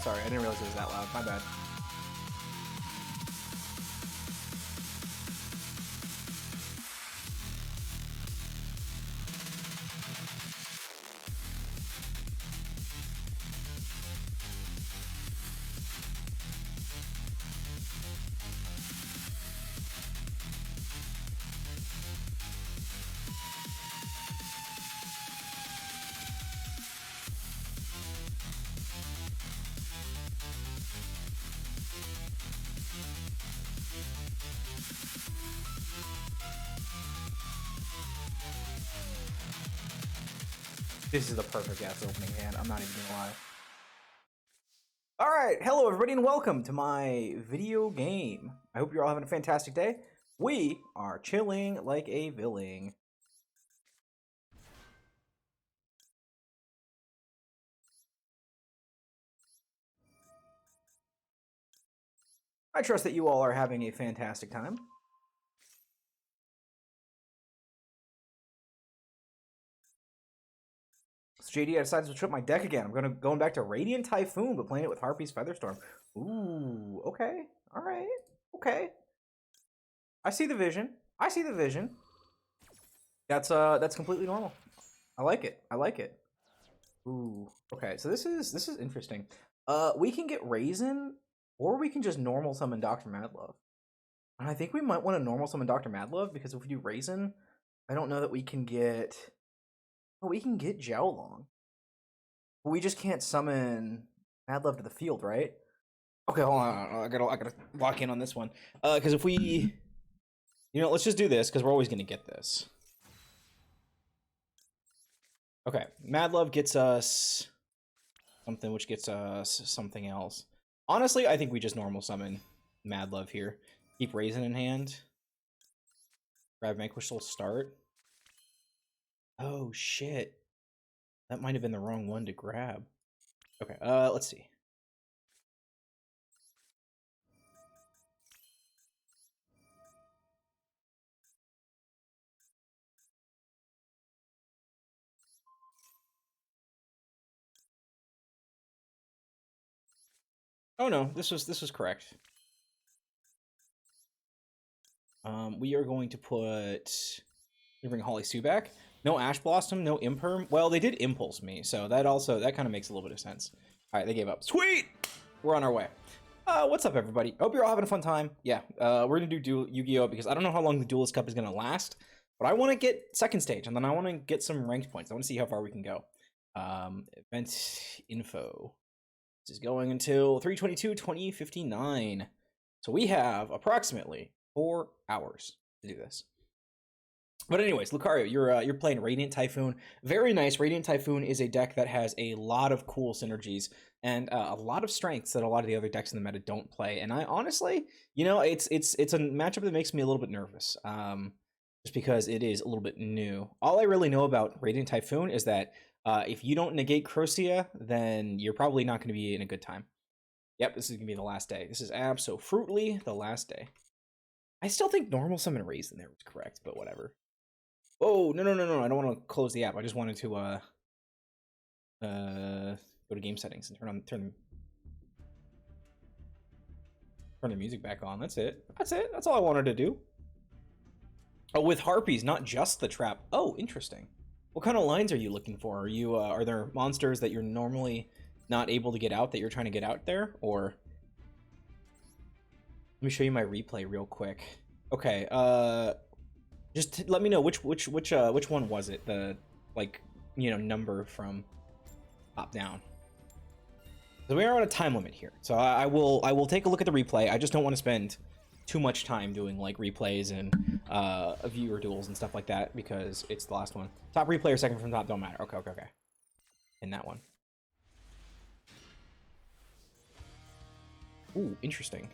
sorry, I didn't realize it was that loud. My bad. This is the perfect ass opening hand. I'm not even gonna lie. All right, hello everybody, and welcome to my video game. I hope you're all having a fantastic day. We are chilling like a villain. I trust that you all are having a fantastic time. So JD, I decided to switch up my deck again. I'm going back to Radiant Typhoon, but playing it with Harpy's Featherstorm. Ooh, okay, all right, okay. I see the vision. I see the vision. That's completely normal. I like it. I like it. Ooh, okay. So this is interesting. We can get Raisin, or we can just normal summon Dr. Madlove. And I think we might want to normal summon Dr. Madlove, because if we do Raisin, I don't know that we can get. Oh, we can get Jowlong. But we just can't summon Madlove to the field, right? Okay, hold on. I gotta lock in on this one. Because if we, let's just do this, because we're always gonna get this. Okay, Madlove gets us something, which gets us something else. Honestly, I think we just normal summon Madlove here. Keep Raisin in hand. Grab Vanquish Soul start. Oh shit. That might have been the wrong one to grab. Okay, let's see. Oh no, this was correct. We are going to bring Holly Sue back. No Ash Blossom, no Imperm. Well, they did Impulse me, so that kind of makes a little bit of sense. All right, they gave up. Sweet! We're on our way. What's up, everybody? Hope you're all having a fun time. Yeah, we're gonna do Yu-Gi-Oh! Because I don't know how long the Duelist Cup is gonna last, but I want to get second stage, and then I want to get some ranked points. I want to see how far we can go. Event info. This is going until 3/22/2059. So we have approximately 4 hours to do this. But anyways, Lucario, you're playing Radiant Typhoon. Very nice. Radiant Typhoon is a deck that has a lot of cool synergies and a lot of strengths that a lot of the other decks in the meta don't play. And I honestly, it's a matchup that makes me a little bit nervous. Just because it is a little bit new. All I really know about Radiant Typhoon is that if you don't negate Crocia, then you're probably not going to be in a good time. Yep, this is going to be the last day. This is absolutely the last day. I still think normal summon Raisin there was correct, but whatever. Oh, no. I don't want to close the app. I just wanted to go to game settings and turn the music back on. That's it. That's all I wanted to do. Oh, with Harpies, not just the trap. Oh, interesting. What kind of lines are you looking for? Are you are there monsters that you're normally not able to get out that you're trying to get out there, or? Let me show you my replay real quick. Okay, just let me know which one was it? The number from top down. So we are on a time limit here. So I will take a look at the replay. I just don't want to spend too much time doing like replays and viewer duels and stuff like that because it's the last one. Top replay or second from top don't matter. Okay. In that one. Ooh, interesting.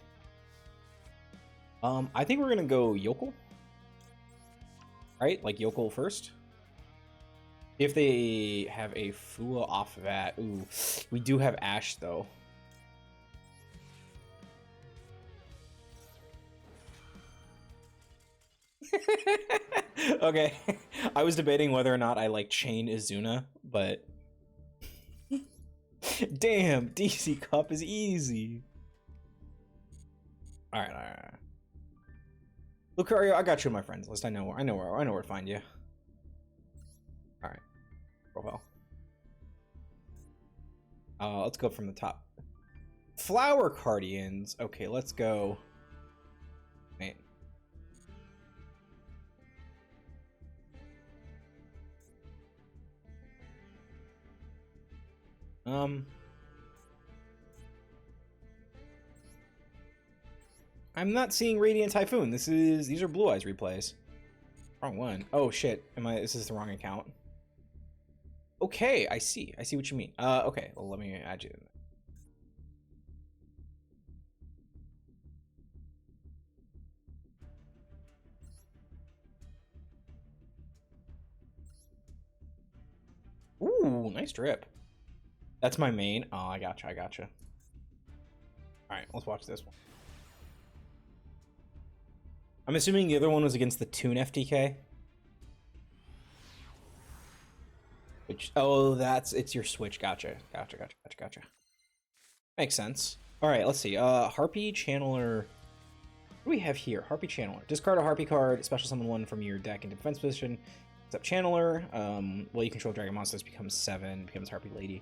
I think we're gonna go Yokel. Right, like Yokel first. If they have a Fua off of that, ooh, we do have Ash though. Okay, I was debating whether or not I like chain Izuna, but Damn, DC Cup is easy. All right. Lucario, I got you on my friends list. I know where to find you. All right, profile. Let's go from the top. Flower Cardians. Okay, let's go. Wait. I'm not seeing Radiant Typhoon. These are Blue Eyes replays. Wrong one. Oh shit. This is the wrong account. Okay, I see what you mean. Okay, well let me add you. Ooh, nice drip. That's my main. Oh, I gotcha. Alright, let's watch this one. I'm assuming the other one was against the Toon FTK. Which, oh, it's your switch. Gotcha. Makes sense. Alright, let's see. Harpy Channeler. What do we have here? Harpy Channeler. Discard a Harpy card, special summon one from your deck into defense position. Up Channeler. Well, you control Dragon Monsters, becomes 7, becomes Harpy Lady.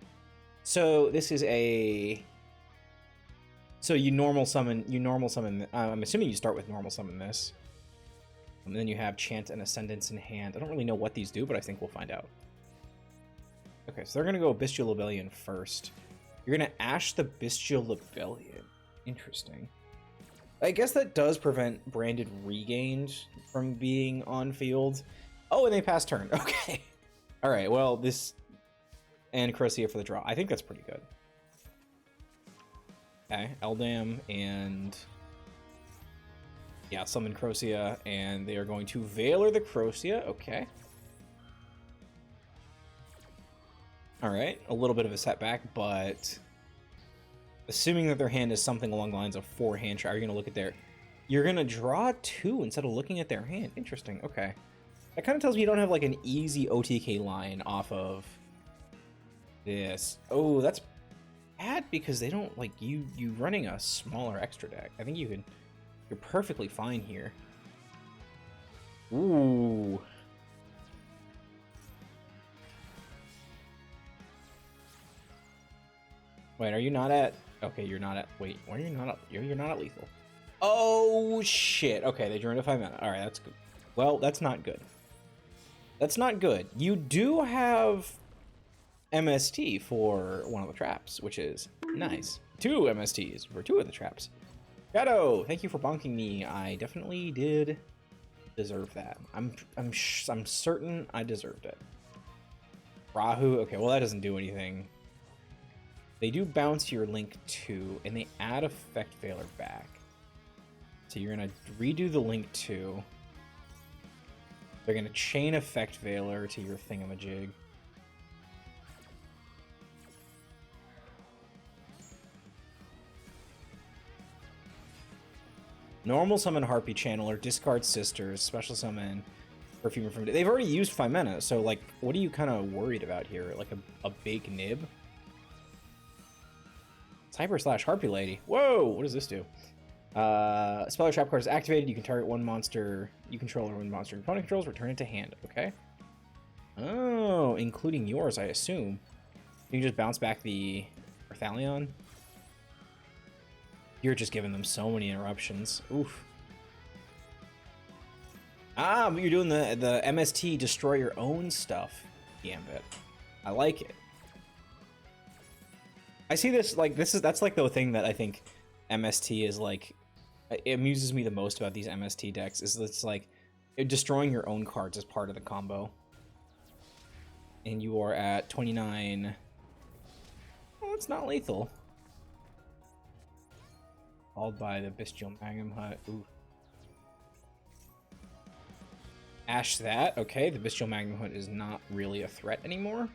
So this is a. So you normal summon. I'm assuming you start with normal summon this, and then you have Chant and Ascendance in hand. I don't really know what these do, but I think we'll find out. Okay, so they're gonna go Bestial Rebellion first. You're gonna Ash the Bestial Rebellion. Interesting. I guess that does prevent Branded Regained from being on field. Oh, and they pass turn. Okay. All right. Well, this and Crocia for the draw. I think that's pretty good. Okay, Eldam and yeah, summon Crocia, and they are going to Valor the Crocia. Okay. All right, a little bit of a setback, but assuming that their hand is something along the lines of 4 hand shot, are you going to look at their? You're going to draw 2 instead of looking at their hand. Interesting. Okay. That kind of tells me you don't have like an easy OTK line off of this. Oh, that's bad because they don't like you running a smaller extra deck. I think you're perfectly fine here. Ooh. Wait, are you not at? Okay, you're not at. Wait, why are you not at? You're not at lethal. Oh shit. Okay, they drew into 5 mana. All right, that's good. Well, that's not good. That's not good. You do have MST for one of the traps, which is nice. 2 MSTs for 2 of the traps. Shadow, thank you for bonking me. I definitely did deserve that. I'm certain I deserved it. Rahu, okay, well that doesn't do anything. They do bounce your Link 2, and they add Effect Veiler back. So you're gonna redo the Link 2. They're gonna chain Effect Veiler to your thingamajig. Normal summon Harpy Channeler, discard Sisters, special summon Perfumer from... They've already used 5 mana, so like, what are you kind of worried about here? Like a big nib? Cyber / Harpy Lady. Whoa, what does this do? Spell or trap card is activated. You can target one monster you control or one monster your opponent controls. Return it to hand. Okay. Oh, including yours, I assume. You can just bounce back the Arthalion. You're just giving them so many interruptions. Oof. Ah, but you're doing the MST destroy your own stuff gambit. I like it. I see this like that's like the thing that I think MST is like. It amuses me the most about these MST decks is it's like destroying your own cards as part of the combo. And you are at 29. Oh, it's not lethal. Followed by the Bestial Magnum Hut. Ooh. Ash that. Okay, the Bestial Magnum Hut is not really a threat anymore.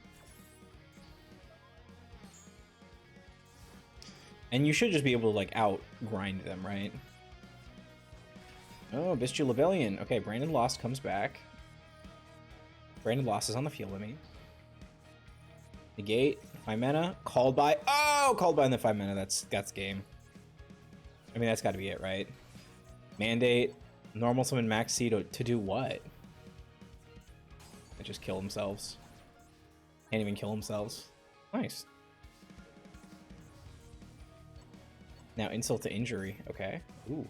And you should just be able to like out grind them, right? Oh, Bestial Rebellion. Okay, Brandon Lost comes back. Brandon Lost is on the field with me. Negate. 5 mana. Called by. Oh, called by in the 5 mana. That's game. I mean, that's got to be it, right? Mandate. Normal summon Max C to do what? They just kill themselves. Can't even kill themselves. Nice. Now insult to injury. Okay. Ooh.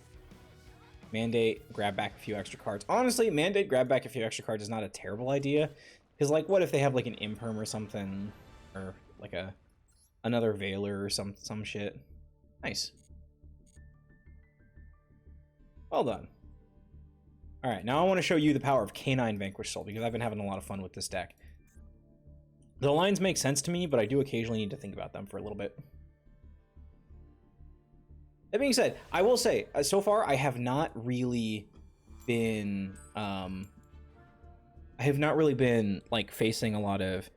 Mandate, grab back a few extra cards. Honestly, mandate, grab back a few extra cards is not a terrible idea. Because, like, what if they have, like, an Imperm or something? Or, like, another Veiler or some shit. Nice. Well done. Alright, now I want to show you the power of Canine Vanquish Soul, because I've been having a lot of fun with this deck. The lines make sense to me, but I do occasionally need to think about them for a little bit. That being said, I will say, so far, I have not really been, like, facing a lot of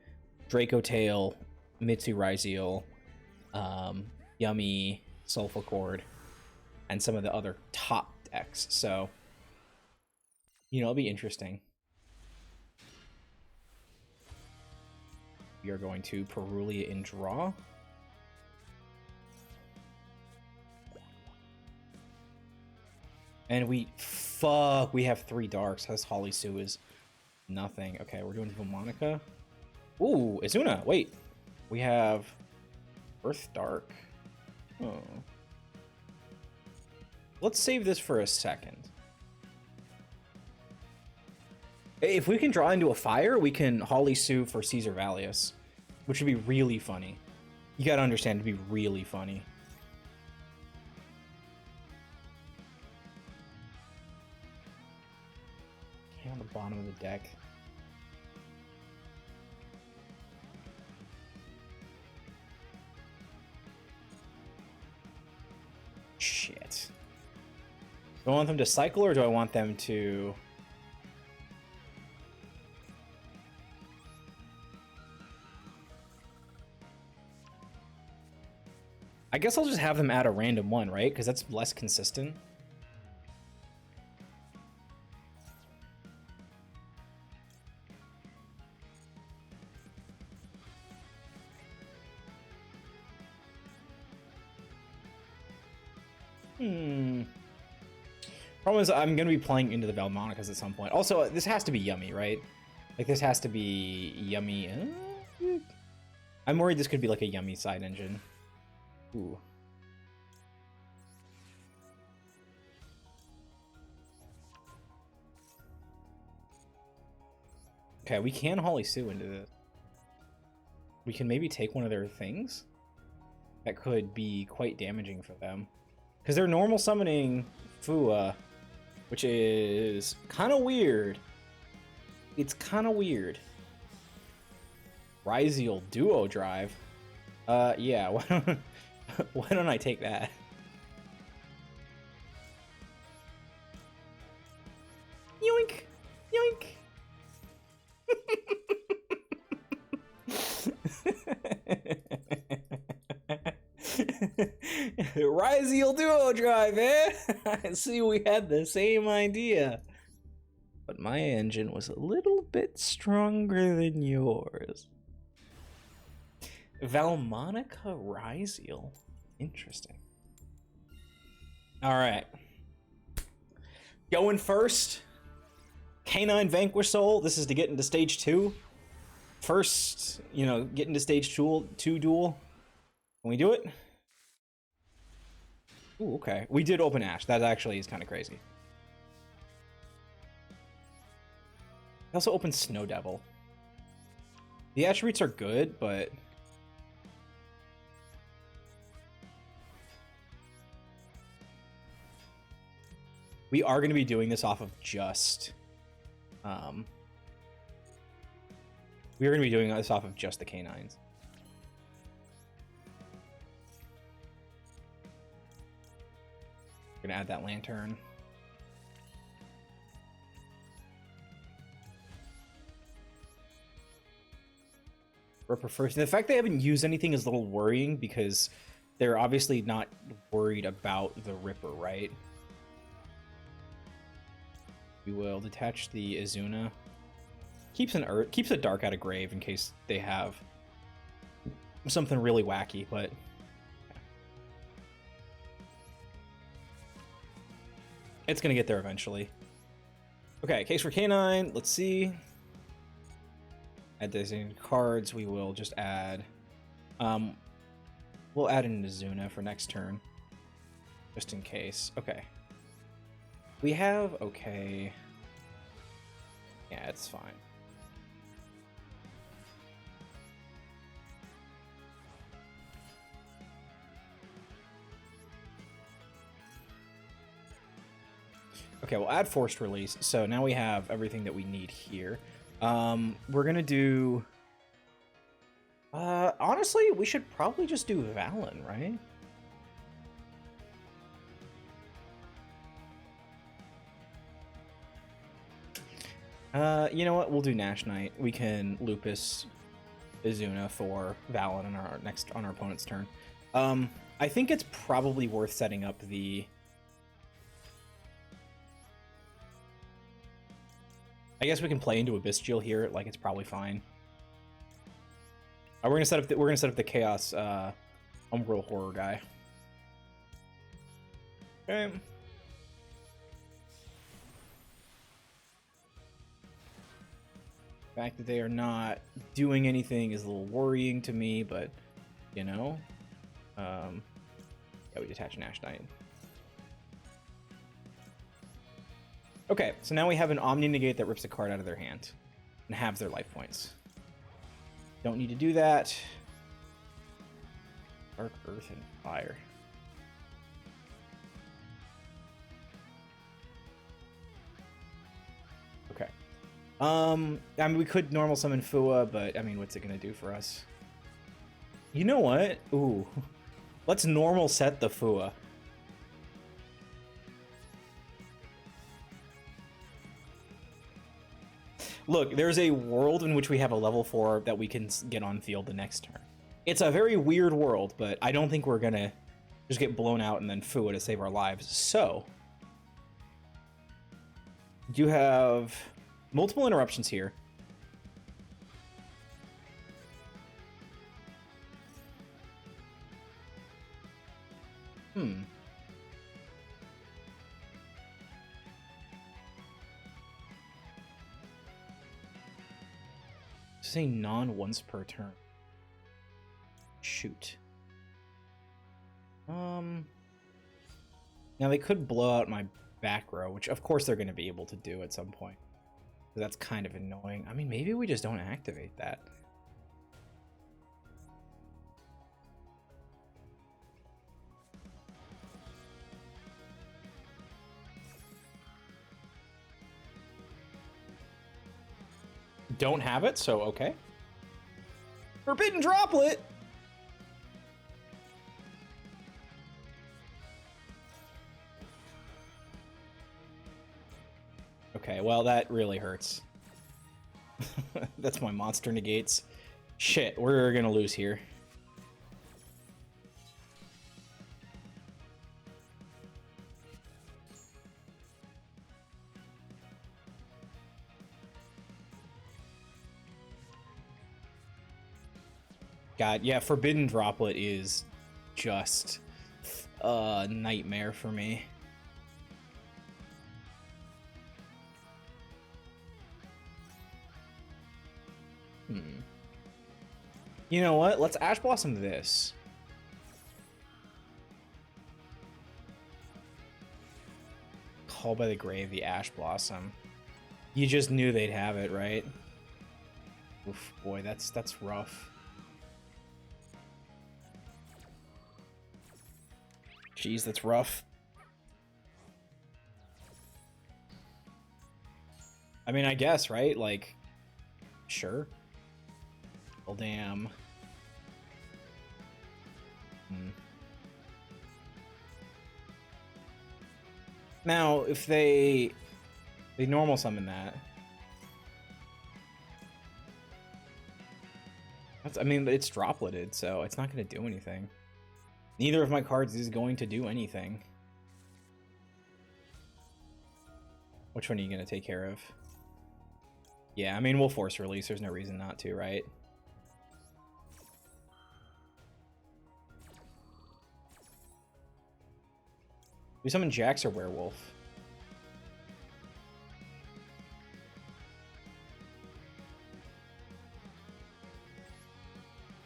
Draco Tail, Mitsu Ryzeal, Yummy, Sulfur and some of the other top decks, so, you know, it'll be interesting. We are going to Perulia in draw. And we have 3 darks. This Holly Sue is nothing. Okay, we're doing Monica. Ooh, Izuna. Wait. We have Earth Dark. Oh. Let's save this for a second. If we can draw into a fire, we can Holly Sue for Caesar Valius, which would be really funny. You gotta understand, it'd be really funny. On the bottom of the deck. Shit. Do I want them to cycle or do I want them to... I guess I'll just have them add a random one, right? Because that's less consistent. Problem is, I'm going to be playing into the Valmonicas at some point. Also, this has to be Yummy, right? Like, this has to be Yummy. I'm worried this could be like a Yummy side engine. Ooh. Okay, we can Holly Sue into this. We can maybe take one of their things. That could be quite damaging for them. Because they're normal summoning Fua, which is kind of weird. It's kind of weird. Ryzeal Duo Drive. Yeah, why don't I take that? Yoink! Yoink! Ryzeal Duo Drive, eh? I see we had the same idea. But my engine was a little bit stronger than yours. Valmonica Ryzeal. Interesting. Alright. Going first. Canine Vanquish Soul. This is to get into stage 2. First, you know, get into stage 2 duel. Can we do it? Ooh, okay. We did open Ash. That actually is kind of crazy. I also opened Snow Devil. The attributes are good, but... we are going to be doing this off of just... we are going to be doing this off of just the canines. We're going to add that lantern. Ripper first. The fact they haven't used anything is a little worrying because they're obviously not worried about the Ripper, right? We will detach the Izuna. Keeps a dark out of grave in case they have something really wacky, but it's gonna get there eventually. Okay, case for K9. Let's see. Add designated cards. We will just add. We'll add in Nizuna for next turn, just in case. Okay. We have okay. Yeah, it's fine. Okay, we'll add forced release. So now we have everything that we need here. We're gonna do. Honestly, we should probably just do Valen, right? You know what? We'll do Nash Knight. We can Lupus, Izuna, Thor, Valen on our opponent's turn. I think it's probably worth setting up the. I guess we can play into Abyss Jill here. Like it's probably fine. We're gonna set up the Chaos Umbral Horror guy. Okay. The fact that they are not doing anything is a little worrying to me, but you know, yeah, we detach Nash Knight. Okay, so now we have an Omni Negate that rips a card out of their hand and halves their life points. Don't need to do that. Dark Earth and Fire. Okay. I mean, we could normal summon Fua, but I mean, what's it gonna do for us? You know what? Ooh. Let's normal set the Fua. Look, there's a world in which we have a level 4 that we can get on field the next turn. It's a very weird world, but I don't think we're gonna just get blown out and then Fua to save our lives. So, you have multiple interruptions here. Say non-once per turn. Shoot. Now they could blow out my back row, which of course they're going to be able to do at some point. So that's kind of annoying. I mean, maybe we just don't activate that. Don't have it, so okay. Forbidden Droplet! Okay, well, that really hurts. That's my monster negates. Shit, we're gonna lose here. God, yeah, Forbidden Droplet is just a nightmare for me. You know what? Let's Ash Blossom this. Call by the Grave, the Ash Blossom. You just knew they'd have it, right? Oof, boy, that's rough. Jeez, that's rough. I mean, I guess, right? Like, sure. Well, damn. Now, if they normal summon that. I mean, it's dropleted, so it's not going to do anything. Neither of my cards is going to do anything. Which one are you going to take care of? Yeah, I mean, we'll force release. There's no reason not to, right? We summon Jax or Werewolf.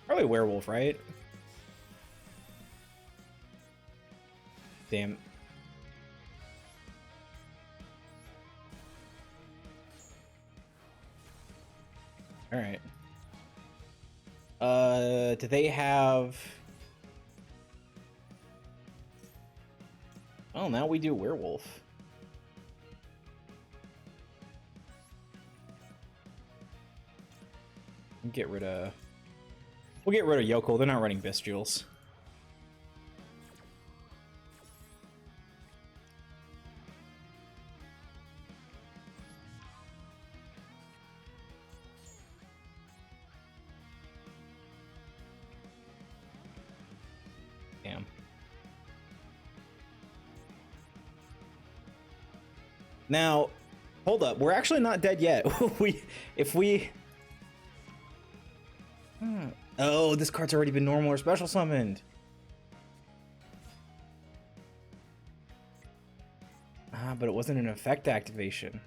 Probably Werewolf, right? Damn. All right. Do they have... Oh, now we do Werewolf. Get rid of... We'll get rid of Yoko. They're not running Bestials. Damn. Now, hold up. We're actually not dead yet. If we... Oh, this card's already been normal or special summoned. Ah, but it wasn't an effect activation.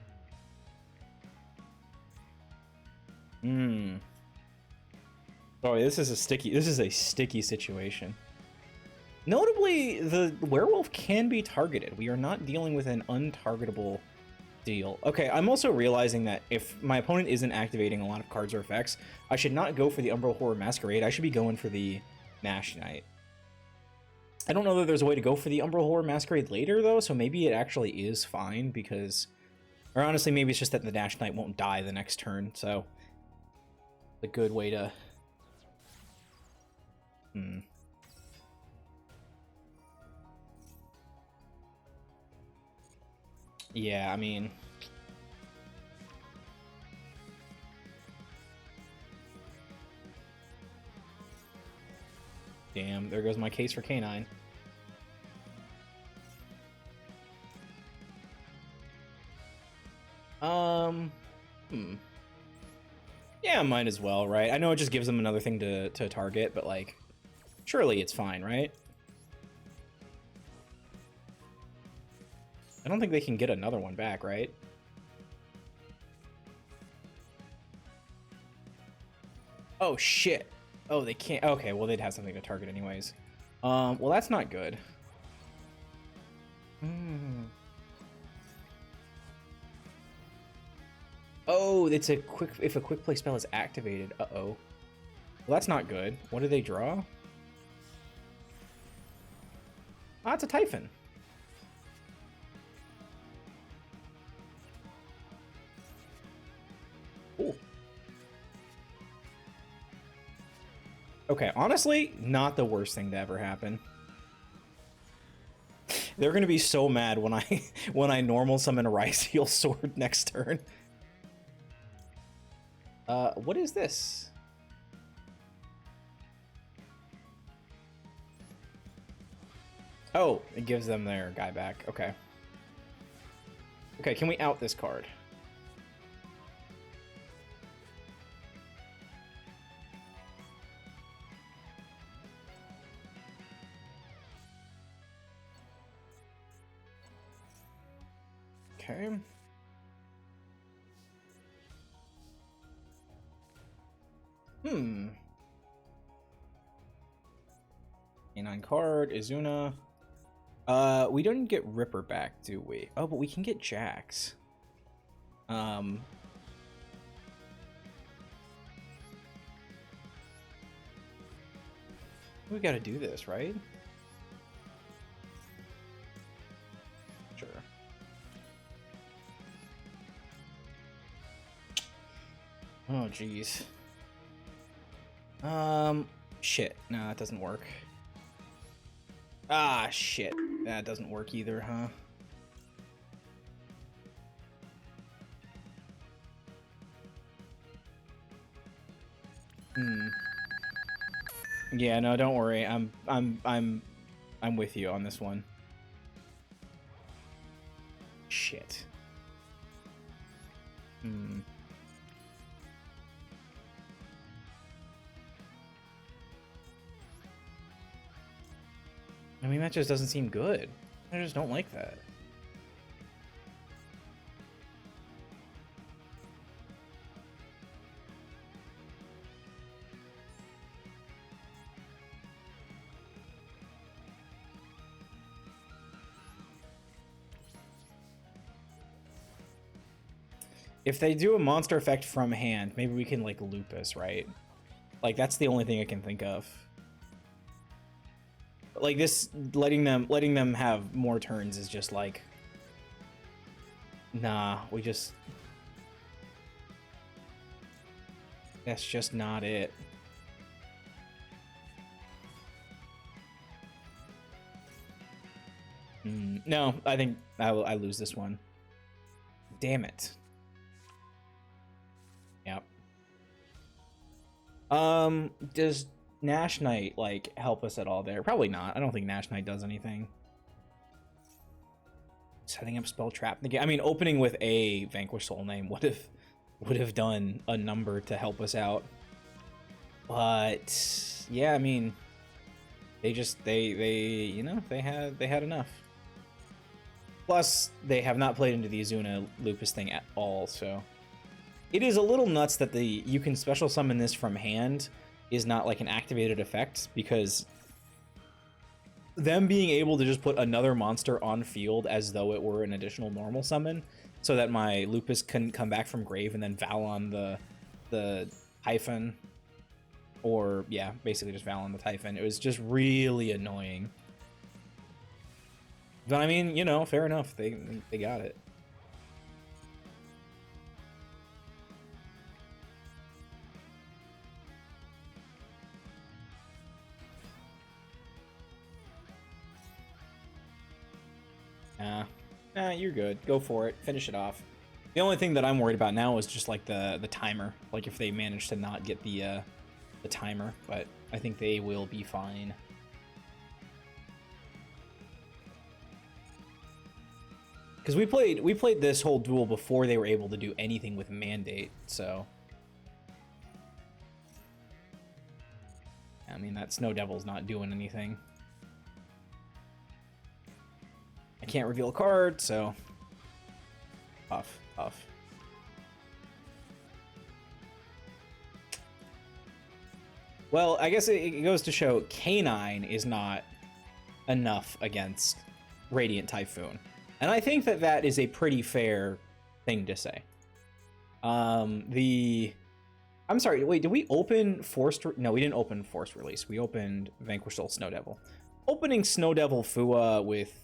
Oh, this is a sticky situation. Notably, the werewolf can be targeted. We are not dealing with an untargetable deal. Okay, I'm also realizing that if my opponent isn't activating a lot of cards or effects, I should not go for the Umbral Horror Masquerade. I should be going for the Nash Knight. I don't know that there's a way to go for the Umbral Horror Masquerade later, though, so maybe it actually is fine, because... Or honestly, maybe it's just that the Nash Knight won't die the next turn, so... A good way to... Yeah, I mean... Damn, there goes my case for K9. Yeah, might as well, right? I know it just gives them another thing to target, but, like, surely it's fine, right? I don't think they can get another one back, right? Oh, shit. Oh, they can't. Okay, well, they'd have something to target anyways. Well, that's not good. Oh, it's a quick... If a quick play spell is activated. Uh-oh. Well, that's not good. What do they draw? Ah, it's a Typhon. Cool. Okay, honestly, not the worst thing to ever happen. They're gonna be so mad when I normal summon a Ryzeal Sword next turn. What is this? Oh, it gives them their guy back. Okay. Okay, can we out this card? Okay. A9 card, Izuna. We don't get Ripper back, do we? Oh, but we can get Jax. We gotta do this, right? Sure. Oh, jeez. Shit. No, that doesn't work. Ah, shit. That doesn't work either, huh? Yeah, no, don't worry. I'm with you on this one. Shit. I mean, that just doesn't seem good. I just don't like that. If they do a monster effect from hand, maybe we can like Lupus, right? Like that's the only thing I can think of. Like this, letting them have more turns is just like, nah. That's just not it. No, I think I lose this one. Damn it. Yep. Does Nash Knight like help us at all there? Probably not. I don't think Nash Knight does anything. Setting up spell trap in the game. I mean, opening with a Vanquish Soul Name would have done a number to help us out. But yeah, I mean, they you know, they had enough. Plus, they have not played into the Azuna Lupus thing at all, so it is a little nuts that you can special summon this from hand is not like an activated effect, because them being able to just put another monster on field as though it were an additional normal summon, so that my Lupus can come back from grave and then Val on the Typhon, or yeah, basically just Val on the Typhon. It was just really annoying. But I mean, you know, fair enough. They got it. Nah, you're good. Go for it. Finish it off. The only thing that I'm worried about now is just like the timer. Like if they manage to not get the timer, but I think they will be fine. Because we played this whole duel before they were able to do anything with Mandate, so I mean that Snow Devil's not doing anything. I can't reveal a card, so tough. Well, I guess it goes to show Canine is not enough against Radiant Typhoon. And I think that is a pretty fair thing to say. I'm sorry, wait, did we open Forced... No, we didn't open Forced Release. We opened Vanquish Soul Snow Devil. Opening Snow Devil Fua with...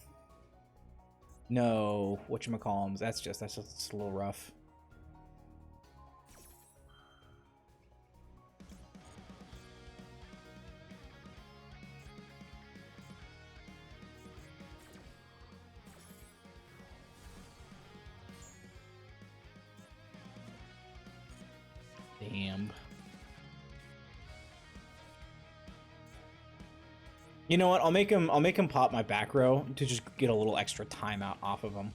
No, whatchamacallums, that's just a little rough. Damn. You know what? I'll make him pop my back row to just get a little extra timeout off of him.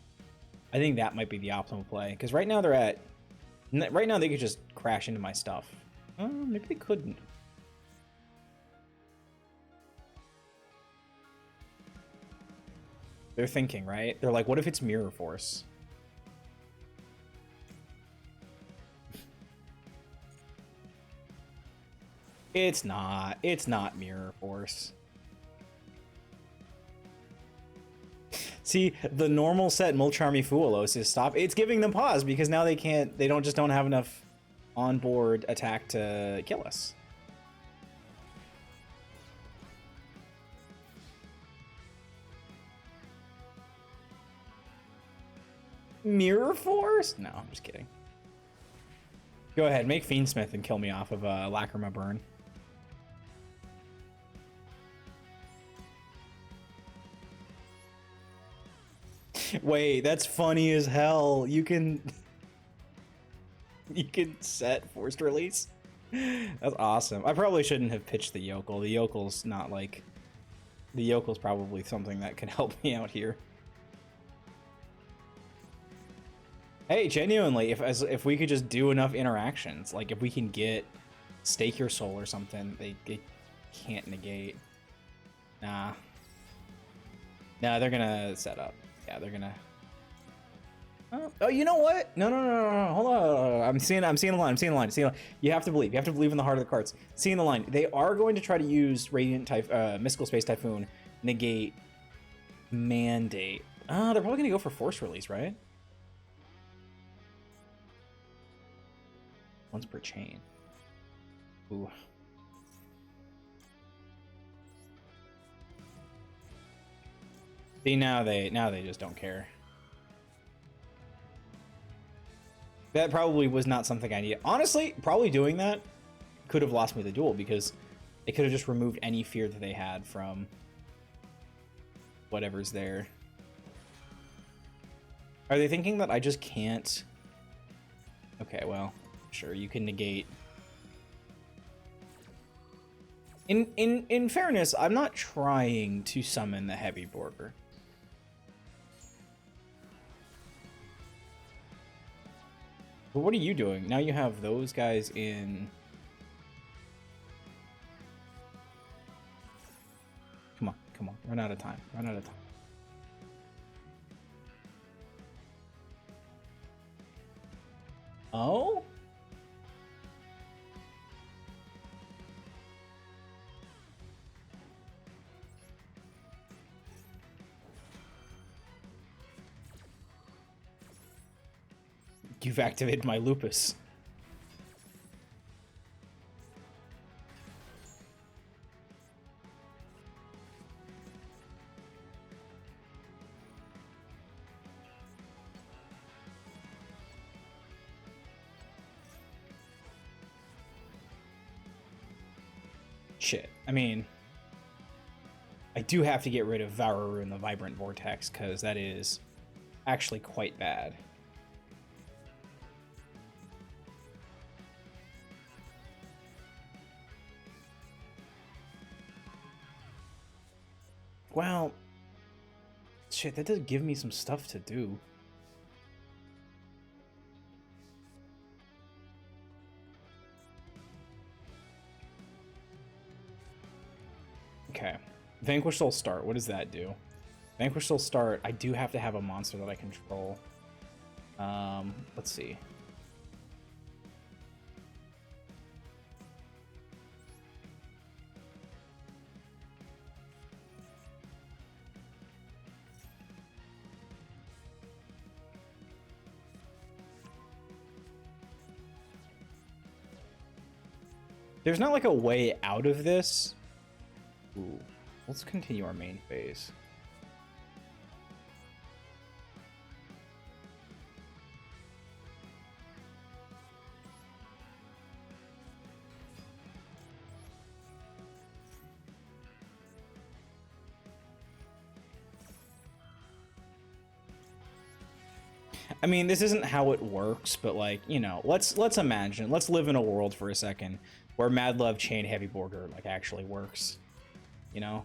I think that might be the optimal play, because right now they could just crash into my stuff. Maybe they couldn't. They're thinking, right? They're like, what if it's Mirror Force? It's not Mirror Force. See, the normal set Mulcharmy Fuelos is stop. It's giving them pause because now they don't have enough onboard attack to kill us. Mirror Force? No, I'm just kidding. Go ahead, make Fiendsmith and kill me off of Lacrima Burn. Wait, that's funny as hell. You can set Forced Release. That's awesome. I probably shouldn't have pitched the Yokel. The Yokel's not like... The Yokel's probably something that can help me out here. Hey, genuinely, if we could just do enough interactions, like if we can get Stake Your Soul or something, they can't negate. Nah. No, they're gonna set up. Yeah, they're gonna. Oh, you know what? No. Hold on. I'm seeing the line. I'm seeing the line. You have to believe. You have to believe in the heart of the cards. Seeing the line. They are going to try to use Radiant Mystical Space Typhoon, negate, mandate. They're probably gonna go for force release, right? Once per chain. Ooh. See, now they just don't care. That probably was not something I needed. Honestly, probably doing that could have lost me the duel because they could have just removed any fear that they had from whatever's there. Are they thinking that I just can't? Okay, well, sure, you can negate. In fairness, I'm not trying to summon the heavy border. But what are you doing? Now you have those guys in. Come on. Run out of time. Oh? You've activated my lupus. Shit. I mean, I do have to get rid of Vararu and the Vibrant Vortex, because that is actually quite bad. Well, shit, that does give me some stuff to do. Okay. Vanquish Soul Start. What does that do? Vanquish Soul Start. I do have to have a monster that I control. Let's see. There's not like a way out of this. Ooh, let's continue our main phase. I mean, this isn't how it works, but like, you know, let's imagine, let's live in a world for a second where Mad Love Chain Heavy Border like actually works, you know?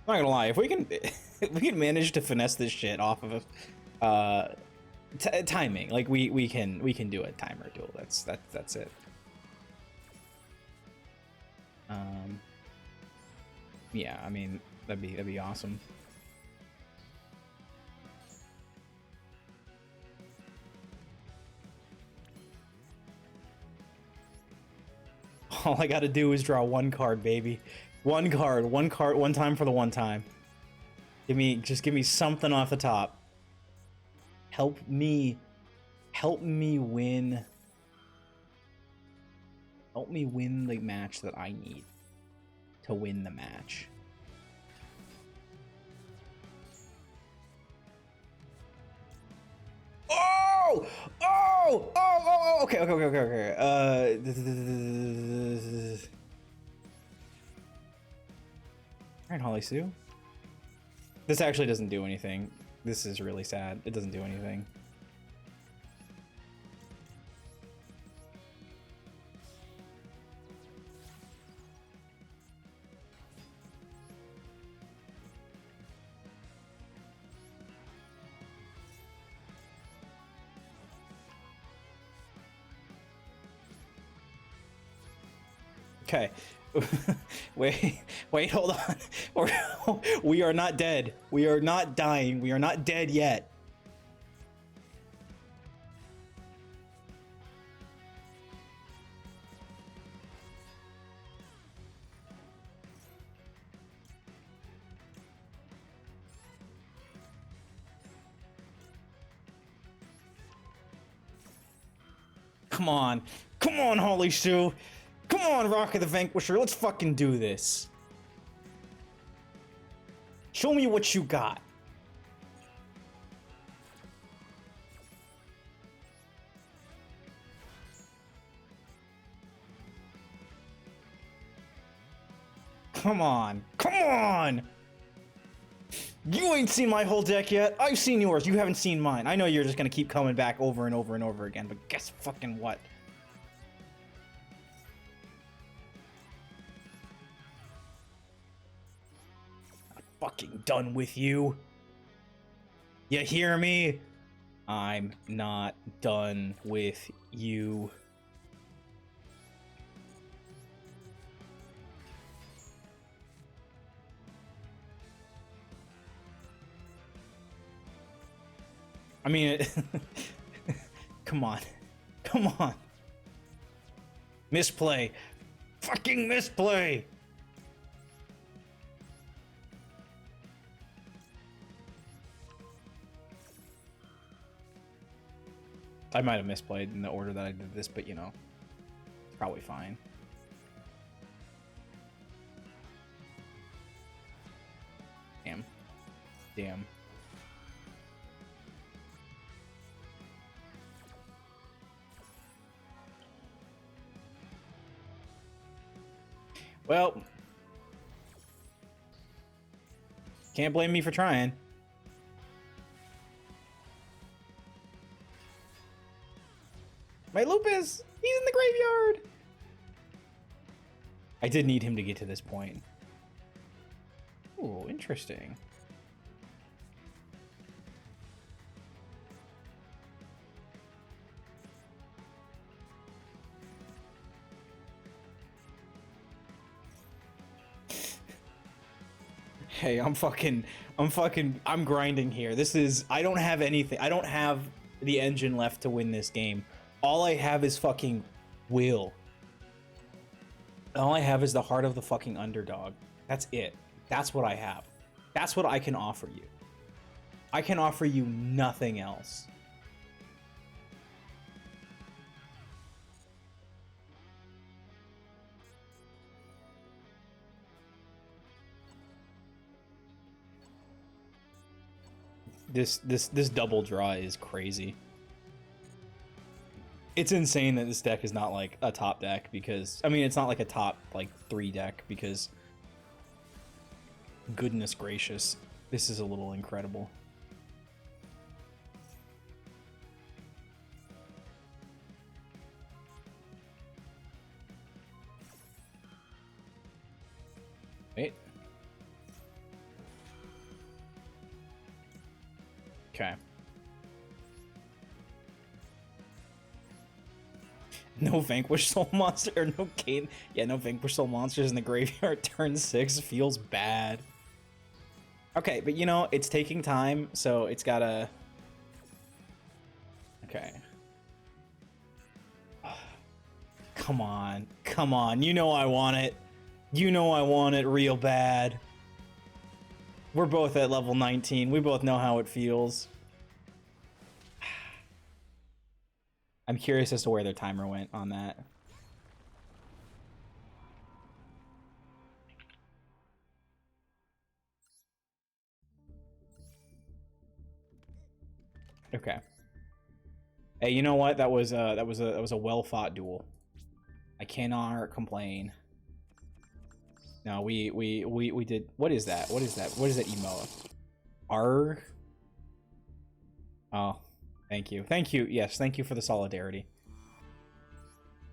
I'm not gonna lie, if we can if we can manage to finesse this shit off of timing, like we can do a timer duel. That's it. Yeah, I mean, that'd be awesome. All I gotta do is draw one card, baby. One card, one time for the one time. Just give me something off the top. Help me win. Help me win the match that I need to win the match. Oh, okay. Alright, Holly Sue. This actually doesn't do anything. This is really sad. It doesn't do anything. Okay. wait, hold on. We are not dead. We are not dying. We are not dead yet. Come on. Come on, Holy Sue. Come on, Rock of the Vanquisher. Let's fucking do this. Show me what you got. Come on. Come on! You ain't seen my whole deck yet. I've seen yours. You haven't seen mine. I know you're just gonna keep coming back over and over and over again, but guess fucking what? I'm fucking done with you. You hear me? I'm not done with you. I mean, come on. Come on. Misplay. Fucking misplay. I might have misplayed in the order that I did this, but you know, it's probably fine. Damn. Damn. Well, can't blame me for trying. My Lupus! He's in the graveyard! I did need him to get to this point. Ooh, interesting. Hey, I'm grinding here. This is, I don't have anything. I don't have the engine left to win this game. All I have is fucking will. All I have is the heart of the fucking underdog. That's it. That's what I have. That's what I can offer you. I can offer you nothing else. This double draw is crazy. It's insane that this deck is not like a top deck because, I mean, it's not like a top like 3 deck because, goodness gracious, this is a little incredible. Wait. Okay. No Vanquish Soul Monster, or no Kane. Yeah, no Vanquish Soul Monsters in the graveyard. Turn 6 feels bad. Okay, but you know, it's taking time, so it's gotta... Okay. Come on. Come on. You know I want it. You know I want it real bad. We're both at level 19. We both know how it feels. I'm curious as to where their timer went on that. Okay. Hey, you know what? That was a well-fought duel. I cannot complain. No, we did. What is that? What is that? What is that emote? Arg? Oh, thank you. Thank you. Yes, thank you for the solidarity.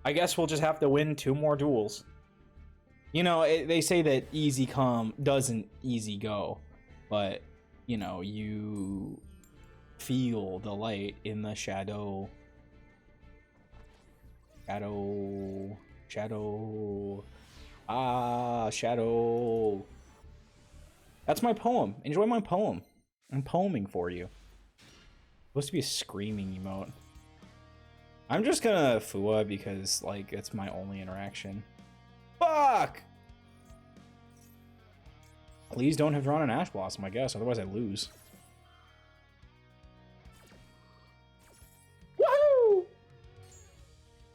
I guess we'll just have to win 2 more duels. You know, they say that easy come doesn't easy go, but you know, you feel the light in the shadow. Shadow. Ah, Shadow. That's my poem. Enjoy my poem. I'm poeming for you. Supposed to be a screaming emote. I'm just gonna Fua because, like, it's my only interaction. Fuck! Please don't have drawn an Ash Blossom, I guess, otherwise I lose. Woohoo!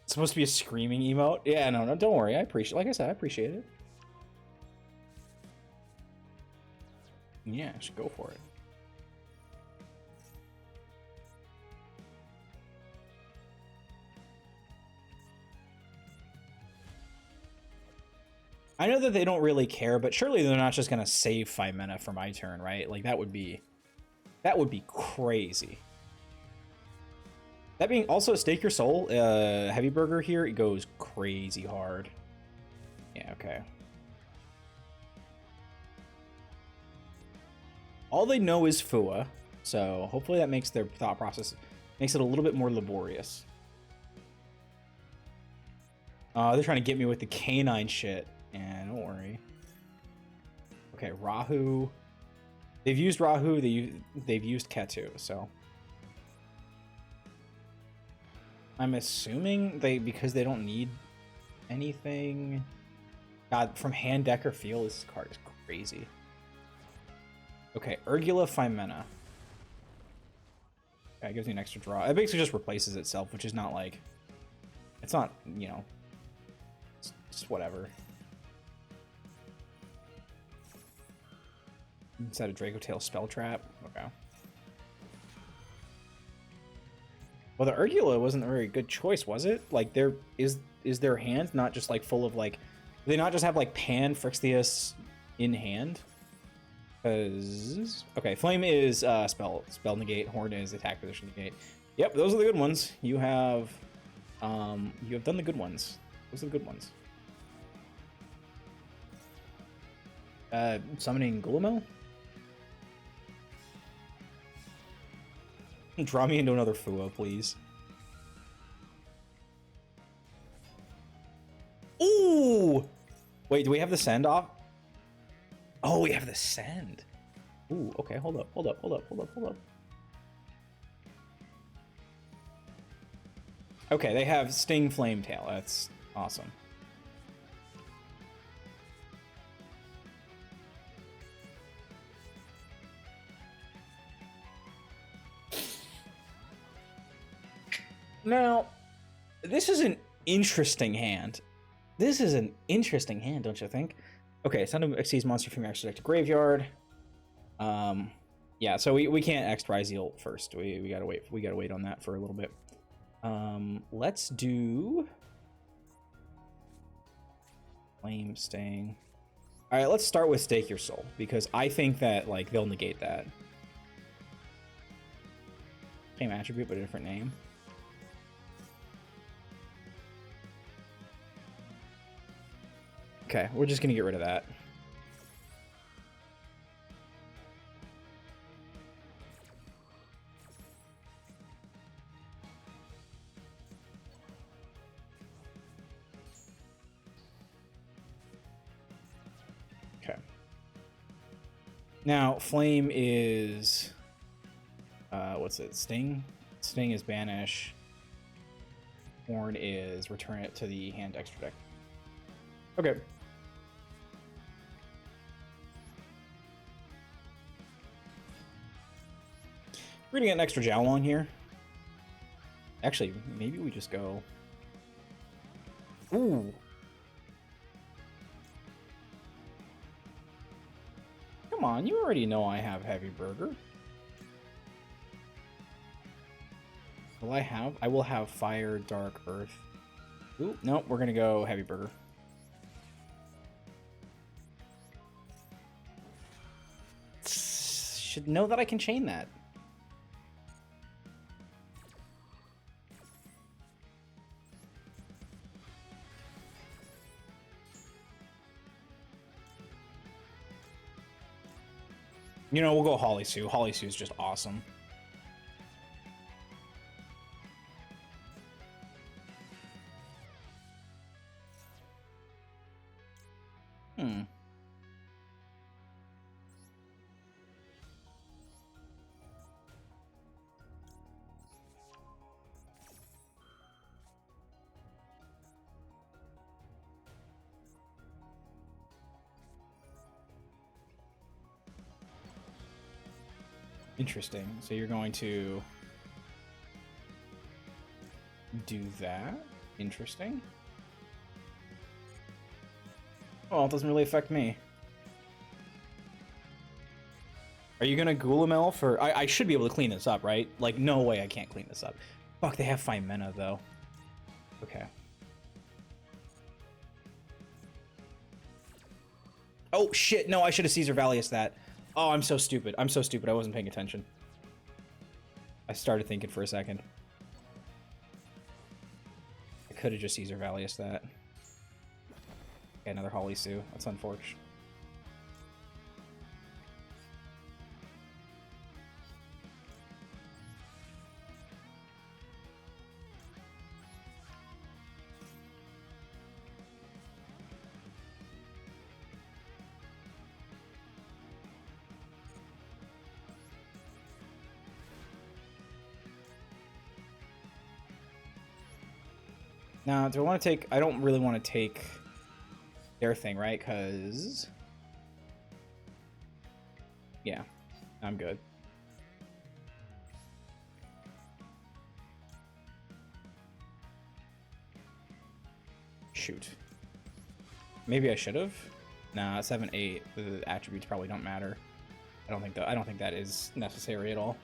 It's supposed to be a screaming emote? Yeah, no, don't worry. I appreciate, like I said, I appreciate it. Yeah, just go for it. I know that they don't really care, but surely they're not just gonna save 5 mana for my turn, right? Like, that would be crazy. That being also Stake Your Soul, Heavy Burger here, it goes crazy hard. Yeah, okay. All they know is Fua, so hopefully that makes their thought process, makes it a little bit more laborious. They're trying to get me with the canine shit. Yeah, don't worry. Okay, Rahu. They've used Rahu, they've used Ketu, so. I'm assuming because they don't need anything. God, from hand, deck, or field, this card is crazy. Okay, Urgula 5 mana. Okay, it gives me an extra draw. It basically just replaces itself, which is not like... It's not, you know... It's just whatever. Inside a Draco Tail Spell Trap. Okay. Well, the Urgula wasn't a very good choice, was it? Like, is their hand not just, like, full of, like... Do they not just have, like, Pan Phyrexius in hand? Because... Okay, Flame is spell negate. Horn is attack position negate. Yep, those are the good ones. You have done the good ones. Those are the good ones. Summoning Guillemot? Draw me into another Fua, please. Ooh! Wait, do we have the send off? Oh, we have the send. Ooh, okay, hold up. Okay, they have Sting Flame Tail. That's awesome. Now, this is an interesting hand. This is an interesting hand, don't you think? Okay, Sun exceeds monster from your extra deck to graveyard. Yeah, so we can't X-Try Zeal first. We gotta wait. We gotta wait on that for a little bit. Let's do Flame Sting. All right, let's start with Stake Your Soul because I think that like they'll negate that. Same attribute but a different name. Okay, we're just gonna get rid of that. Okay. Now, Flame is... what's it? Sting? Sting is Banish. Horn is Return it to the hand extra deck. Okay. We're gonna get an extra Jowl on here. Actually, maybe we just go... Ooh! Come on, you already know I have Heavy Burger. Will I have? I will have Fire, Dark, Earth. Ooh, nope, we're gonna go Heavy Burger. Should know that I can chain that. You know, we'll go Holly Sue. Holly Sue is just awesome. Interesting. So you're going to do that. Interesting. Well, it doesn't really affect me. Are you gonna Goulamel for... I should be able to clean this up, right? Like, no way I can't clean this up. Fuck, they have 5 mana, though. Okay. Oh, shit. No, I should have Caesar Valius that. Oh, I'm so stupid. I'm so stupid. I wasn't paying attention. I started thinking for a second. I could have just Caesar Valius that. Okay, another Holly Sue. That's unfortunate. Now, do I want to take... I don't really want to take their thing, right? Because... yeah, I'm good. Shoot. Maybe I should have. Nah, 7-8. The attributes probably don't matter. I don't think that is necessary at all.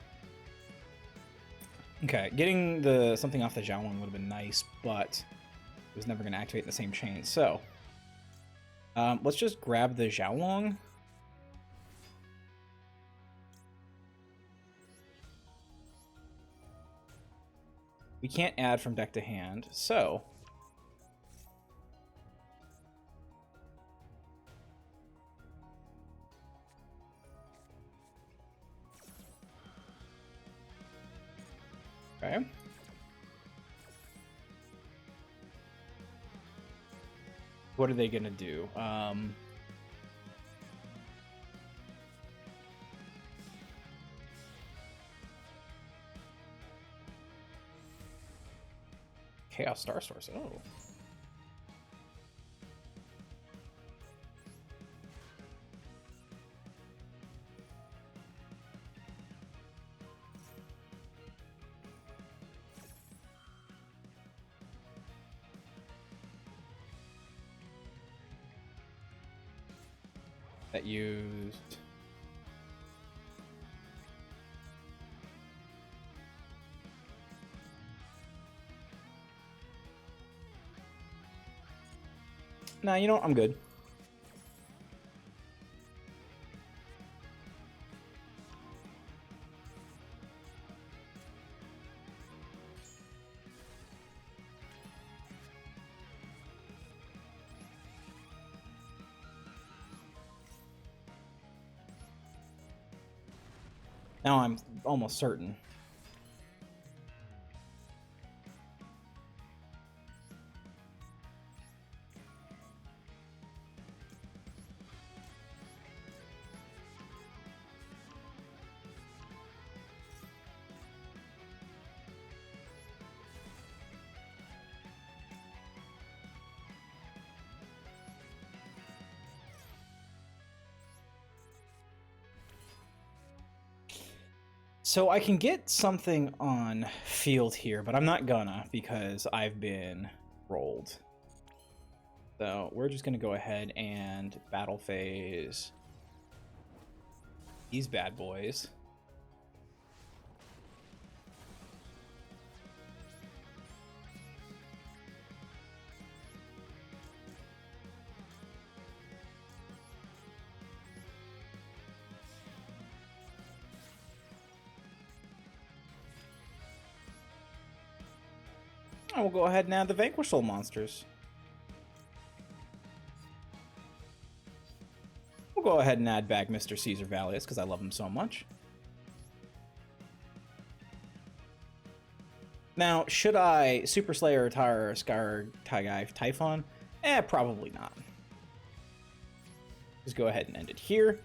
Okay, getting the something off the Xiaolong would have been nice, but it was never going to activate in the same chain. So, let's just grab the Xiaolong. We can't add from deck to hand, so... okay. What are they gonna do? Chaos Star Source. Oh. That used... nah, you know what? I'm good. Now I'm almost certain. So I can get something on field here, but I'm not gonna because I've been rolled. So we're just gonna go ahead and battle phase these bad boys. And we'll go ahead and add the Vanquish Soul monsters. We'll go ahead and add back Mr. Caesar Valius because I love him so much. Now, should I Super Slayer, Tar, Scar, Taigai, Typhon? Probably not. Just go ahead and end it here.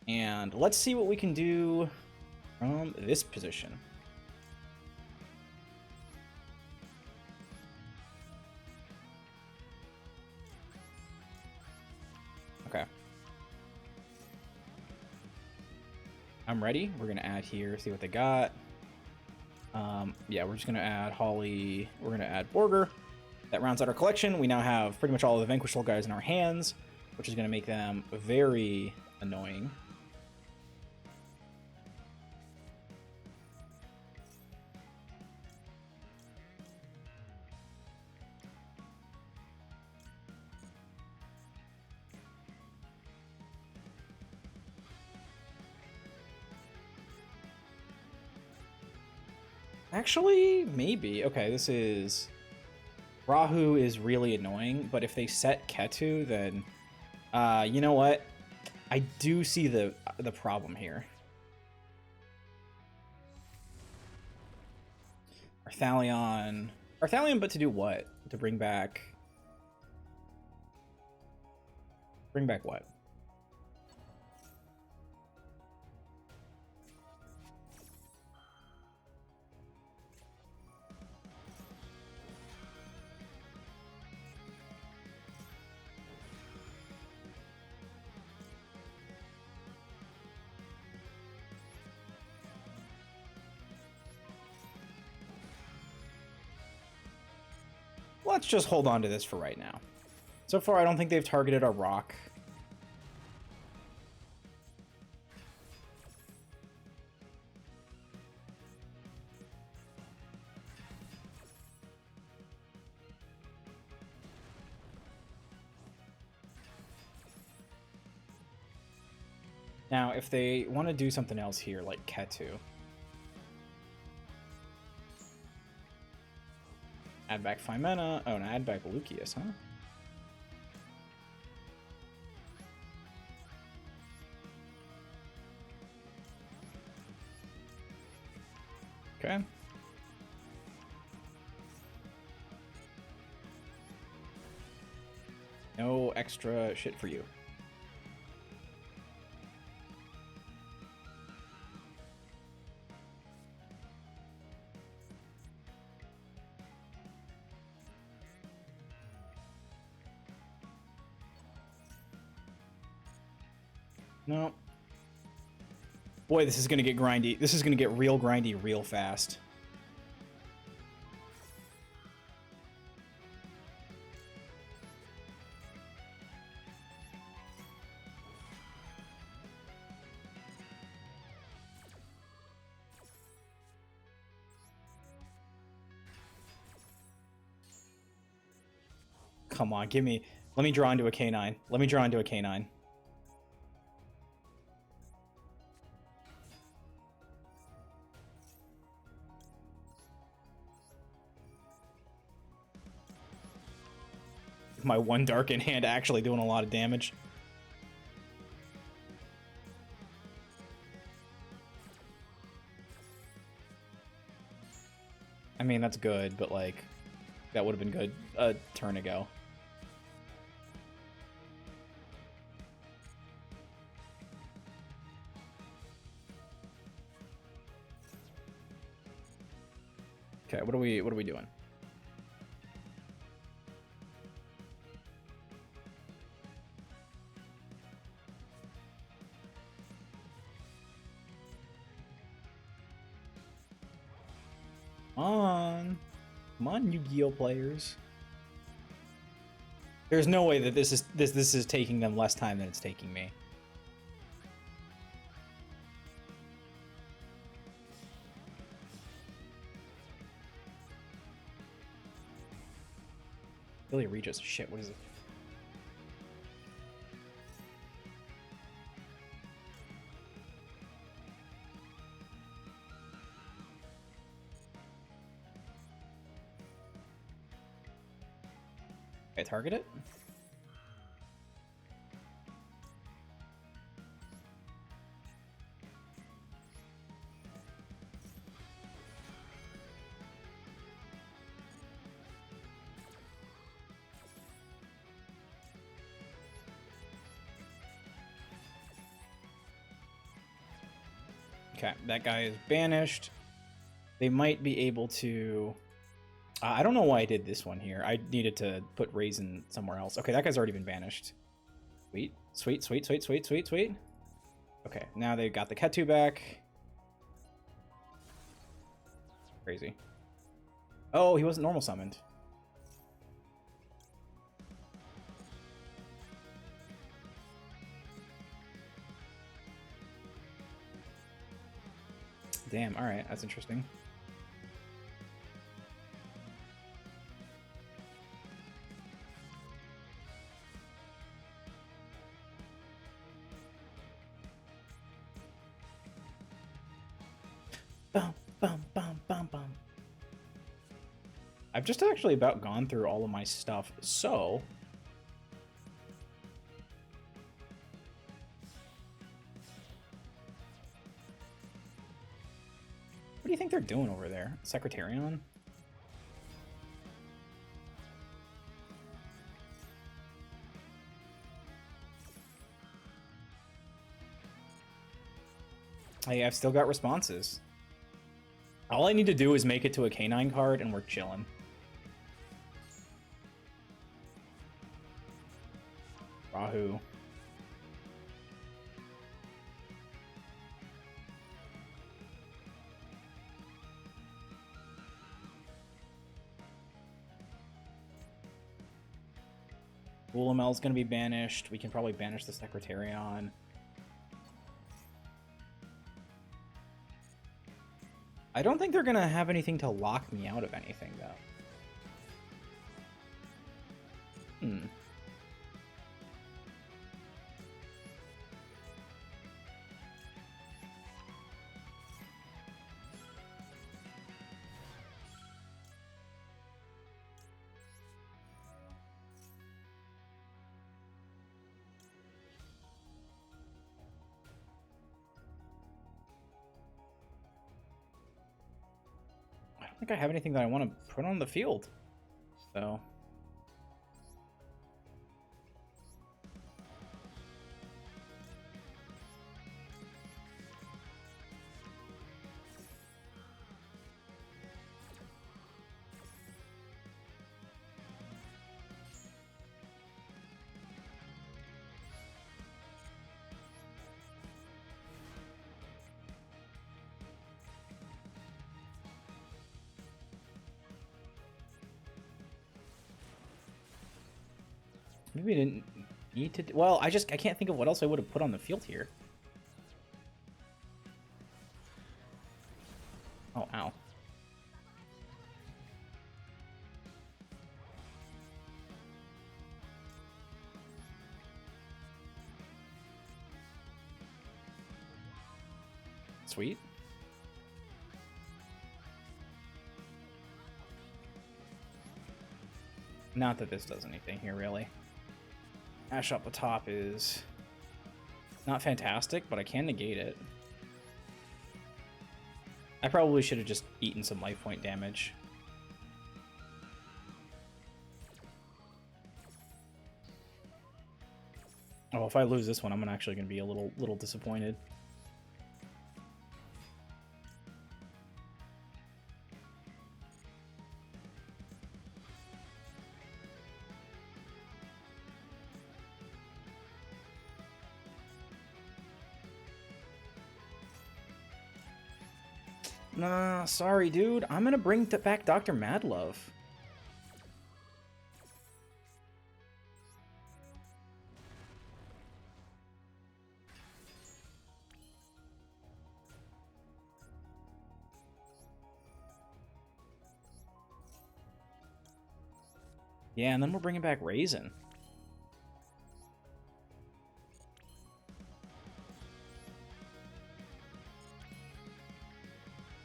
And let's see what we can do from this position. Okay. I'm ready. We're gonna add here, see what they got. Yeah, we're just gonna add Holly. We're gonna add Borger. That rounds out our collection. We now have pretty much all of the Vanquish guys in our hands, which is gonna make them very annoying. Actually, maybe. Okay, this is... Rahu is really annoying, but if they set Ketu, then... you know what? I do see the problem here. Arthalion... Arthalion, but to do what? To bring back... Bring back what? Let's just hold on to this for right now. So far, I don't think they've targeted our rock. Now, if they want to do something else here, like Ketu... Add back Phimena. Oh, and add back Lucius, huh? Okay. No extra shit for you. No. Boy, this is going to get grindy. This is going to get real grindy real fast. Come on, give me... Let me draw into a K9. Let me draw into a K9. My one dark in hand actually doing a lot of damage. I mean, that's good, but like, that would have been good a turn ago. Okay, what are we doing? Come on, Yu-Gi-Oh players. There's no way that this is taking them less time than it's taking me. Billy Regis, shit, what is it? Okay, target it. Okay, that guy is banished. They might be able to... I don't know why I did this one here. I needed to put Raisin somewhere else. Okay, that guy's already been banished. Sweet, sweet, sweet, sweet, sweet, sweet, sweet. Okay, now they've got the Ketu back. Crazy. Oh, he wasn't normal summoned. Damn, alright, that's interesting. Bum, bum, bum, bum, bum. I've just actually about gone through all of my stuff, so... What do you think they're doing over there? Secretarion? Hey, I've still got responses. All I need to do is make it to a canine card and we're chilling. Rahu. Ulamel's gonna be banished. We can probably banish the Secretarion. I don't think they're gonna have anything to lock me out of anything, though. Hmm. I don't think I have anything that I want to put on the field, so... Maybe I didn't need to... Well, I can't think of what else I would have put on the field here. Oh, ow. Sweet. Not that this does anything here, really. Ash up the top is not fantastic, but I can negate it. I probably should have just eaten some life point damage. Oh, if I lose this one, I'm actually going to be a little disappointed. Nah, sorry, dude. I'm gonna bring back Dr. Madlove. Yeah, and then we're bringing back Raisin.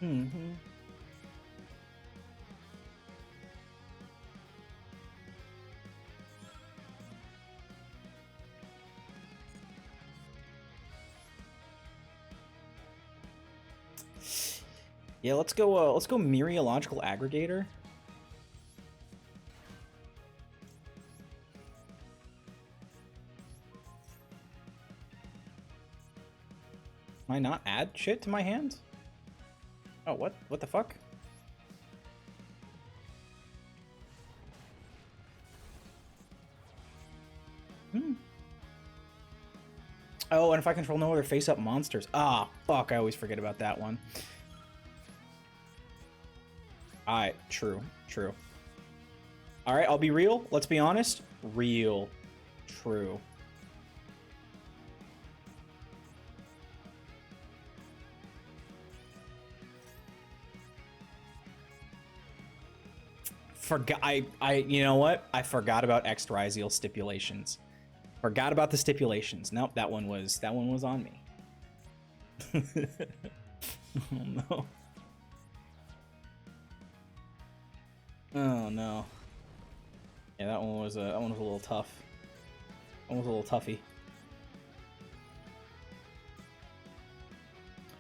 Mm-hmm. Yeah, let's go Mereological Aggregator. Can I not add shit to my hand? Oh, what? What the fuck? Oh, and if I control no other face-up monsters. Ah, fuck, I always forget about that one. Alright, true. Alright, I'll be real. Let's be honest. Real. True. You know what? I forgot about extra stipulations. Forgot about the stipulations. Nope, that one was on me. Oh no. Oh no. Yeah, that one was a little tough. That one was a little toughy.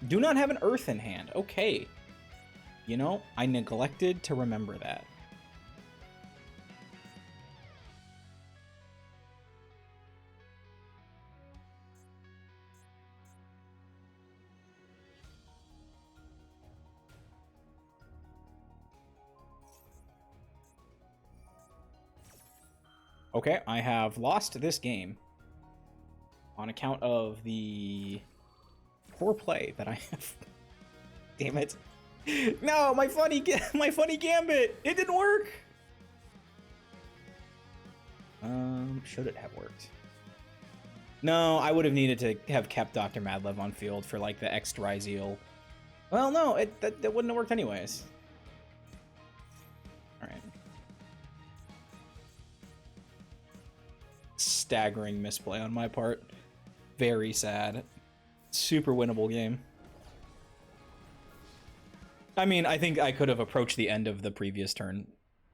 Do not have an earth in hand. Okay. You know, I neglected to remember that. Okay, I have lost this game on account of the poor play that I have. Damn it. No, my funny gambit. It didn't work. Should it have worked? No, I would have needed to have kept Dr. Madlev on field for like the extra zeal. Well, no, that wouldn't have worked anyways. All right. Staggering misplay on my part. Very sad. Super winnable game. I mean, I think I could have approached the end of the previous turn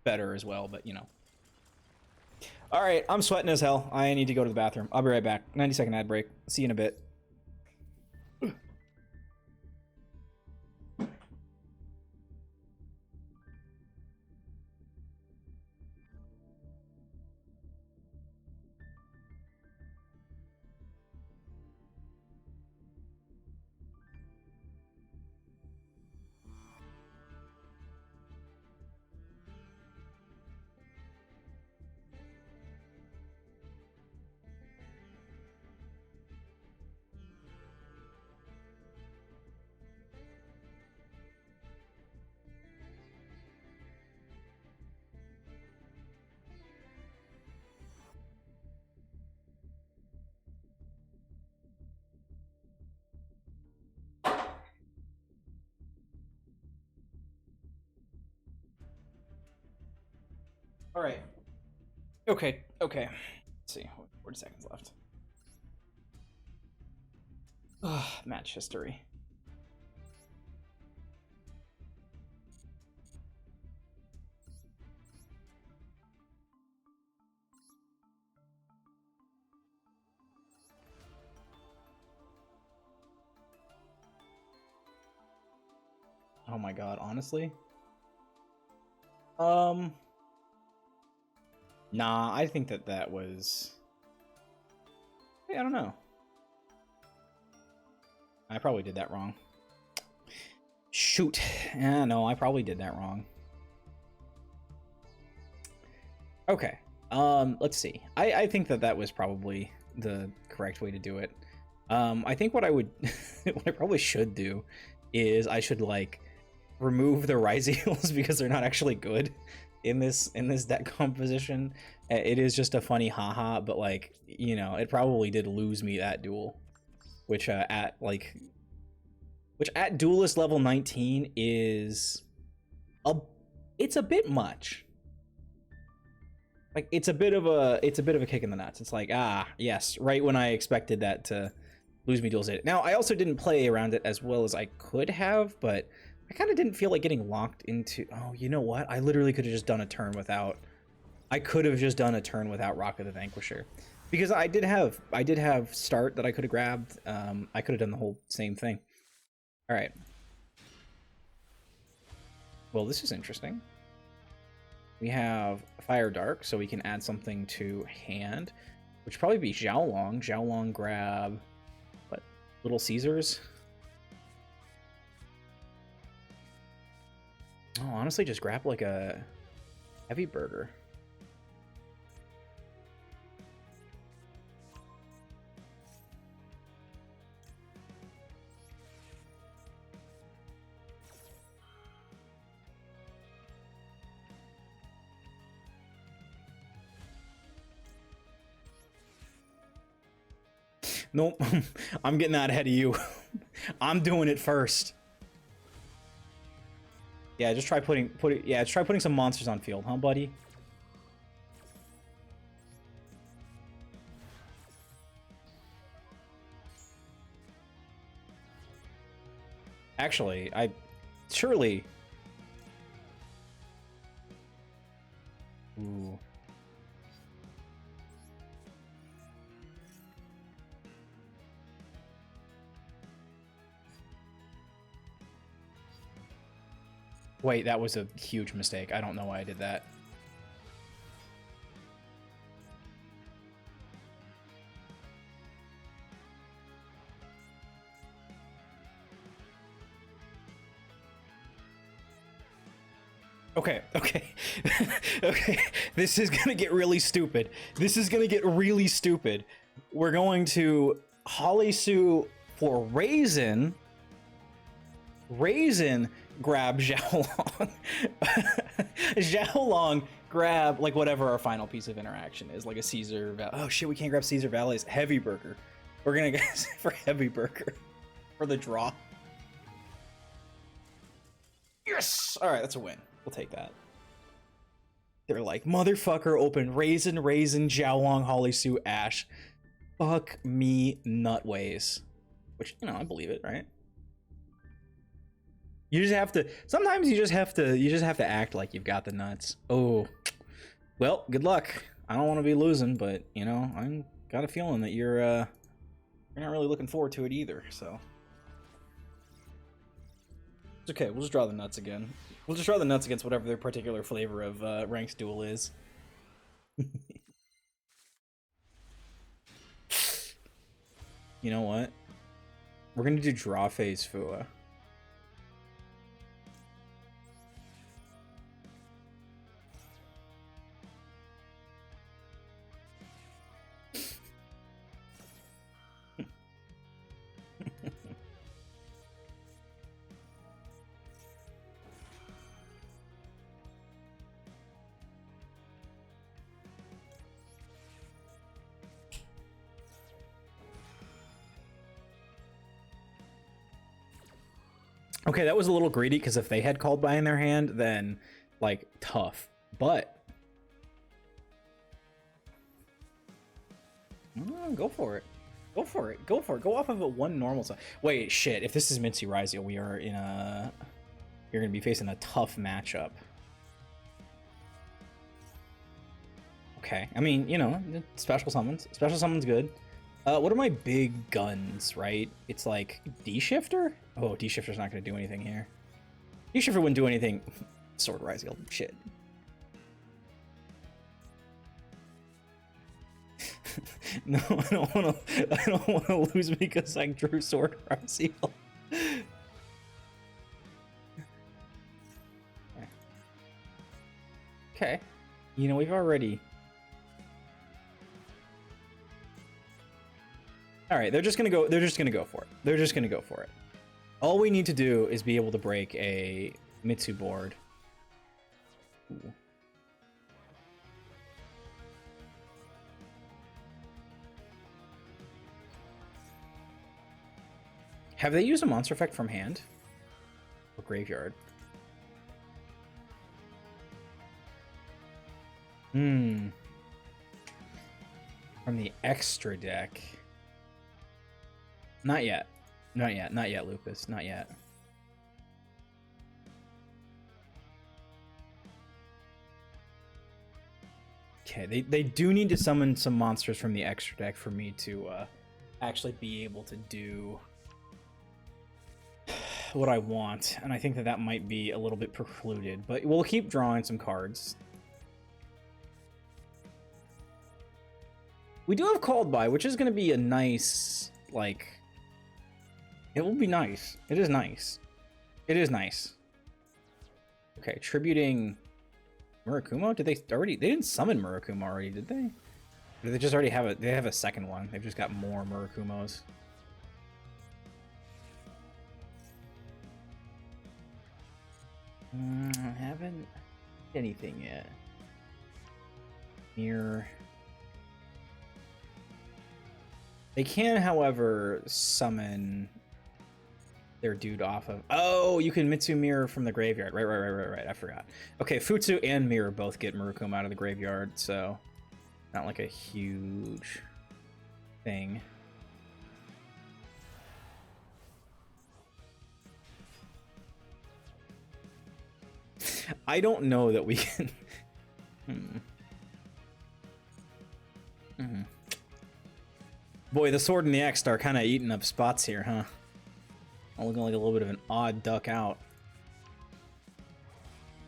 better as well, but you know. All right, I'm sweating as hell. I need to go to the bathroom. I'll be right back. 90-second ad break. See you in a bit. All right. Okay. Let's see. 40 seconds left. Match history. Oh my god, honestly? Nah, I think that was... Hey, I don't know. I probably did that wrong. Shoot. Yeah, no, I probably did that wrong. Okay. Let's see. I think that was probably the correct way to do it. I think what I would... what I probably should do is I should, like, remove the Ryzeals because they're not actually good in this deck composition. It is just a funny haha, but like, you know, it probably did lose me that duel, which at duelist level 19 is it's a bit much. Like it's a bit of a kick in the nuts. It's like, ah, yes, right when I expected that to lose me duels it. Now, I also didn't play around it as well as I could have, but I kind of didn't feel like getting locked into... Oh, you know what? I literally could have just done a turn without... I could have just done a turn without Rock of the Vanquisher. Because I did have start that I could have grabbed. I could have done the whole same thing. All right. Well, this is interesting. We have Fire Dark, so we can add something to hand, which would probably be Xiaolong. Xiaolong grab... What? Little Caesars? Oh, honestly, just grab like a heavy burger. Nope. I'm getting out ahead of you. I'm doing it first. Yeah, just try putting some monsters on field, huh, buddy? Actually, surely. Ooh. Wait, that was a huge mistake. I don't know why I did that. Okay, okay. Okay. This is gonna get really stupid. This is gonna get really stupid. We're going to Holly Sue for Raisin. Raisin grab Xiaolong. Xiaolong grab like whatever our final piece of interaction is, like a Caesar. Oh shit, we can't grab Caesar Valley's Heavy Burger. We're gonna go for Heavy Burger for the draw. Yes! All right, that's a win. We'll take that. They're like, motherfucker, open Raisin, Xiaolong, Holly Sue, Ash. Fuck me nutways. Which, you know, I believe it, right? You just have to, sometimes you just have to act like you've got the nuts. Oh, well, good luck. I don't want to be losing, but, you know, I got a feeling that you're not really looking forward to it either, so. It's okay, we'll just draw the nuts again. We'll just draw the nuts against whatever their particular flavor of ranked duel is. You know what? We're gonna do draw phase Fua. Okay, that was a little greedy, because if they had called by in their hand, then, like, tough. But... go for it. Go for it. Go for it. Go off of a one normal side. Wait, shit. If this is Mincy Rizio, we are in a... You're going to be facing a tough matchup. Okay. I mean, you know, special summons. Special summons good. What are my big guns, right? It's like D-Shifter? Oh, D-Shifter's not going to do anything here. D-Shifter wouldn't do anything. Sword Rizio. Shit. No, I don't want to lose because I drew Sword Rizio. Okay. You know, we've already... All right, they're just gonna go for it. They're just gonna go for it. All we need to do is be able to break a Mitsu board. Ooh. Have they used a monster effect from hand or graveyard? From the extra deck. Not yet. Not yet. Not yet, Lupus. Not yet. Okay, they do need to summon some monsters from the extra deck for me to actually be able to do what I want. And I think that that might be a little bit precluded. But we'll keep drawing some cards. We do have Called By, which is going to be a nice, like... It will be nice. It is nice. It is nice. Okay, tributing Murakumo? Did they already... They didn't summon Murakumo already, did they? Or did they just already have a... They have a second one. They've just got more Murakumos. I haven't anything yet. Mirror... They can, however, summon their dude off of... Oh, you can Mitsu Mirror from the graveyard. Right. I forgot. Okay, Futsu and Mirror both get Murukuma out of the graveyard, so not like a huge thing. I don't know that we can... Boy, the Sword and the Axe are kind of eating up spots here, huh? I'm looking like a little bit of an odd duck out.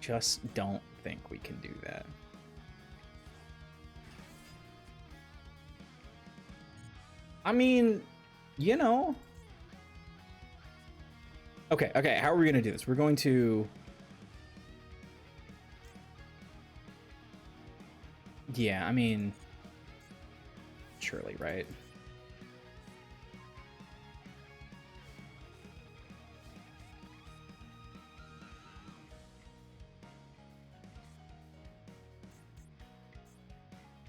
Just don't think we can do that. I mean, you know. Okay, how are we gonna do this? We're going to... Yeah, I mean... Surely, right?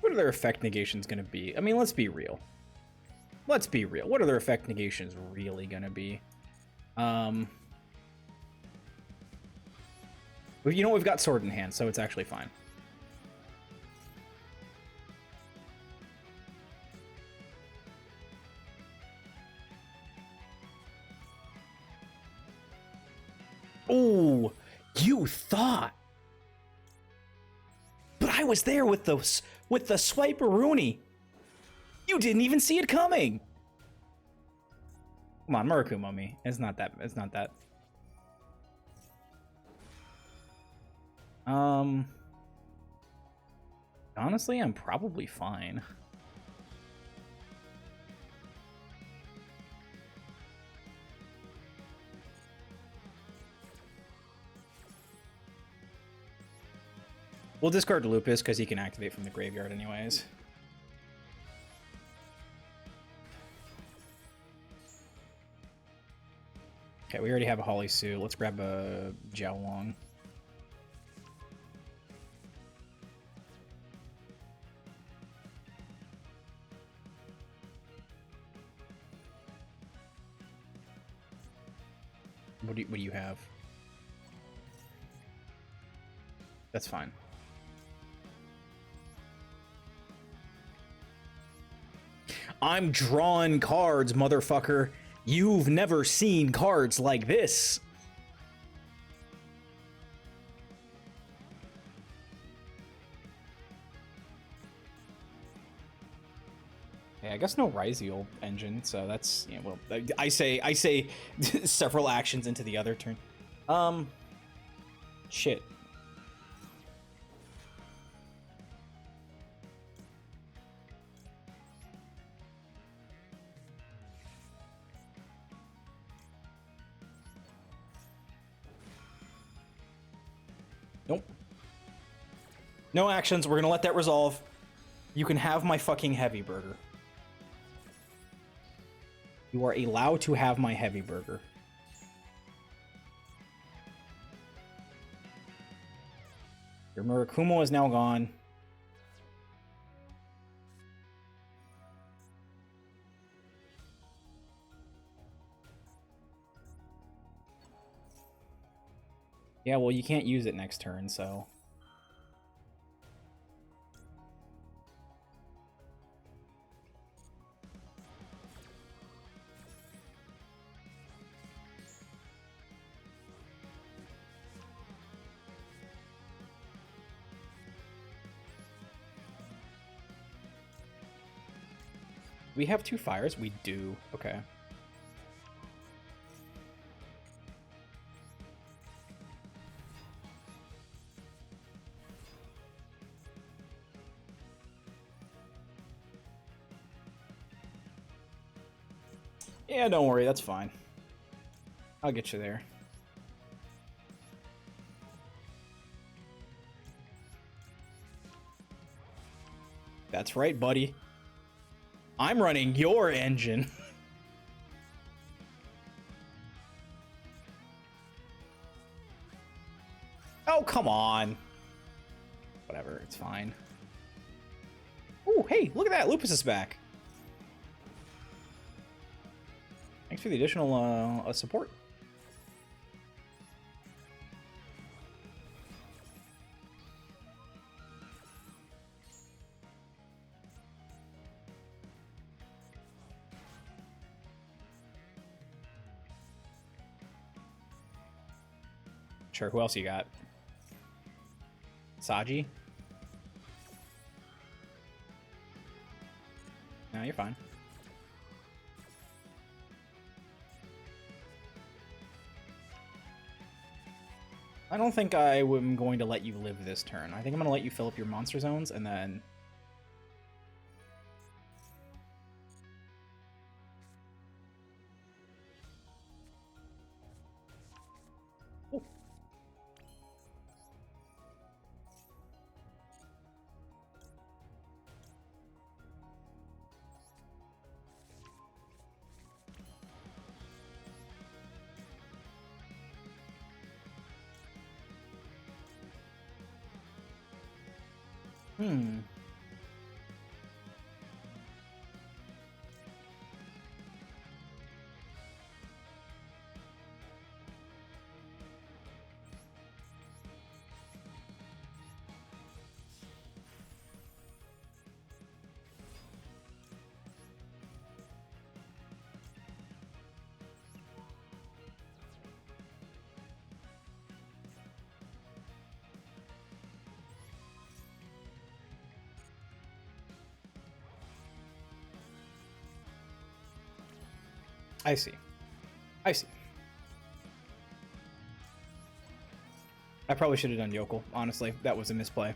What are their effect negations gonna be? I mean, let's be real. Let's be real. What are their effect negations really gonna be? Well, you know, we've got Sword in hand, so it's actually fine. Oh, you thought. But I was there with the Swiperoonie. You didn't even see it coming. Come on, Murukuma me. It's not that. Honestly, I'm probably fine. We'll discard Lupus because he can activate from the graveyard anyways. Okay, we already have a Holly Sue. Let's grab a Jiaolong. What do you have? That's fine. I'm drawing cards, motherfucker. You've never seen cards like this. Yeah, I guess no Ryzeal engine, so that's, yeah, well, I say several actions into the other turn. Shit. Nope. No actions. We're gonna let that resolve. You can have my fucking heavy burger. You are allowed to have my heavy burger. Your Murakumo is now gone. Yeah, well, you can't use it next turn, so... We have 2 fires? We do. Okay. Yeah, don't worry. That's fine. I'll get you there. That's right, buddy. I'm running your engine. Oh, come on. Whatever, it's fine. Oh, hey, look at that. Lupus is back. for the additional support. Sure, who else you got? Saji? No, you're fine. I don't think I am going to let you live this turn. I think I'm going to let you fill up your monster zones, and then... Oh. I see. I see. I probably should have done Yokel, honestly. That was a misplay.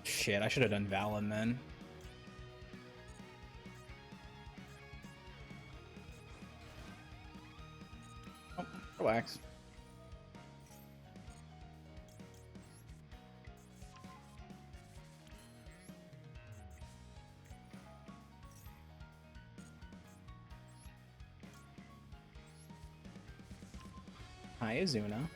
Shit, I should have done Valen then. Oh, relax. Hi, Azuna.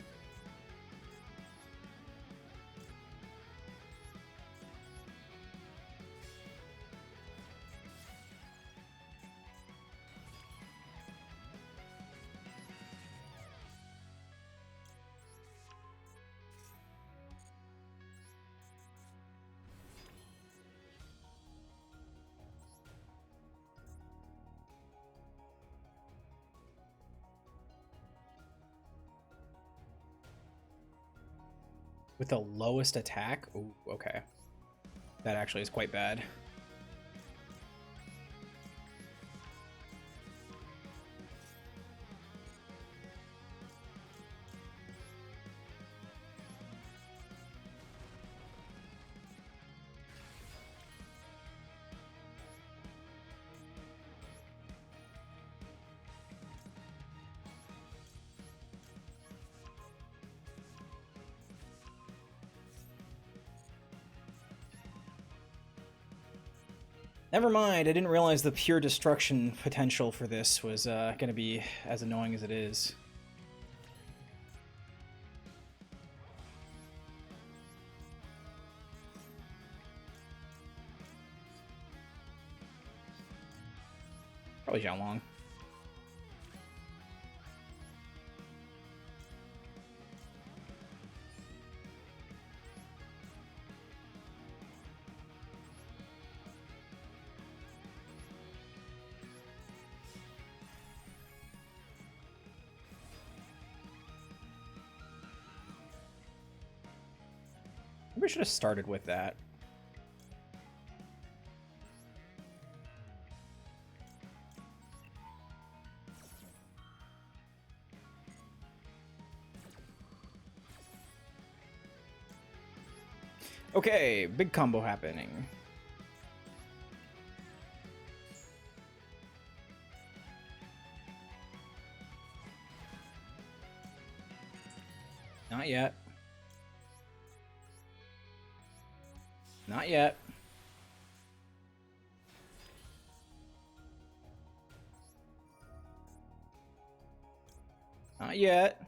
With the lowest attack? Ooh, okay. That actually is quite bad. Never mind, I didn't realize the pure destruction potential for this was going to be as annoying as it is. Probably Xiaolong. Maybe we should have started with that. Okay, big combo happening. Not yet. Not yet. Not yet.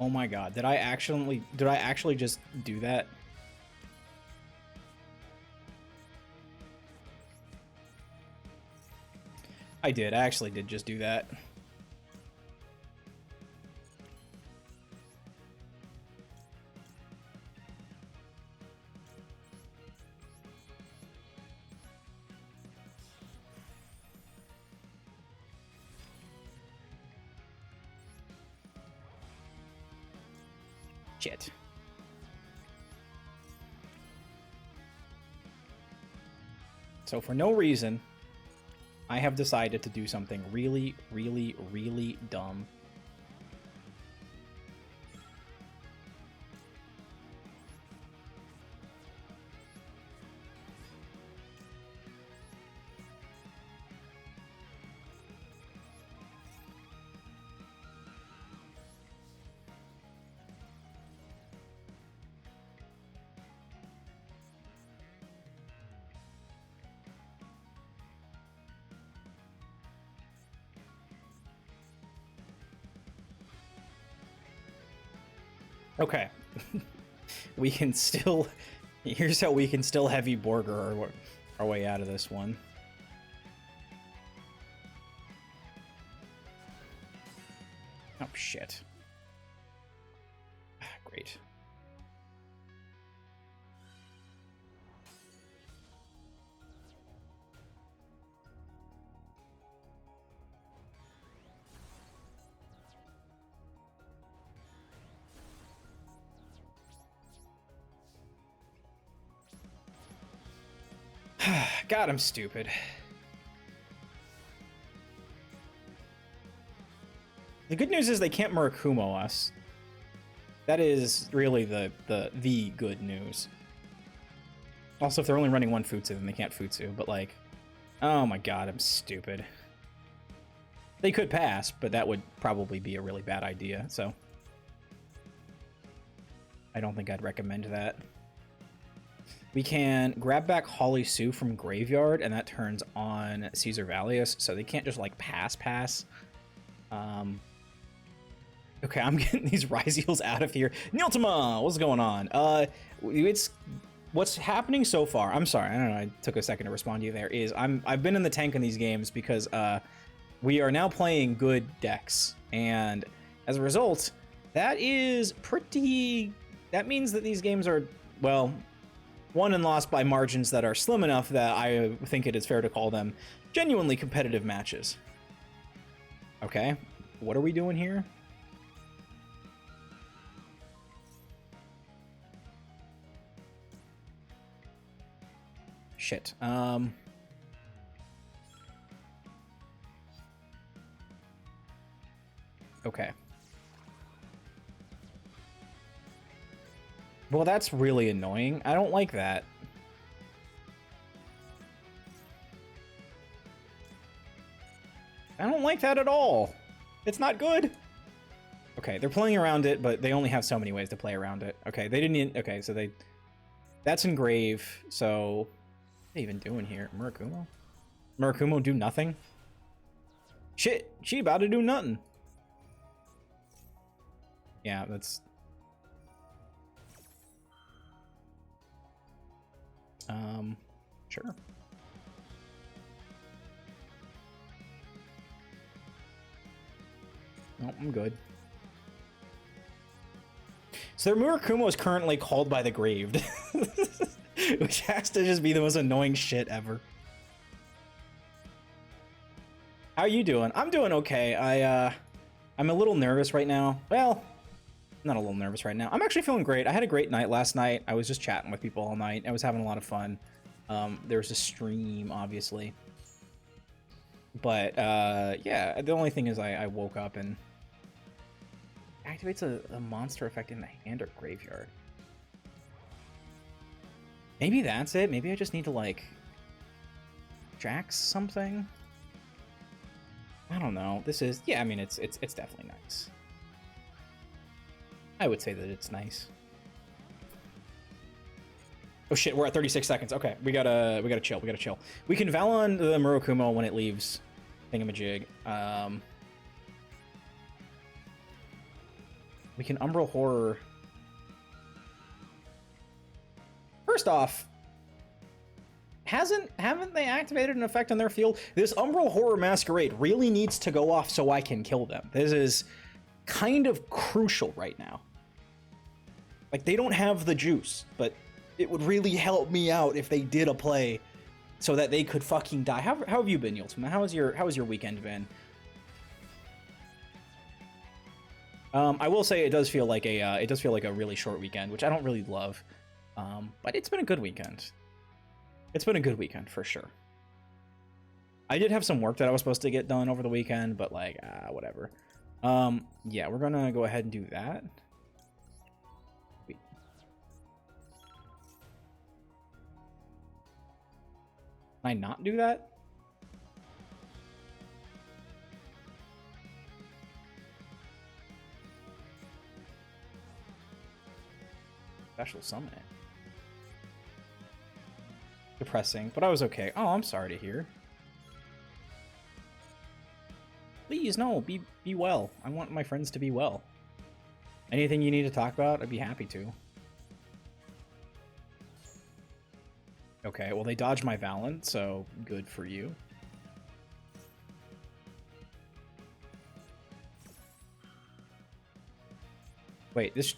Oh my god, did I actually just do that? I actually did just do that. Shit. So for no reason, I have decided to do something really, really, really dumb. Okay. We can still... Here's how we can still heavy Borger our way out of this one. Oh, shit. Great. God, I'm stupid. The good news is they can't Murakumo us. That is really the good news. Also, if they're only running one Futsu, then they can't Futsu, but like... Oh my god, I'm stupid. They could pass, but that would probably be a really bad idea, so... I don't think I'd recommend that. We can grab back Holly Sue from Graveyard, and that turns on Caesar Valius, so they can't just, like, pass. Okay, I'm getting these Ryzeals out of here. Niltama! What's going on? It's... What's happening so far, I'm sorry, I don't know, I took a second to respond to you there, is I've been in the tank in these games because, we are now playing good decks, and as a result, that is pretty... That means that these games are, well... won and lost by margins that are slim enough that I think it is fair to call them genuinely competitive matches. Okay, what are we doing here? Shit. Okay. Well, that's really annoying. I don't like that. I don't like that at all. It's not good. Okay, they're playing around it, but they only have so many ways to play around it. Okay, they didn't... Okay, so they... That's Engrave, so... What are they even doing here? Murakumo? Murakumo do nothing? Shit, she about to do nothing. Yeah, that's... Sure. No, I'm good. So their Murakumo is currently called by the Graved. Which has to just be the most annoying shit ever. How are you doing? I'm doing okay. I'm a little nervous right now. Well, not a little nervous right now. I'm actually feeling great. I had a great night last night. I was just chatting with people all night. I was having a lot of fun. There was a stream, obviously. But, yeah, the only thing is I woke up and... Activates a monster effect in the hand or graveyard. Maybe that's it. Maybe I just need to, like... Jax something? I don't know. This is... Yeah, I mean, it's definitely nice. I would say that it's nice. Oh shit, we're at 36 seconds. Okay, we gotta chill. We gotta chill. We can Valon the Murakumo when it leaves thingamajig. We can Umbral Horror. First off, haven't they activated an effect on their field? This Umbral Horror Masquerade really needs to go off so I can kill them. This is kind of crucial right now. Like, they don't have the juice, but it would really help me out if they did a play so that they could fucking die. How have you been, Yultima? How has your weekend been? I will say it does feel like a really short weekend, which I don't really love. But it's been a good weekend. It's been a good weekend for sure. I did have some work that I was supposed to get done over the weekend, but like, whatever. Yeah, we're gonna go ahead and do that. Wait. Can I not do that? Special summon it. Depressing, but I was okay. Oh, I'm sorry to hear. Please, no, be well. I want my friends to be well. Anything you need to talk about, I'd be happy to. Okay, well, they dodged my Valen, so good for you. Wait, this...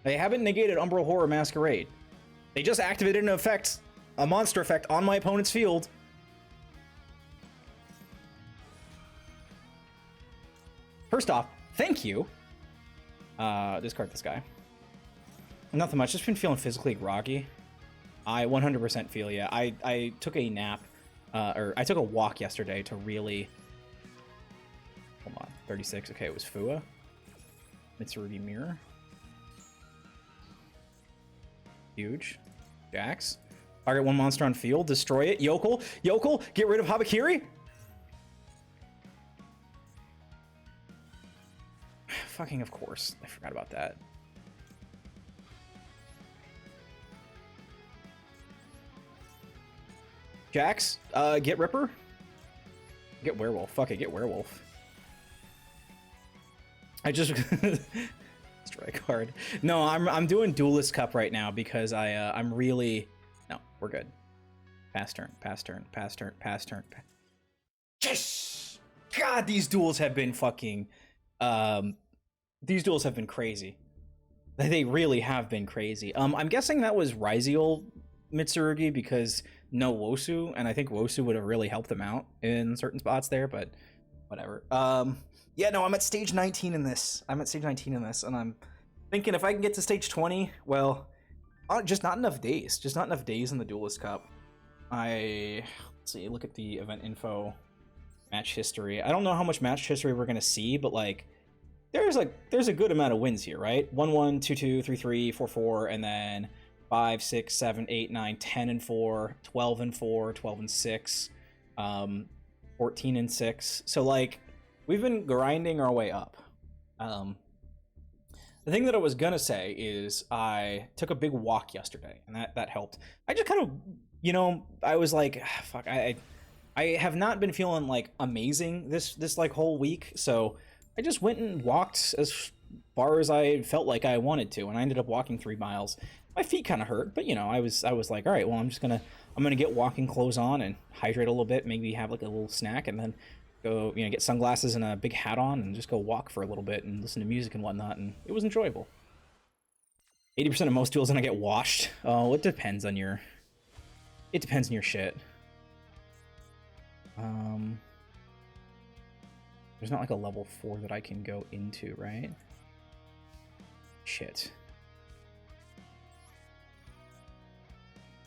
They haven't negated Umbral Horror Masquerade. They just activated an effect, a monster effect, on my opponent's field. First off, thank you. Discard this guy. Nothing much, just been feeling physically groggy. I 100% feel ya. I took a nap, or I took a walk yesterday to really... Hold on, 36, okay, it was Fua. Mitsurugi Mirror. Huge. Jax. Target one monster on field, destroy it. Yokel, get rid of Habakiri. Fucking of course. I forgot about that. Jax, get Ripper. Get Werewolf. Fuck it, get Werewolf. I just strike hard. No, I'm doing Duelist Cup right now because I'm really... No, we're good. Pass turn, pass turn, pass turn, pass turn. Yes! God, these duels have been fucking... These duels have been crazy. They really have been crazy. I'm guessing that was Ryziel Mitsurugi because no Wosu, and I think Wosu would have really helped them out in certain spots there, but whatever. Yeah, no, I'm at stage 19 in this. And I'm thinking if I can get to stage 20, well, just not enough days. Just not enough days in the Duelist Cup. Let's see, look at the event info, match history. I don't know how much match history we're gonna see, but like, there's a good amount of wins here, right? 1-1, 2-2, 3-3, 4-4, and then 5, 6, 7, 8, 9, 10 and 4, 12 and 4, 12 and 6, 14 and 6. So like, we've been grinding our way up. The thing that I was gonna say is I took a big walk yesterday, and that helped. I just kind of, you know, I was like, fuck, I have not been feeling like amazing this like whole week, so I just went and walked as far as I felt like I wanted to, and I ended up walking 3 miles. My feet kind of hurt, but you know, I was like, all right, well, I'm gonna get walking clothes on and hydrate a little bit, maybe have like a little snack, and then go, you know, get sunglasses and a big hat on and just go walk for a little bit and listen to music and whatnot, and it was enjoyable. 80% of most duels, and I get washed. Oh, it depends on your shit. There's not like a level 4 that I can go into, right? Shit.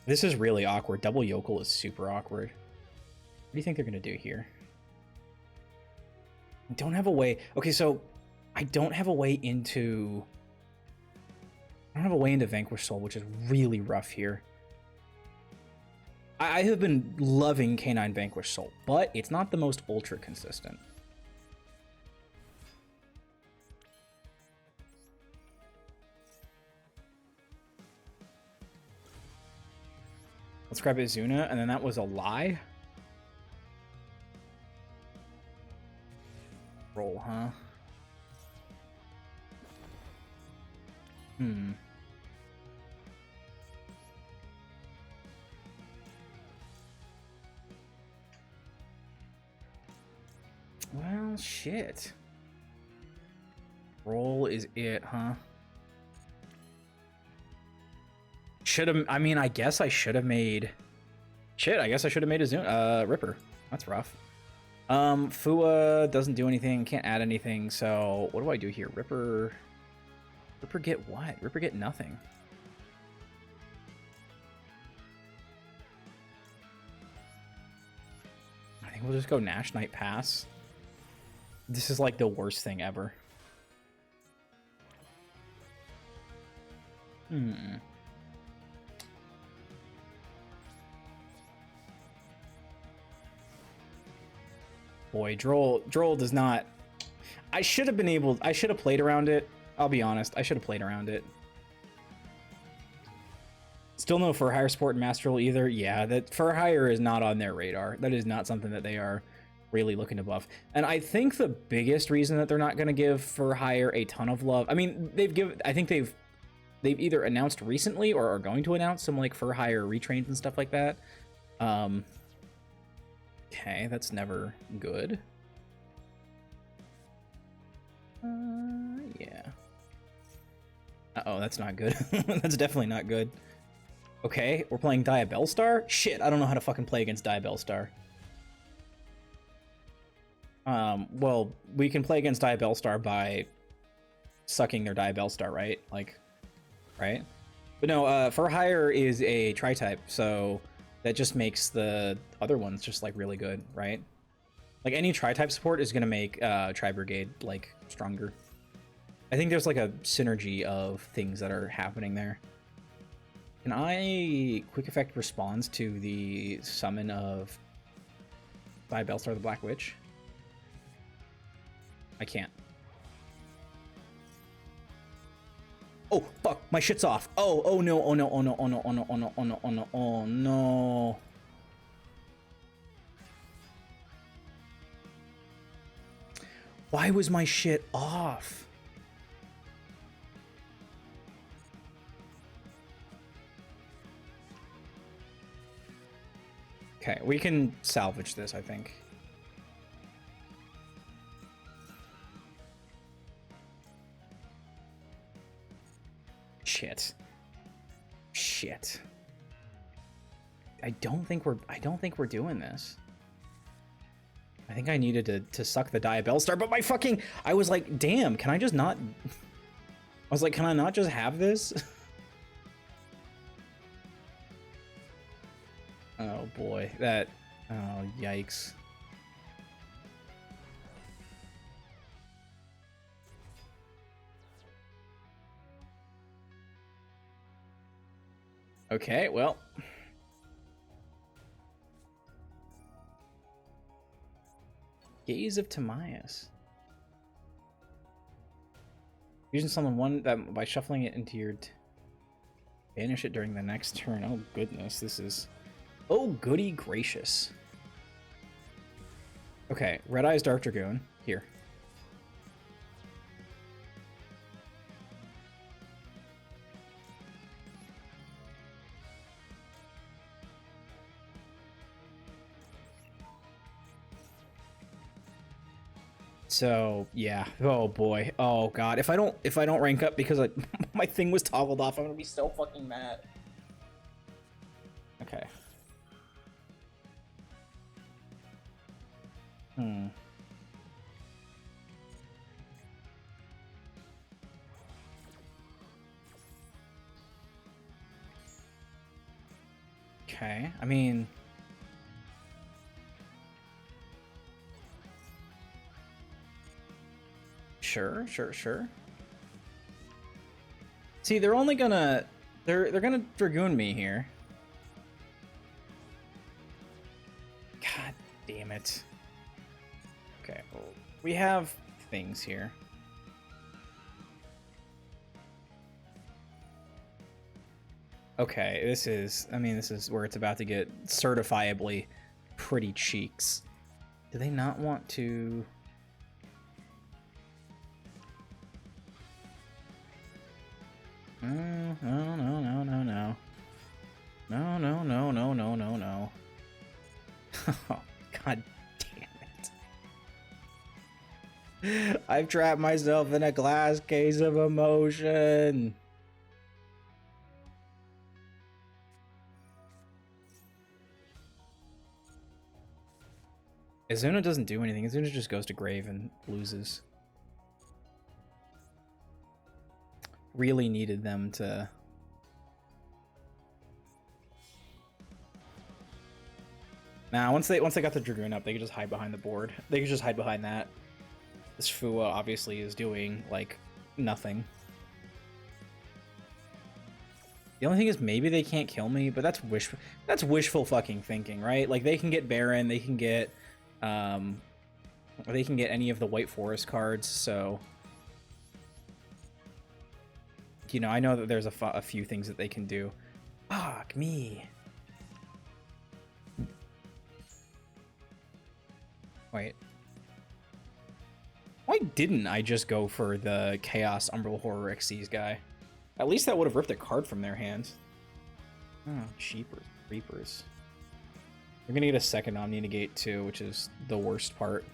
This is really awkward. Double Yokel is super awkward. What do you think they're gonna do here? I don't have a way. Okay, so I don't have a way into... I don't have a way into Vanquish Soul, which is really rough here. I have been loving K9 Vanquish Soul, but it's not the most ultra consistent. Let's grab Izuna, and then that was a lie. Roll. huh? Hmm. Well, shit. Roll is it, huh? Should have, I mean, I guess I should have made... Shit, I guess I should have made a Zoom, Ripper. That's rough. Fua doesn't do anything, can't add anything, so what do I do here? Ripper get what? Ripper get nothing. I think we'll just go Nash Knight pass. This is like the worst thing ever. Boy, Droll does not... I should have played around it. I'll be honest, I should have played around it. Still no for hire sport and master rule either. Yeah, that for hire is not on their radar. That is not something that they are really looking to buff. And I think the biggest reason that they're not going to give for hire a ton of love. I mean, I think they've either announced recently or are going to announce some like for hire retrains and stuff like that. Okay, that's never good. Yeah. Uh-oh, that's not good. That's definitely not good. Okay, we're playing Diabellstar? Shit, I don't know how to fucking play against Diabellstar. Well, we can play against Diabellstar by sucking their Diabellstar, right? Like, right? But no, for hire is a tri-type, so that just makes the other ones just like really good, right? Like any tri-type support is gonna make Tri-Brigade like stronger. I think there's like a synergy of things that are happening there. Can I quick effect responds to the summon of Diabellstar the Black Witch? I can't. Oh fuck, my shit's off. Oh no, oh no, oh no, oh no, oh no, oh no, oh no, oh no, oh no. Why was my shit off? Okay, we can salvage this, I think. Shit. I don't think we're doing this. I think I needed to suck the Diabellstar, but I was like, damn, can I just not... I was like, can I not just have this? Oh boy, oh yikes. Okay, well. Gaze of Timaeus. Using summon one that by shuffling it into your... Banish it during the next turn. Oh goodness, this is... Oh goody gracious. Okay, Red Eyes Dark Dragoon. Here. So yeah, oh boy, oh god, if I don't rank up because my thing was toggled off, I'm gonna be so fucking mad. Okay. Okay, I mean... Sure. See, they're only gonna... They're gonna Dragoon me here. God damn it. Okay, well, we have things here. Okay, this is where it's about to get certifiably pretty cheeks. Do they not want to... No, no, no, no, no, no. No, no, no, no, no, no, no. Oh, God damn it. I've trapped myself in a glass case of emotion. Azuna doesn't do anything. Azuna just goes to grave and loses. Really needed them to... Nah, once they got the Dragoon up, they could just hide behind the board. They could just hide behind that. This Fua obviously is doing, like, nothing. The only thing is maybe they can't kill me, but that's wishful fucking thinking, right? Like, they can get Baron, they can get any of the White Forest cards, so... You know, I know that there's a few things that they can do. Fuck me. Wait. Why didn't I just go for the Chaos Umbral Horror Xyz guy? At least that would have ripped a card from their hands. Oh, cheapers. Reapers. We're gonna get a second Omni Negate too, which is the worst part.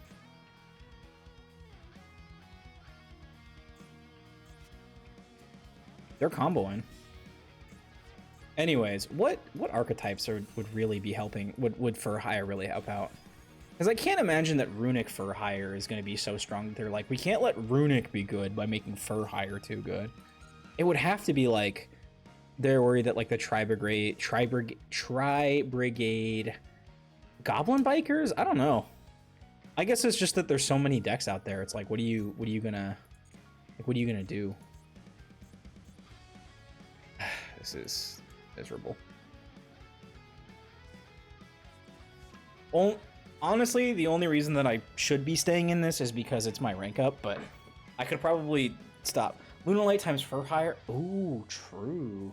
They're comboing. Anyways, what archetypes would really be helping? Would Fur Hire really help out? Because I can't imagine that Runic Fur Hire is going to be so strong that they're like, we can't let Runic be good by making Fur Hire too good. It would have to be like, they're worried that like the Tri-Brigade Goblin Bikers? I don't know. I guess it's just that there's so many decks out there. It's like, what are you gonna do? This is miserable. Well, honestly, the only reason that I should be staying in this is because it's my rank up, but I could probably stop. Lunalight times Fur Hire. Ooh, true.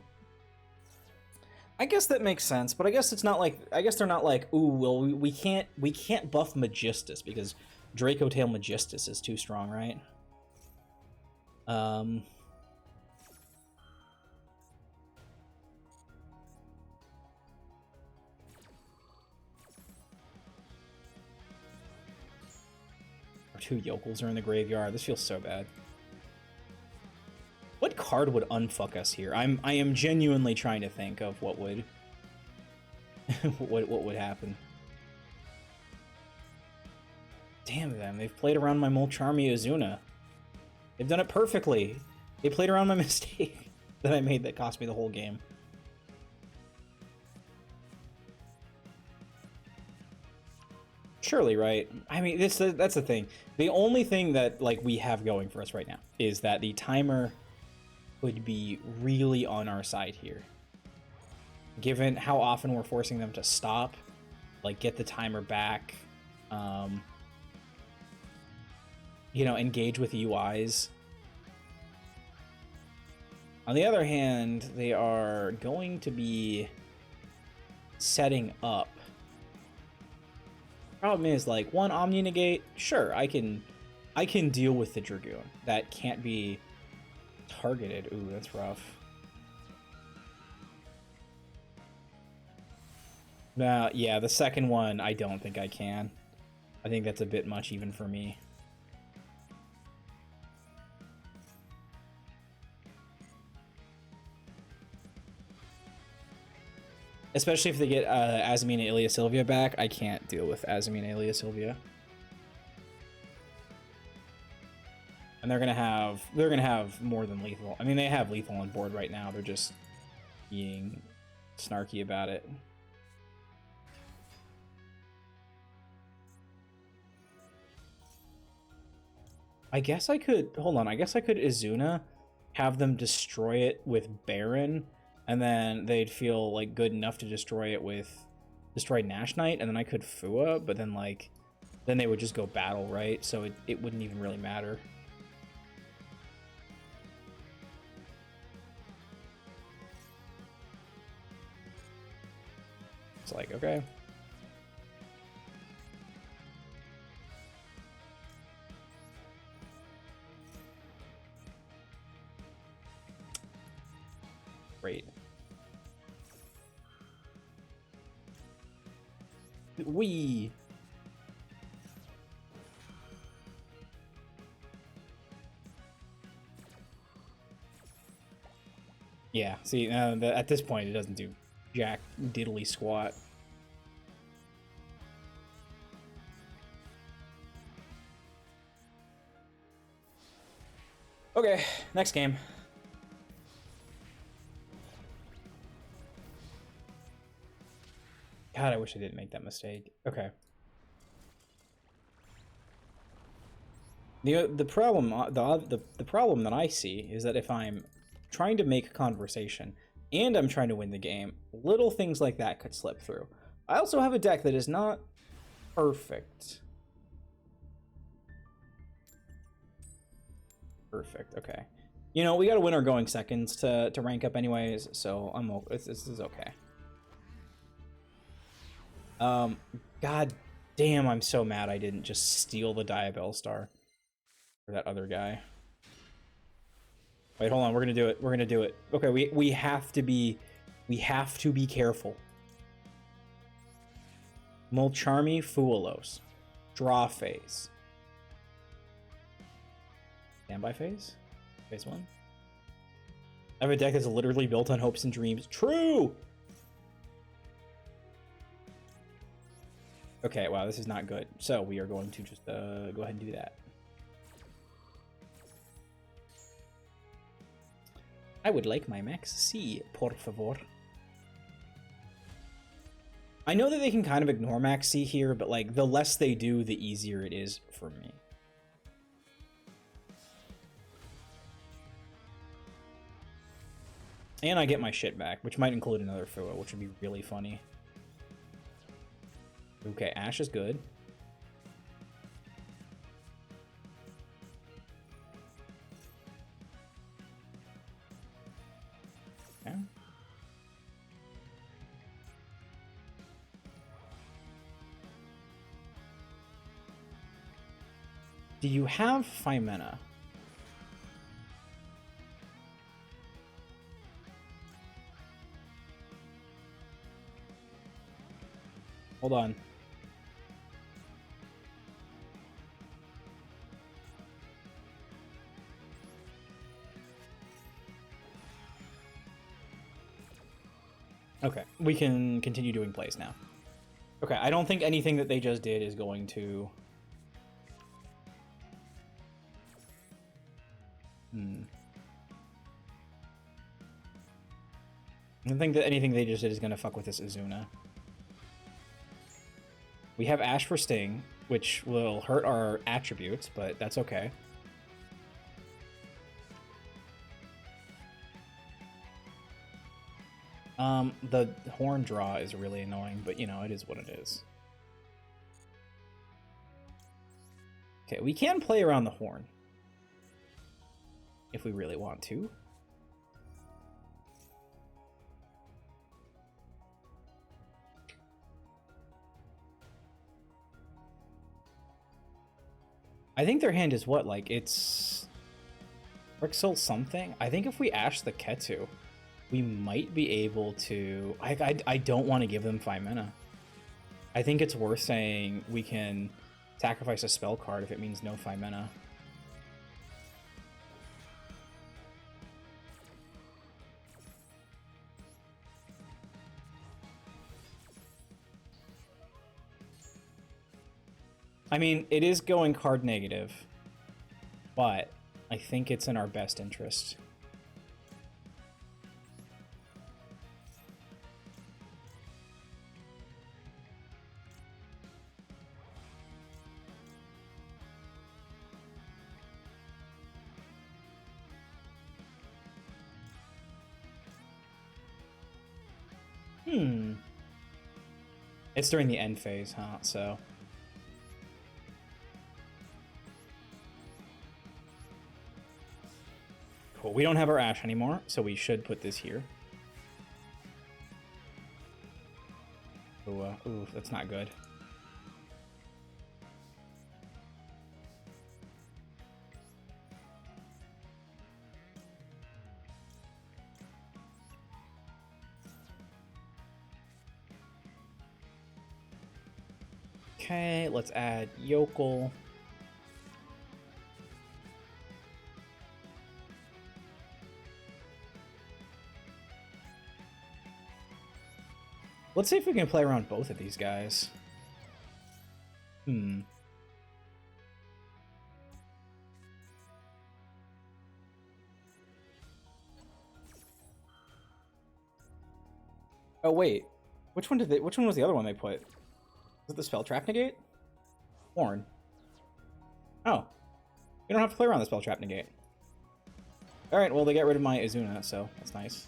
I guess that makes sense, but I guess it's not like, I guess they're not like, ooh, well, we can't buff Magistus because Draco Tail Magistus is too strong, right? Our two Yokels are in the graveyard. This feels so bad. What card would unfuck us here? I am genuinely trying to think of what would what would happen. Damn them! They've played around my Molcharmi Azuna. They've done it perfectly. They played around my mistake that I made that cost me the whole game. Surely, right? I mean, that's the thing. The only thing that like we have going for us right now is that the timer would be really on our side here. Given how often we're forcing them to stop, like get the timer back, you know, engage with UIs. On the other hand, they are going to be setting up. Problem is, like, one Omni Negate, sure, I can deal with the Dragoon. That can't be targeted. Ooh, that's rough. Nah, yeah, the second one, I don't think I can. I think that's a bit much even for me. Especially if they get Azamine and Ilia Sylvia back, I can't deal with Azamine and Ilia Sylvia. And they're gonna have more than lethal. I mean, they have lethal on board right now. They're just being snarky about it. I guess I could hold on. I guess I could Izuna, have them destroy it with Baron, and then they'd feel like good enough to destroy Nash Knight, and then I could Fua, but then like then they would just go battle, right? So it wouldn't even really matter. It's like, okay. Great. Wee. Yeah, see, at this point, it doesn't do jack diddly squat. Okay, next game. God, I wish I didn't make that mistake. Okay. The problem the problem that I see is that if I'm trying to make conversation and I'm trying to win the game, little things like that could slip through. I also have a deck that is not perfect. Perfect. Okay. You know, we got a winner going seconds to rank up anyways, so this is okay. God damn, I'm so mad I didn't just steal the Diabell Star for that other guy. Wait, hold on. We're gonna do it. We're gonna do it. Okay, we have to be careful. Molcharmi Fuelos. Draw phase. Standby phase? Phase 1? I have a deck that's literally built on hopes and dreams. True! Okay, wow, this is not good. So we are going to just go ahead and do that. I would like my Max C, por favor. I know that they can kind of ignore Max C here, but like the less they do, the easier it is for me. And I get my shit back, which might include another Fua, which would be really funny. Okay, Ash is good. Okay. Do you have Fimena? Hold on. Okay, we can continue doing plays now. Okay, I don't think anything that they just did is going to... I don't think that anything they just did is going to fuck with this Azuna. We have Ash for Sting, which will hurt our attributes, but that's okay. The horn draw is really annoying, but you know, it is what it is. Okay, we can play around the horn. If we really want to. I think their hand is what, like, it's... Rixel something? I think if we Ash the Ketu, we might be able to... I don't want to give them 5 mana. I think it's worth saying we can sacrifice a spell card if it means no 5 mana. I mean, it is going card negative, but I think it's in our best interest. It's during the end phase, huh? So... Cool. We don't have our Ash anymore, so we should put this here. Ooh, that's not good. Okay, let's add Yokel. Let's see if we can play around both of these guys. Oh wait, which one was the other one they put? Was it the spell trap negate? Horn. Oh, you don't have to play around the spell trap negate. All right, well they got rid of my Izuna, so that's nice.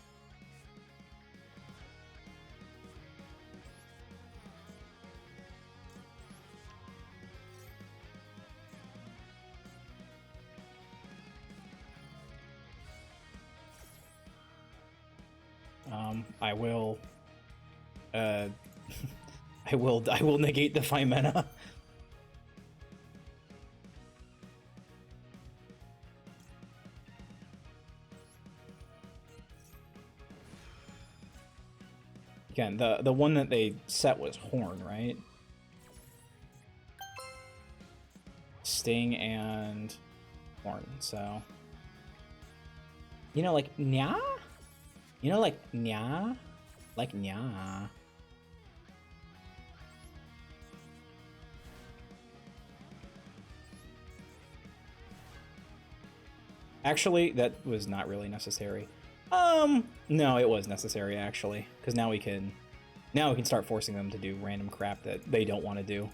I will I will negate the Phimena. Again, the one that they set was Horn, right? Sting and Horn, so you know, like nya? You know, like nya? Like nya. Actually, that was not really necessary. No, it was necessary actually, because now we can start forcing them to do random crap that they don't want to do.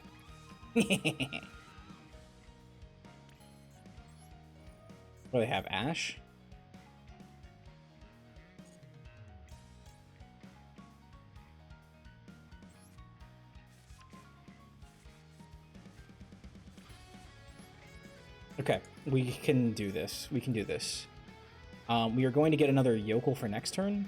What do they have? Ash? Okay, we can do this. We can do this. We are going to get another Yokel for next turn.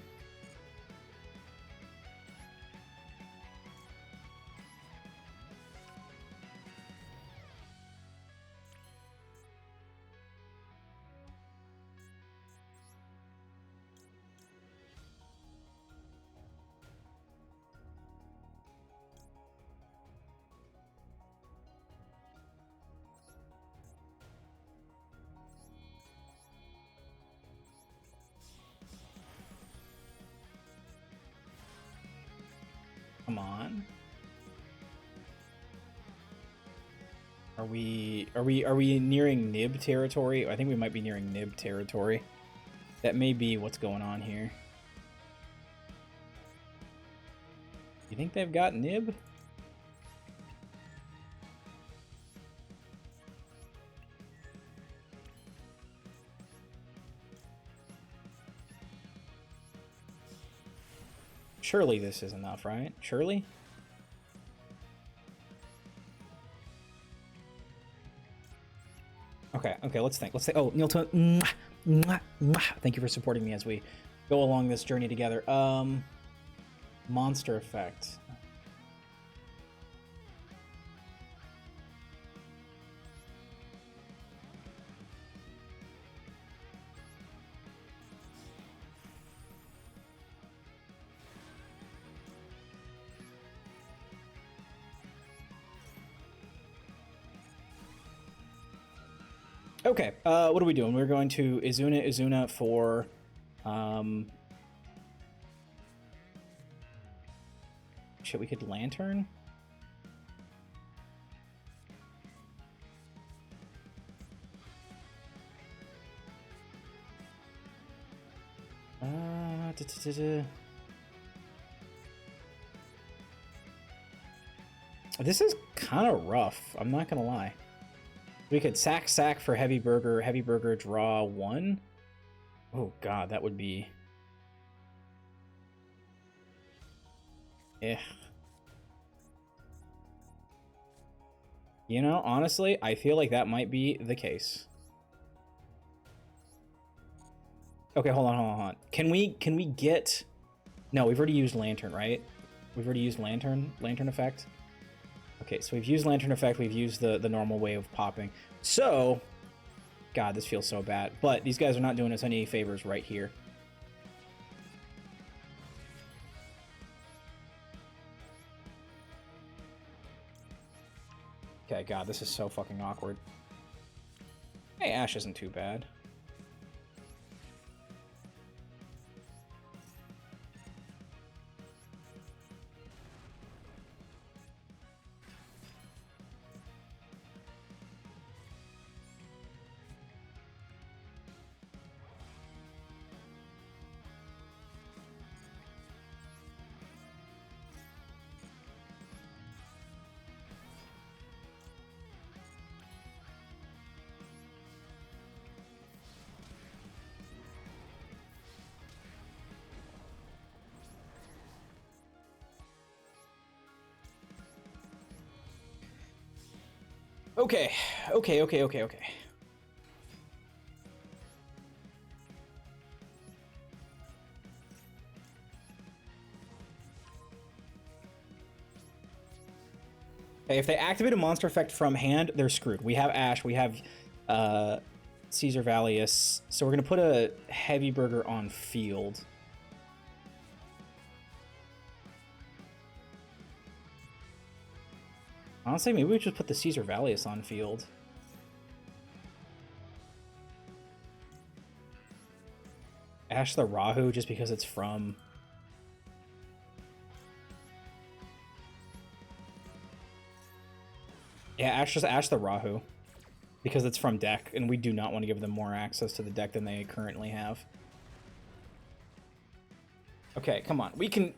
Come on. Are we nearing Nib territory? I think we might be nearing Nib territory. That may be what's going on here. You think they've got Nib? Surely this is enough, right? Surely? Okay, let's think. Oh, Nilton, thank you for supporting me as we go along this journey together. Monster effect. Okay, what are we doing? We're going to Izuna for, shit, we could Lantern? This is kind of rough, I'm not gonna lie. We could sack for Heavy Burger, draw 1. Oh god, that would be... Eh. You know, honestly, I feel like that might be the case. Okay, hold on. Can we get... No, we've already used Lantern, right? We've already used Lantern effect. Okay, so we've used Lantern effect, we've used the normal way of popping. So, god, this feels so bad. But these guys are not doing us any favors right here. Okay, God, this is so fucking awkward. Hey, Ash isn't too bad. Okay. Hey, if they activate a monster effect from hand, they're screwed. We have Ash, we have Caesar Valius, so we're gonna put a Heavy Burger on field. Honestly, maybe we just put the Caesar Valius on field. Ash the Rahu just because it's from... Yeah, Ash the Rahu. Because it's from deck, and we do not want to give them more access to the deck than they currently have. Okay, come on. We can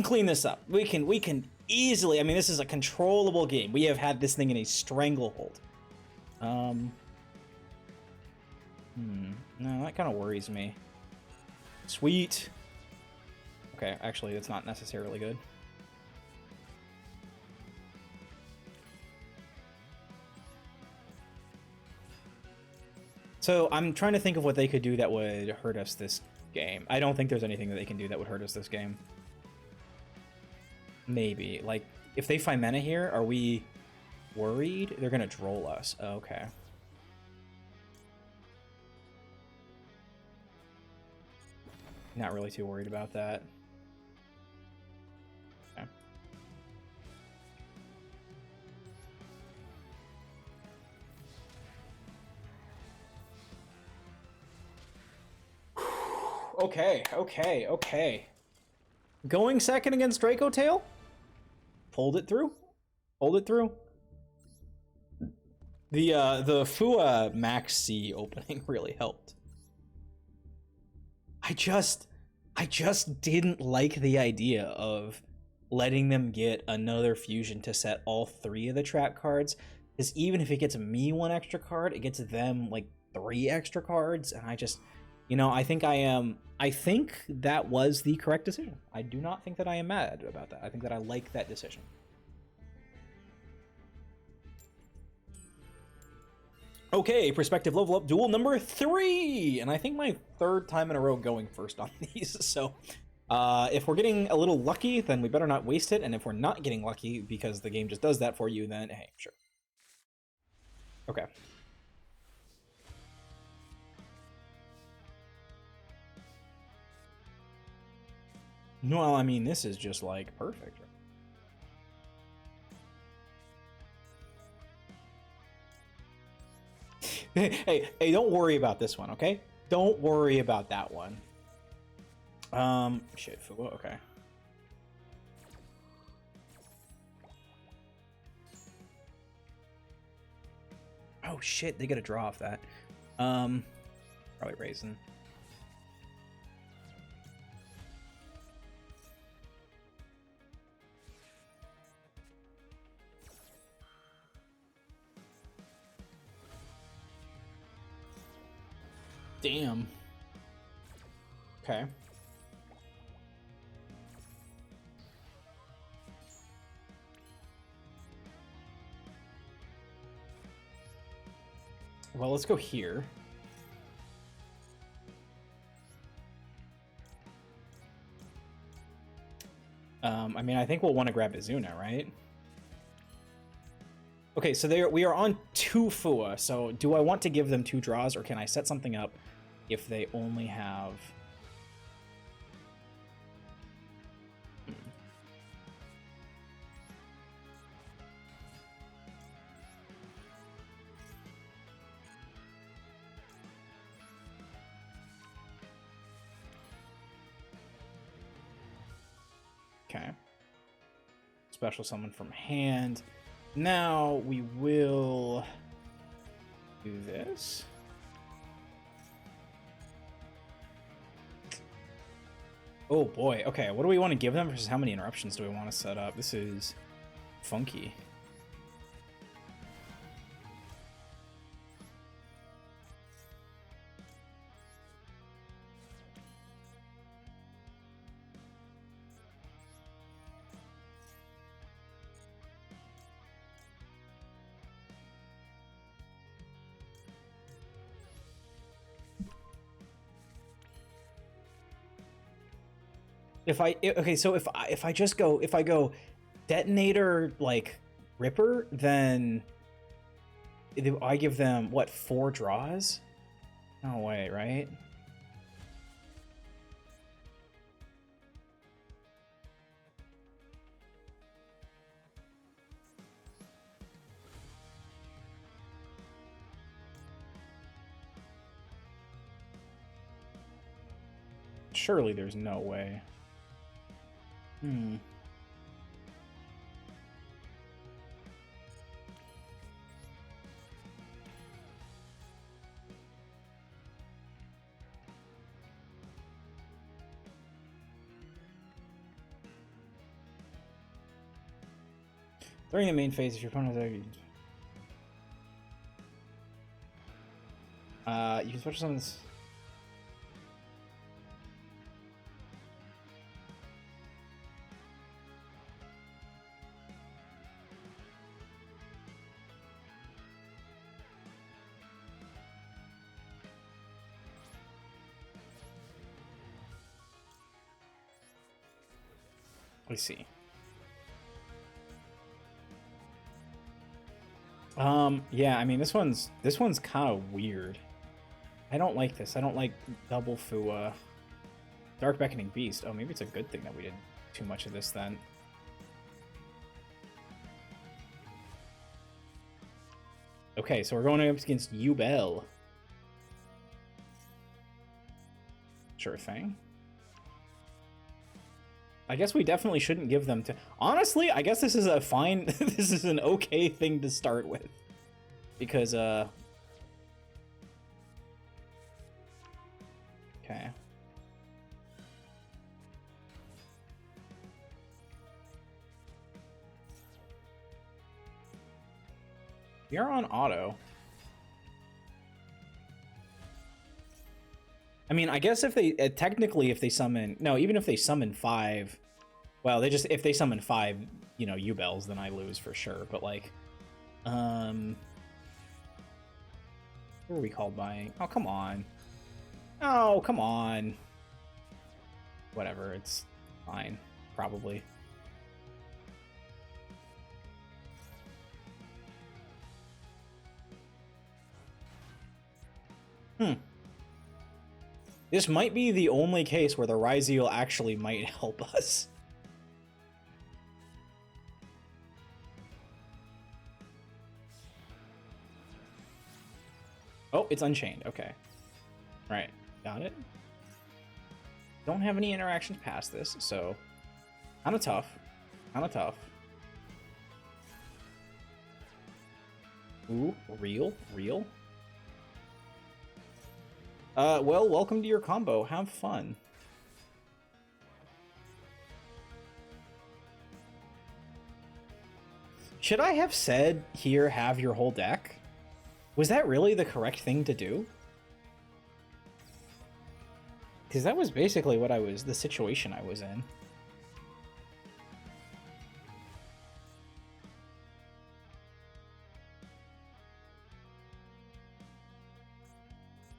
clean this up. We can easily... I mean, this is a controllable game. We have had this thing in a stranglehold. No, that kind of worries me. Sweet. Okay, actually, that's not necessarily good. So I'm trying to think of what they could do that would hurt us this game. I don't think there's anything that they can do that would hurt us this game. Maybe. Like, if they find mana here, are we worried? They're going to droll us. Okay. Not really too worried about that. Okay. Okay. Going second against Draco Tail? Pulled it through. The Fua Max C opening really helped. I just didn't like the idea of letting them get another fusion to set all 3 of the trap cards, because even if it gets me 1 extra card, it gets them like 3 extra cards, and I just, you know, I think that was the correct decision. I do not think that I am mad about that. I think that I like that decision. Okay, perspective level up duel number 3, and I think my 3rd time in a row going first on these. So if we're getting a little lucky, then we better not waste it, and if we're not getting lucky because the game just does that for you, then hey, sure. Okay. No, I mean, this is just like perfect. Hey, don't worry about this one, okay? Don't worry about that one. Shit, Fua, okay. Oh shit, they get a draw off that. Probably Raisin. Damn. Okay. Well, let's go here. I mean, I think we'll want to grab Izuna, right? Okay, so we are on 2 Fua, so do I want to give them 2 draws, or can I set something up if they only have... Okay. Special summon from hand. Now we will do this. Oh boy. Okay, what do we want to give them versus how many interruptions do we want to set up? This is funky. If I go detonator like Ripper, then I give them what, 4 draws? No way, right? Surely there's no way. Hmm. During the main phase, if your opponent you can switch summons. Let's see. Yeah, I mean this one's kind of weird. I don't like this. I don't like double Fua. Dark Beckoning Beast. Oh, maybe it's a good thing that we didn't do too much of this then. Okay, so we're going up against Duel. Sure thing. I guess we definitely shouldn't give them to... Honestly, I guess this is a fine... this is an okay thing to start with. Because, Okay. We are on auto. I mean, I guess if they technically if they summon even if they summon 5, well, if they summon 5, you know, U-Bells, then I lose for sure. But like, who are we called by? Oh, come on. Oh, come on. Whatever, it's fine, probably. This might be the only case where the Ryzeal actually might help us. Oh, it's Unchained. Okay. Right. Got it. Don't have any interactions past this, so... Kind of tough. Kind of tough. Ooh, real? Real? Well, welcome to your combo. Have fun. Should I have said, here, have your whole deck? Was that really the correct thing to do? Because that was basically what the situation I was in.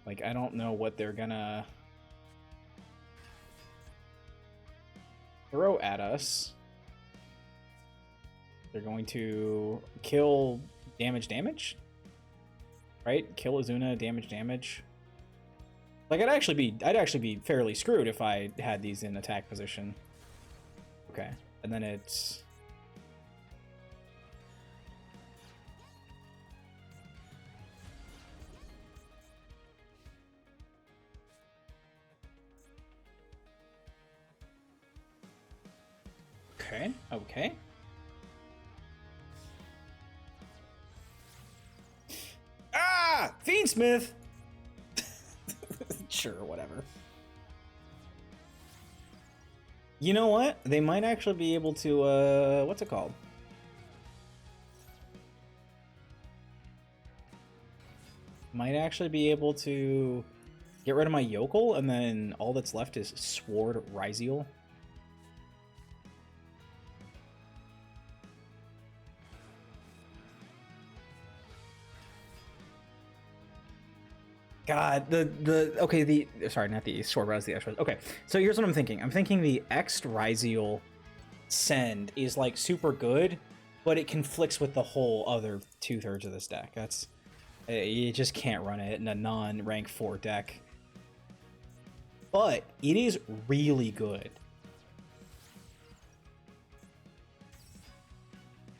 Like, I don't know what they're gonna throw at us. They're going to kill damage? Right? Kill Azuna, damage. Like, I'd actually be fairly screwed if I had these in attack position. Okay. And then it's... Okay, okay. Ah! Fiendsmith! Sure, whatever. You know what? They might actually be able to, what's it called? Might actually be able to get rid of my Yokel, and then all that's left is Sword Ryziel. God, sorry, not the Sword Ryziel, the X. Okay, so here's what I'm thinking. I'm thinking the X Ryziel send is like super good, but it conflicts with the whole other 2/3 of this deck. That's you just can't run it in a non-rank 4 deck. But it is really good.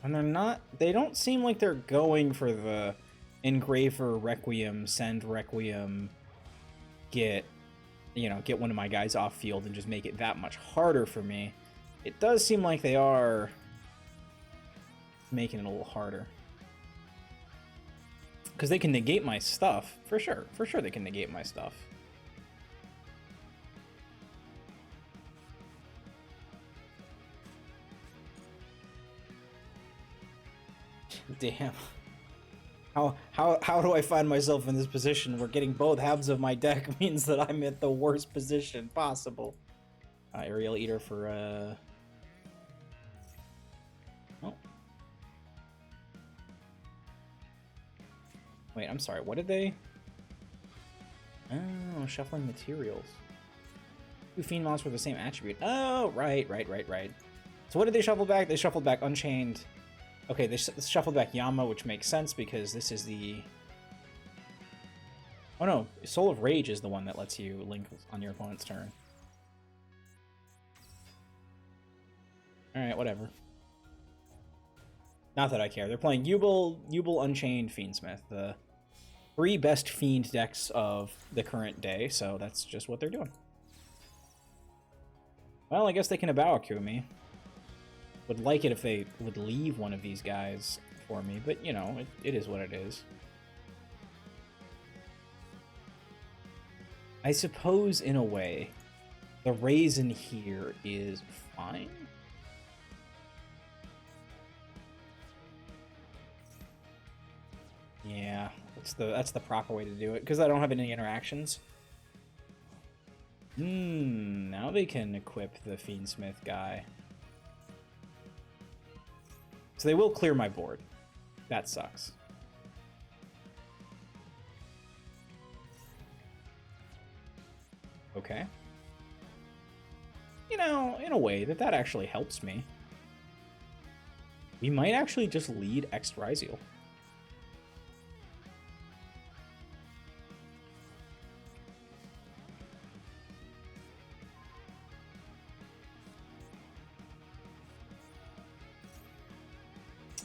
And they don't seem like they're going for the Engraver Requiem, send Requiem, get one of my guys off field and just make it that much harder for me. It does seem like they are making it a little harder. Because they can negate my stuff, for sure. For sure they can negate my stuff. Damn. How do I find myself in this position where getting both halves of my deck means that I'm at the worst position possible? Aerial Eater for, Oh. Wait, I'm sorry, what did they... Oh, shuffling materials. 2 Fiend monsters with the same attribute. Oh, right. So what did they shuffle back? They shuffled back Unchained. Okay, they shuffled back Yama, which makes sense because this is the... Oh no, Soul of Rage is the one that lets you link on your opponent's turn. Alright, whatever. Not that I care. They're playing Yubel, Unchained, Fiendsmith, the 3 best Fiend decks of the current day, so that's just what they're doing. Well, I guess they can Abawaku me. Would like it if they would leave one of these guys for me, but, you know, it is what it is. I suppose, in a way, the Raisin here is fine. Yeah, that's the proper way to do it, because I don't have any interactions. Now they can equip the Fiendsmith guy. So they will clear my board. That sucks. Okay. You know, in a way, that actually helps me. We might actually just lead X Ryziel.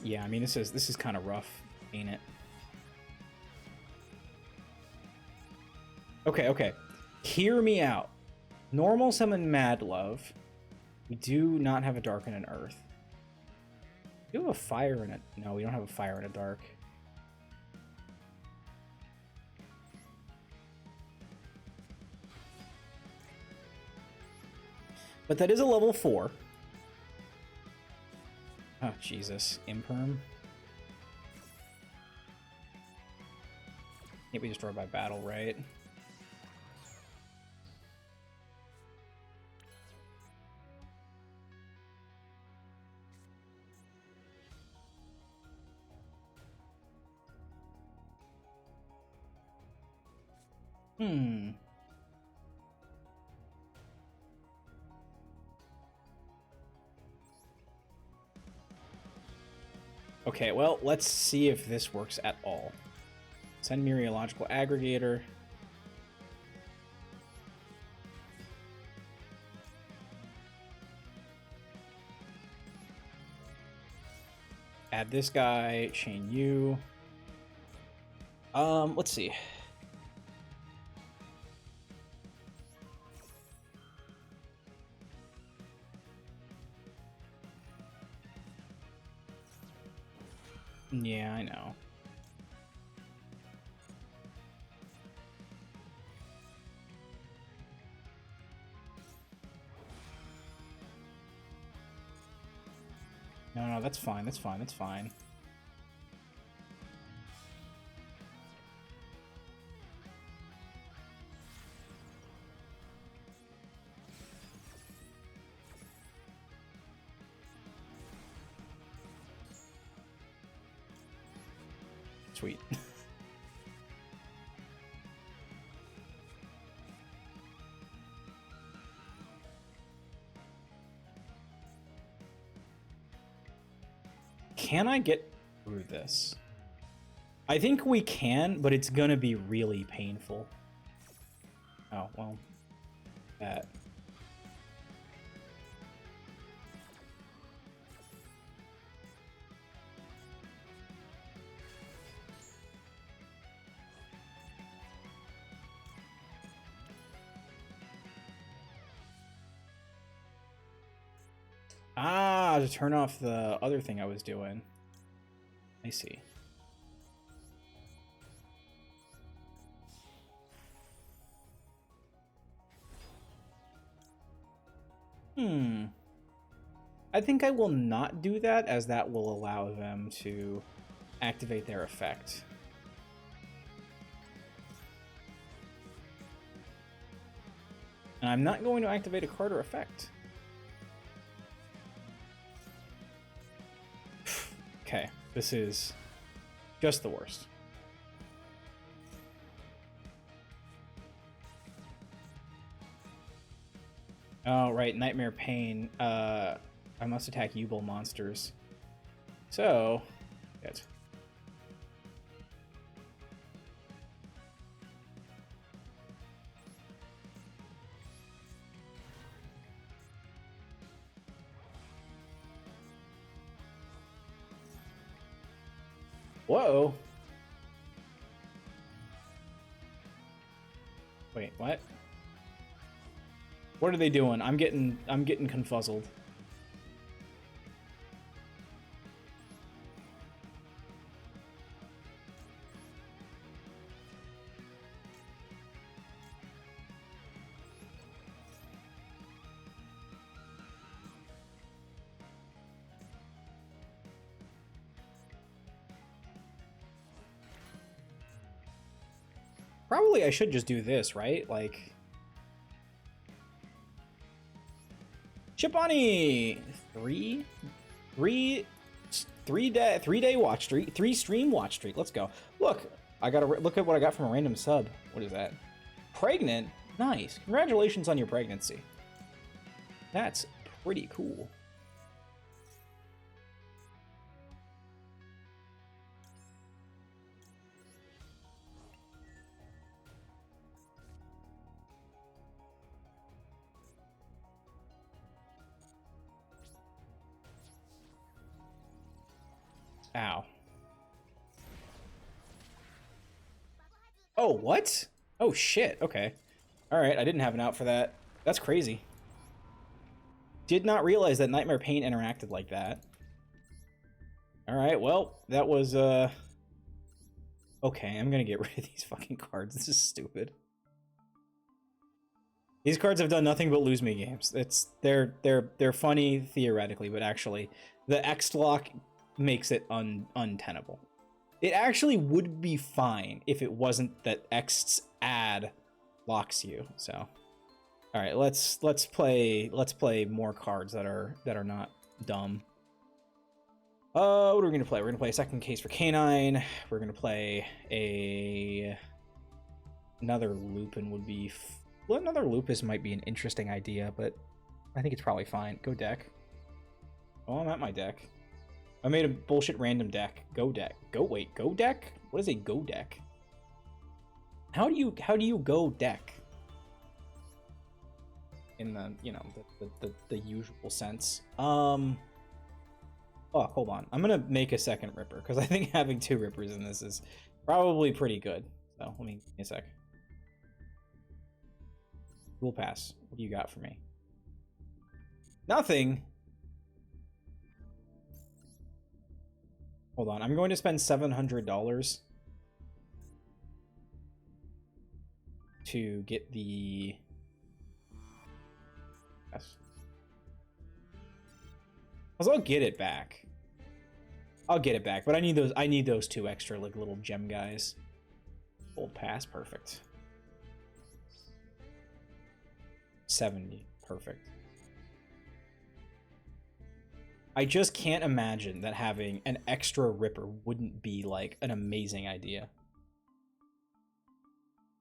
Yeah, I mean, this is kind of rough, ain't it? Okay. Hear me out. Normal summon Mad Love. We do not have a Dark and an Earth. We do have a Fire and a... No, we don't have a Fire and a Dark. But that is a level 4. Oh, Jesus. Imperm. Can't be destroyed by battle, right? Okay, well, let's see if this works at all. Send Meteorological Aggregator. Add this guy, chain you. Let's see. Yeah, I know. No, that's fine. That's fine. That's fine. Sweet. Can I get through this? I think we can, but it's gonna be really painful. Oh, well. That. Ah, to turn off the other thing I was doing. I see. I think I will not do that, as that will allow them to activate their effect. And I'm not going to activate a card or effect. Okay, this is just the worst. Oh, right, Nightmare Pain. I must attack U-Bowl monsters. So, good. Whoa. Wait, what? What are they doing? I'm getting confuzzled. Probably I should just do this, right? Like, Chipani, three day watch streak, 3 stream watch streak. Let's go. Look, I gotta look at what I got from a random sub. What is that? Pregnant? Nice. Congratulations on your pregnancy. That's pretty cool. Ow. Oh, what? Oh, shit. Okay. Alright, I didn't have an out for that. That's crazy. Did not realize that Nightmare Paint interacted like that. Alright, well, that was, okay, I'm gonna get rid of these fucking cards. This is stupid. These cards have done nothing but lose me games. They're funny theoretically, but actually, the X lock makes it untenable. It actually would be fine if it wasn't that X's ad locks you. So, all right, let's play more cards that are not dumb. What are we gonna play? We're gonna play a second case for Canine. We're gonna play another Lupin would be. Well, another Lupus might be an interesting idea, but I think it's probably fine. Go deck. Oh, I'm at my deck. I made a bullshit random deck. Go deck. Go deck? What is a go deck? How do you go deck? In the, you know, the usual sense. Oh, hold on. I'm gonna make a second Ripper, because I think having 2 Rippers in this is probably pretty good. So, let me give me a sec. Duel pass. What do you got for me? Nothing. Hold on, I'm going to spend $700 to get the... Yes. I'll get it back. I'll get it back, but I need those 2 extra like little gem guys. Old pass, perfect. 70, perfect. I just can't imagine that having an extra Ripper wouldn't be like an amazing idea.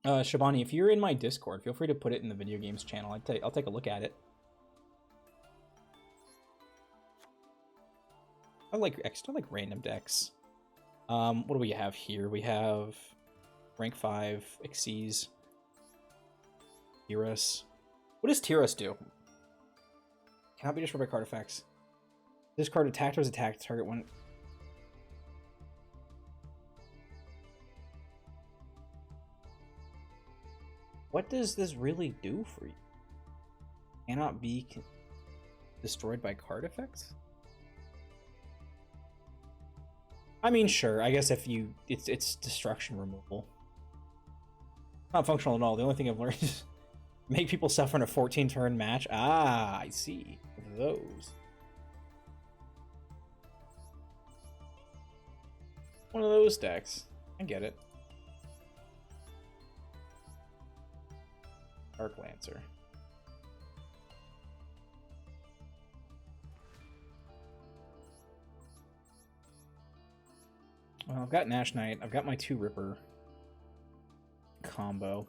Shabani, if you're in my Discord, feel free to put it in the video games channel. I'll take a look at it. I like random decks. What do we have here? We have rank 5 Xyz. Tyrus. What does Tyrus do? Cannot be destroyed by card effects. This card attacked or is attacked. Target one. What does this really do for you? Cannot be destroyed by card effects? I mean, sure. I guess if you... It's destruction removal. Not functional at all. The only thing I've learned is make people suffer in a 14-turn match. Ah, I see. Those. One of those decks. I get it. Dark Lancer. Well, I've got Nash Knight. I've got my 2 Ripper combo.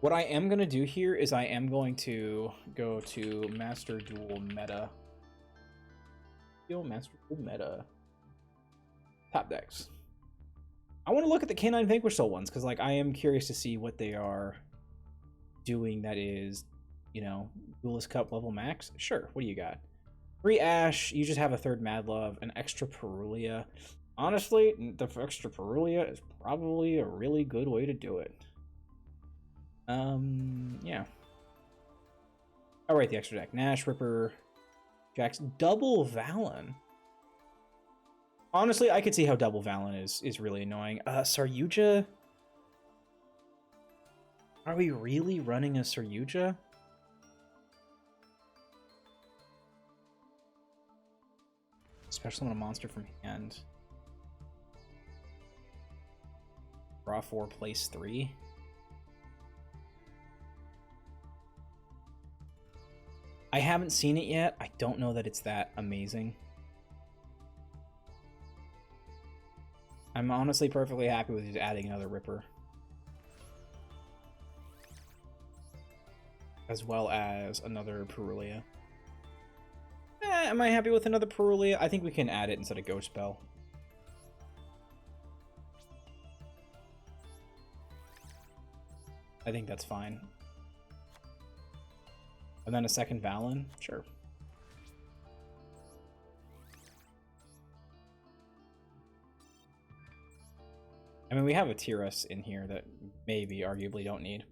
What I am going to do here is I am going to go to Master Duel Meta. Master Duel Meta. Top decks. I want to look at the Canine Vanquish Soul ones, because like I am curious to see what they are doing that is, you know, Duelist Cup level max. Sure, what do you got? 3 Ash, you just have a 3rd Mad Love, an extra Perulia. Honestly, the extra Perulia is probably a really good way to do it. Yeah. I'll write the extra deck. Nash, Ripper, Jax, double Valen. Honestly, I could see how double Valen is really annoying. Saryuja? Are we really running a Saryuja? Special on a monster from hand. Draw 4, place 3. I haven't seen it yet. I don't know that it's that amazing. I'm honestly perfectly happy with just adding another Ripper. As well as another Perulia. Am I happy with another Perulia? I think we can add it instead of Ghost Spell. I think that's fine. And then a second Valen? Sure. I mean, we have a Tyrus in here that maybe arguably don't need.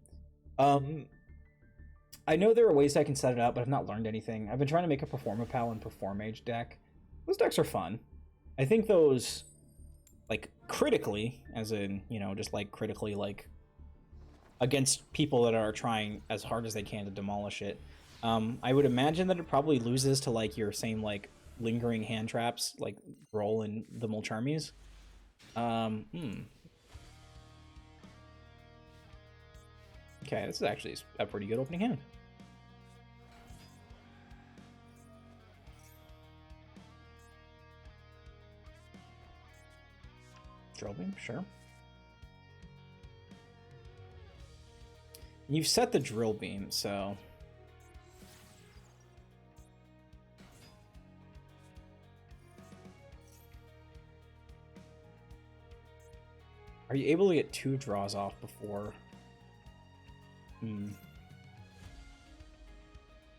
I know there are ways I can set it up, but I've not learned anything. I've been trying to make a Performapal and Performage deck. Those decks are fun. I think those, like, critically, as in, you know, just, like, critically, like, against people that are trying as hard as they can to demolish it. I would imagine that it probably loses to, like, your same, like, lingering hand traps, like, Roll and the Mulcharmies. Okay, this is actually a pretty good opening hand. Drill Beam, sure. You've set the Drill Beam, so... Are you able to get 2 draws off before...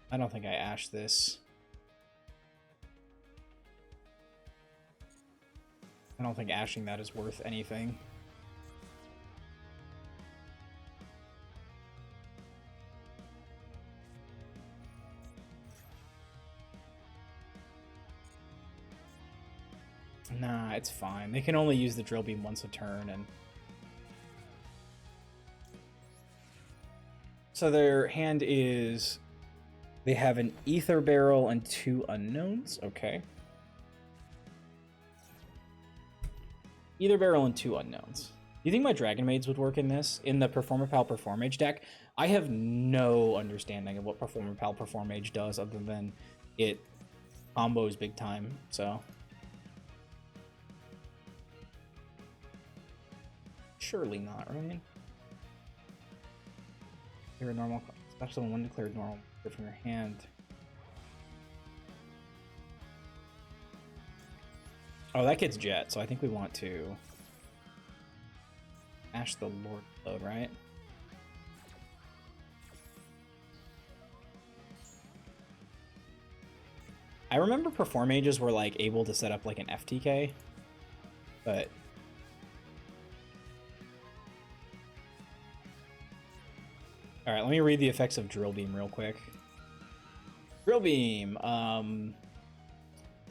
I don't think I ashed this. I don't think ashing that is worth anything. Nah, it's fine. They can only use the drill beam once a turn, and so their hand is, they have an ether barrel and 2 unknowns. Okay. Ether barrel and 2 unknowns. Do you think my Dragon Maids would work in this? In the Performapal Performage deck? I have no understanding of what Performapal Performage does other than it combos big time, so. Surely not, right? You're a normal, especially when one declared normal from your hand. Oh, that kid's Jet, so I think we want to Ash the Lord Load, right? I remember Performages were like able to set up like an FTK, but all right, let me read the effects of Drill Beam real quick. Drill Beam.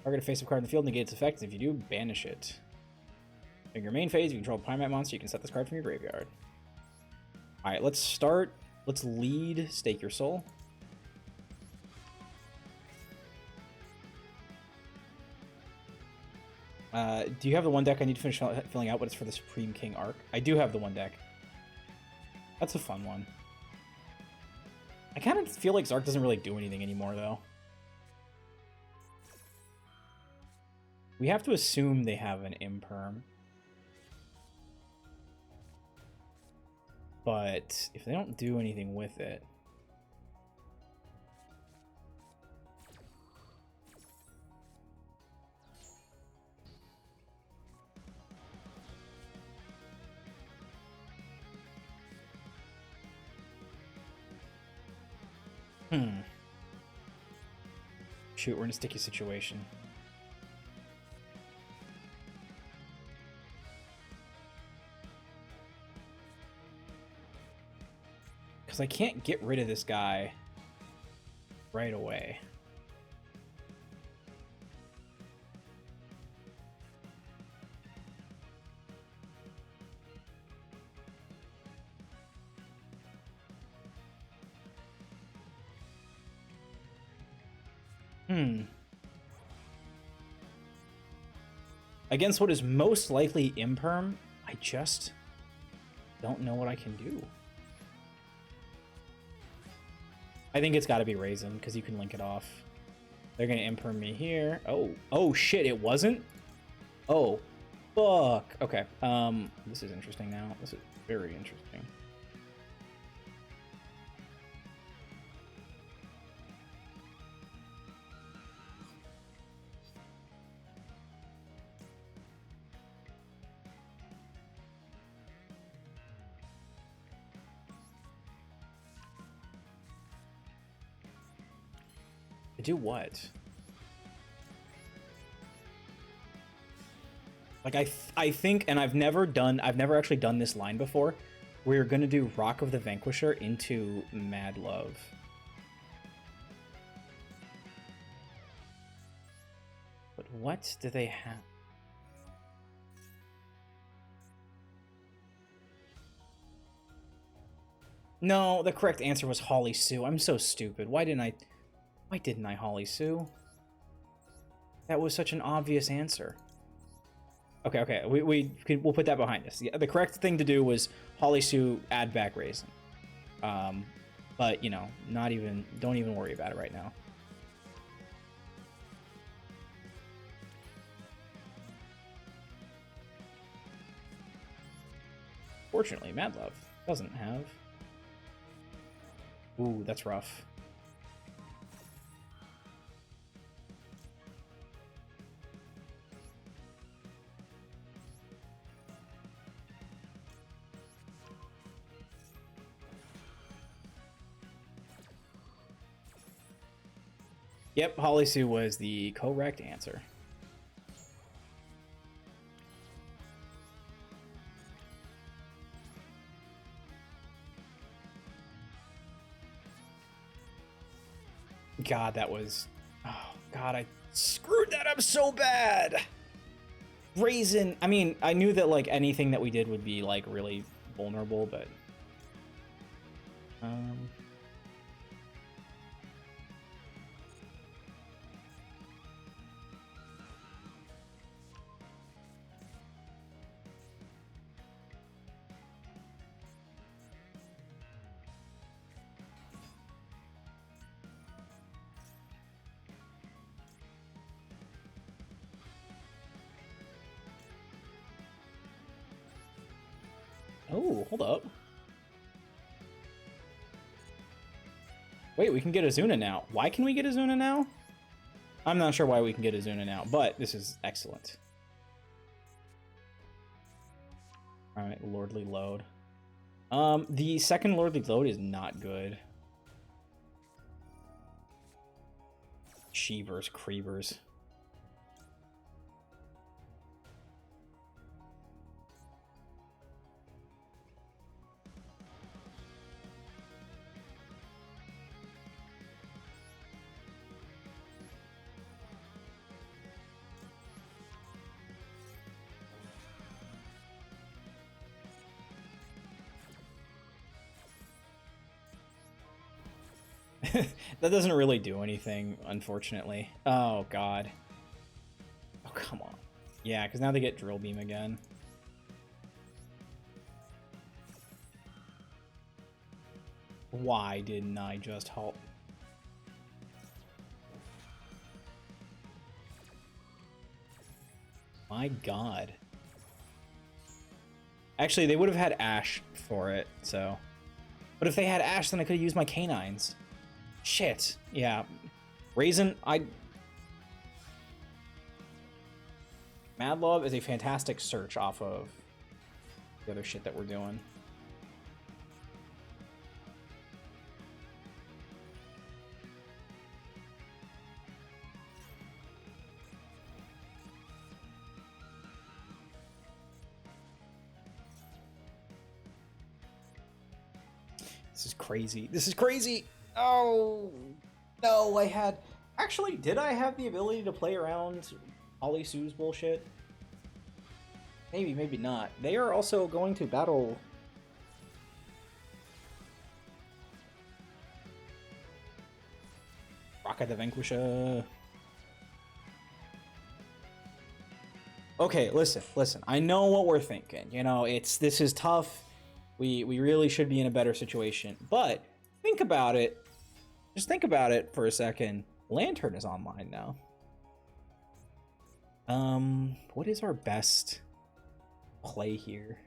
Target a face-up card in the field, negate its effect. If you do, banish it. In your main phase, if you control a Primeape monster, you can set this card from your graveyard. All right, let's start. Let's lead Stake Your Soul. Do you have the one deck I need to finish filling out, but it's for the Supreme King arc? I do have the one deck. That's a fun one. I kind of feel like Zark doesn't really do anything anymore, though. We have to assume they have an Imperm. But if they don't do anything with it... Shoot, we're in a sticky situation. Because I can't get rid of this guy right away. Against what is most likely Imperm, I just don't know what I can do. I think it's got to be Raisin, because you can link it off. They're going to Imperm me here. Oh shit, it wasn't? Oh, fuck. Okay, this is interesting now. This is very interesting. Do what? Like I think, and I've never actually done this line before. We're gonna do Rock of the Vanquisher into Mad Love. But what do they have? No, the correct answer was Holly Sue. I'm so stupid. Why didn't I Holly Sue? That was such an obvious answer. Okay, we'll put that behind us. Yeah, the correct thing to do was Holly Sue, add back Raisin. But you know, don't even worry about it right now. Fortunately, Mad Love doesn't have. Ooh, that's rough. Yep, Holly Sue was the correct answer. God, that was... Oh, God, I screwed that up so bad! Raisin, I mean, I knew that like anything that we did would be like really vulnerable, but oh, hold up. Wait, we can get a Zuna now. Why can we get a Zuna now? I'm not sure why we can get a Zuna now, but this is excellent. All right, Lordly Load. The second Lordly Load is not good. Sheevers, Creevers. That doesn't really do anything, unfortunately. Oh, God. Oh, come on. Yeah, because now they get Drill Beam again. Why didn't I just halt? My God. Actually, they would have had Ash for it, so... But if they had Ash, then I could have used my canines. Shit. Yeah. Raisin, Mad Love is a fantastic search off of the other shit that we're doing. This is crazy. This is crazy! Oh! No, I had... Actually, did I have the ability to play around Ollie Sue's bullshit? Maybe, maybe not. They are also going to battle... Raka the Vanquisher. Okay, listen. I know what we're thinking. You know, this is tough. We really should be in a better situation. But think about it. Just think about it for a second. Lantern is online now. What is our best play here?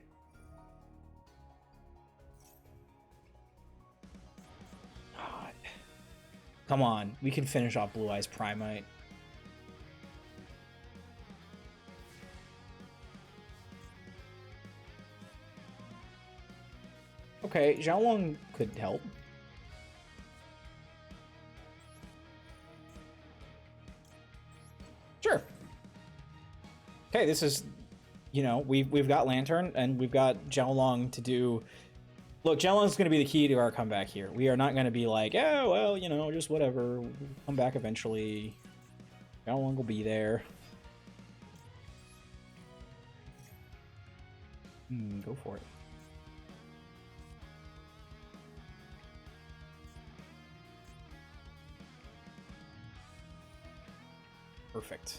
God. Come on, we can finish off Blue Eyes Primite. Okay, Xiaolong could help. Sure. Okay, this is, you know, we've got Lantern and we've got Xiaolong to do. Look, Xiaolong's going to be the key to our comeback here. We are not going to be like, oh, well, you know, just whatever. We'll come back eventually. Xiaolong will be there. Go for it. Perfect.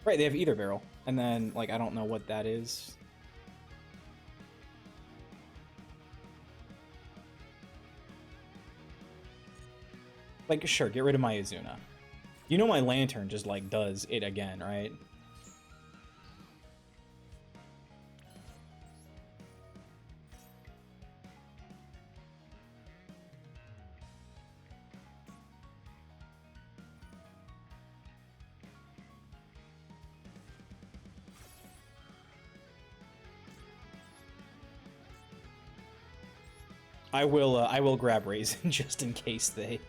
Right, they have either barrel. And then, like, I don't know what that is. Like, sure, get rid of my Izuna. You know my Lantern just, like, does it again, right? I will grab Raisin just in case they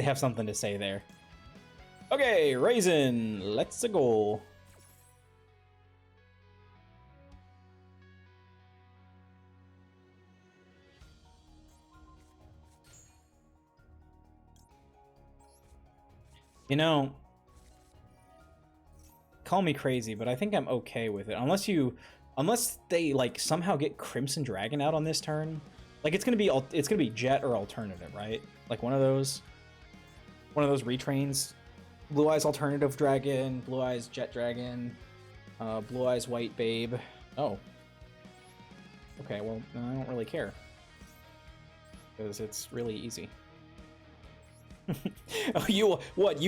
have something to say there. Okay, Raisin, let's go. You know, call me crazy, but I think I'm okay with it. Unless they like somehow get Crimson Dragon out on this turn. Like it's gonna be Jet or Alternative, right? Like one of those retrains. Blue Eyes Alternative Dragon, Blue Eyes Jet Dragon, Blue Eyes White Babe. Oh. Okay, well, I don't really care. Because it's really easy. Oh, you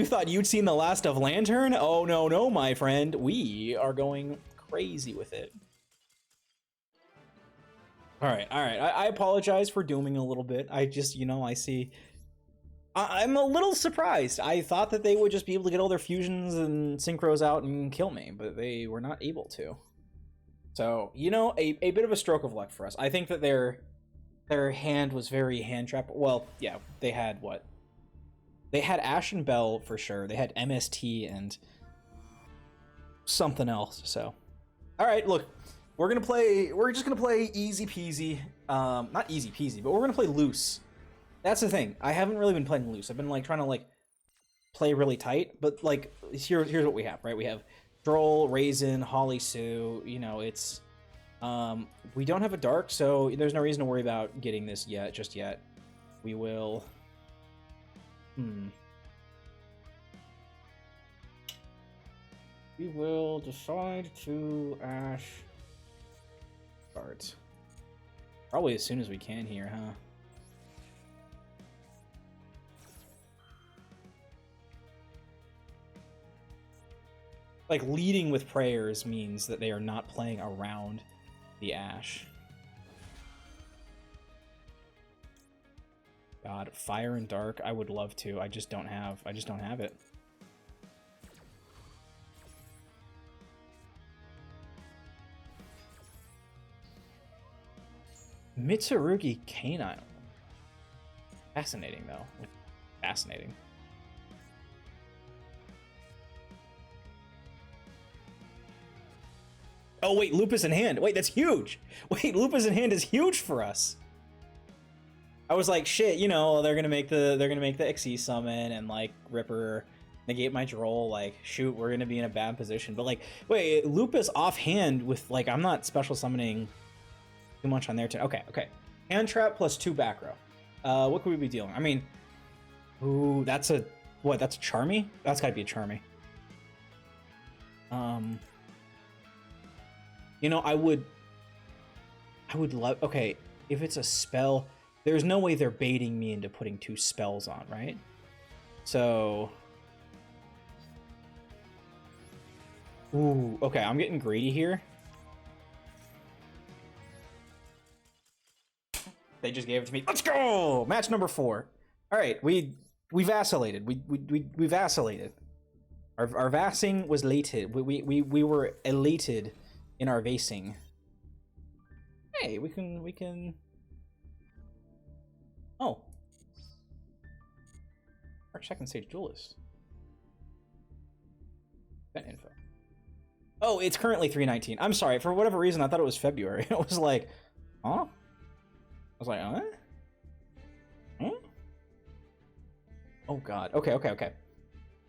thought you'd seen the last of Lantern? Oh, no, my friend. We are going crazy with it. All right. I apologize for dooming a little bit. I just, I see... I'm a little surprised. I thought that they would just be able to get all their fusions and synchros out and kill me, but they were not able to. So, a bit of a stroke of luck for us. I think that their hand was very hand-trapped. Well, yeah, they had what? They had Ashen Bell for sure. They had MST and something else. So, all right, look, we're just gonna play easy peasy. Not easy peasy, but we're gonna play loose. That's the thing. I haven't really been playing loose. I've been like trying to like play really tight. But like here's what we have, right? We have Droll, Raisin, Holly Sue. It's we don't have a dark, so there's no reason to worry about getting this just yet. We will. We will decide to Ash start. Probably as soon as we can here, huh? Like, leading with prayers means that they are not playing around the Ash. God, Fire and Dark, I would love to. I just don't have it. Mitsurugi Canine. Fascinating, though. Fascinating. Oh, wait, Lupus in hand. Wait, that's huge. Wait, Lupus in hand is huge for us. I was like, shit, they're gonna make the Xyz summon and like Ripper negate my Droll. Like, shoot, we're gonna be in a bad position. But like, wait, Lupus offhand with like, I'm not special summoning too much on their turn. Okay. Hand trap plus 2 back row. What could we be dealing? I mean, ooh, that's a Charmy? That's gotta be a Charmy. I would love. Okay, if it's a spell. There's no way they're baiting me into putting 2 spells on, right? So... Ooh, okay, I'm getting greedy here. They just gave it to me. Let's go! Match number 4. All right, we vacillated. We vacillated. Our vassing was elated. We were elated in our vasing. Hey, we can... Oh. Our second stage duelist. That info. Oh, it's currently 3/19. I'm sorry, for whatever reason I thought it was February. It was like, huh? I was like, huh? Oh god. Okay.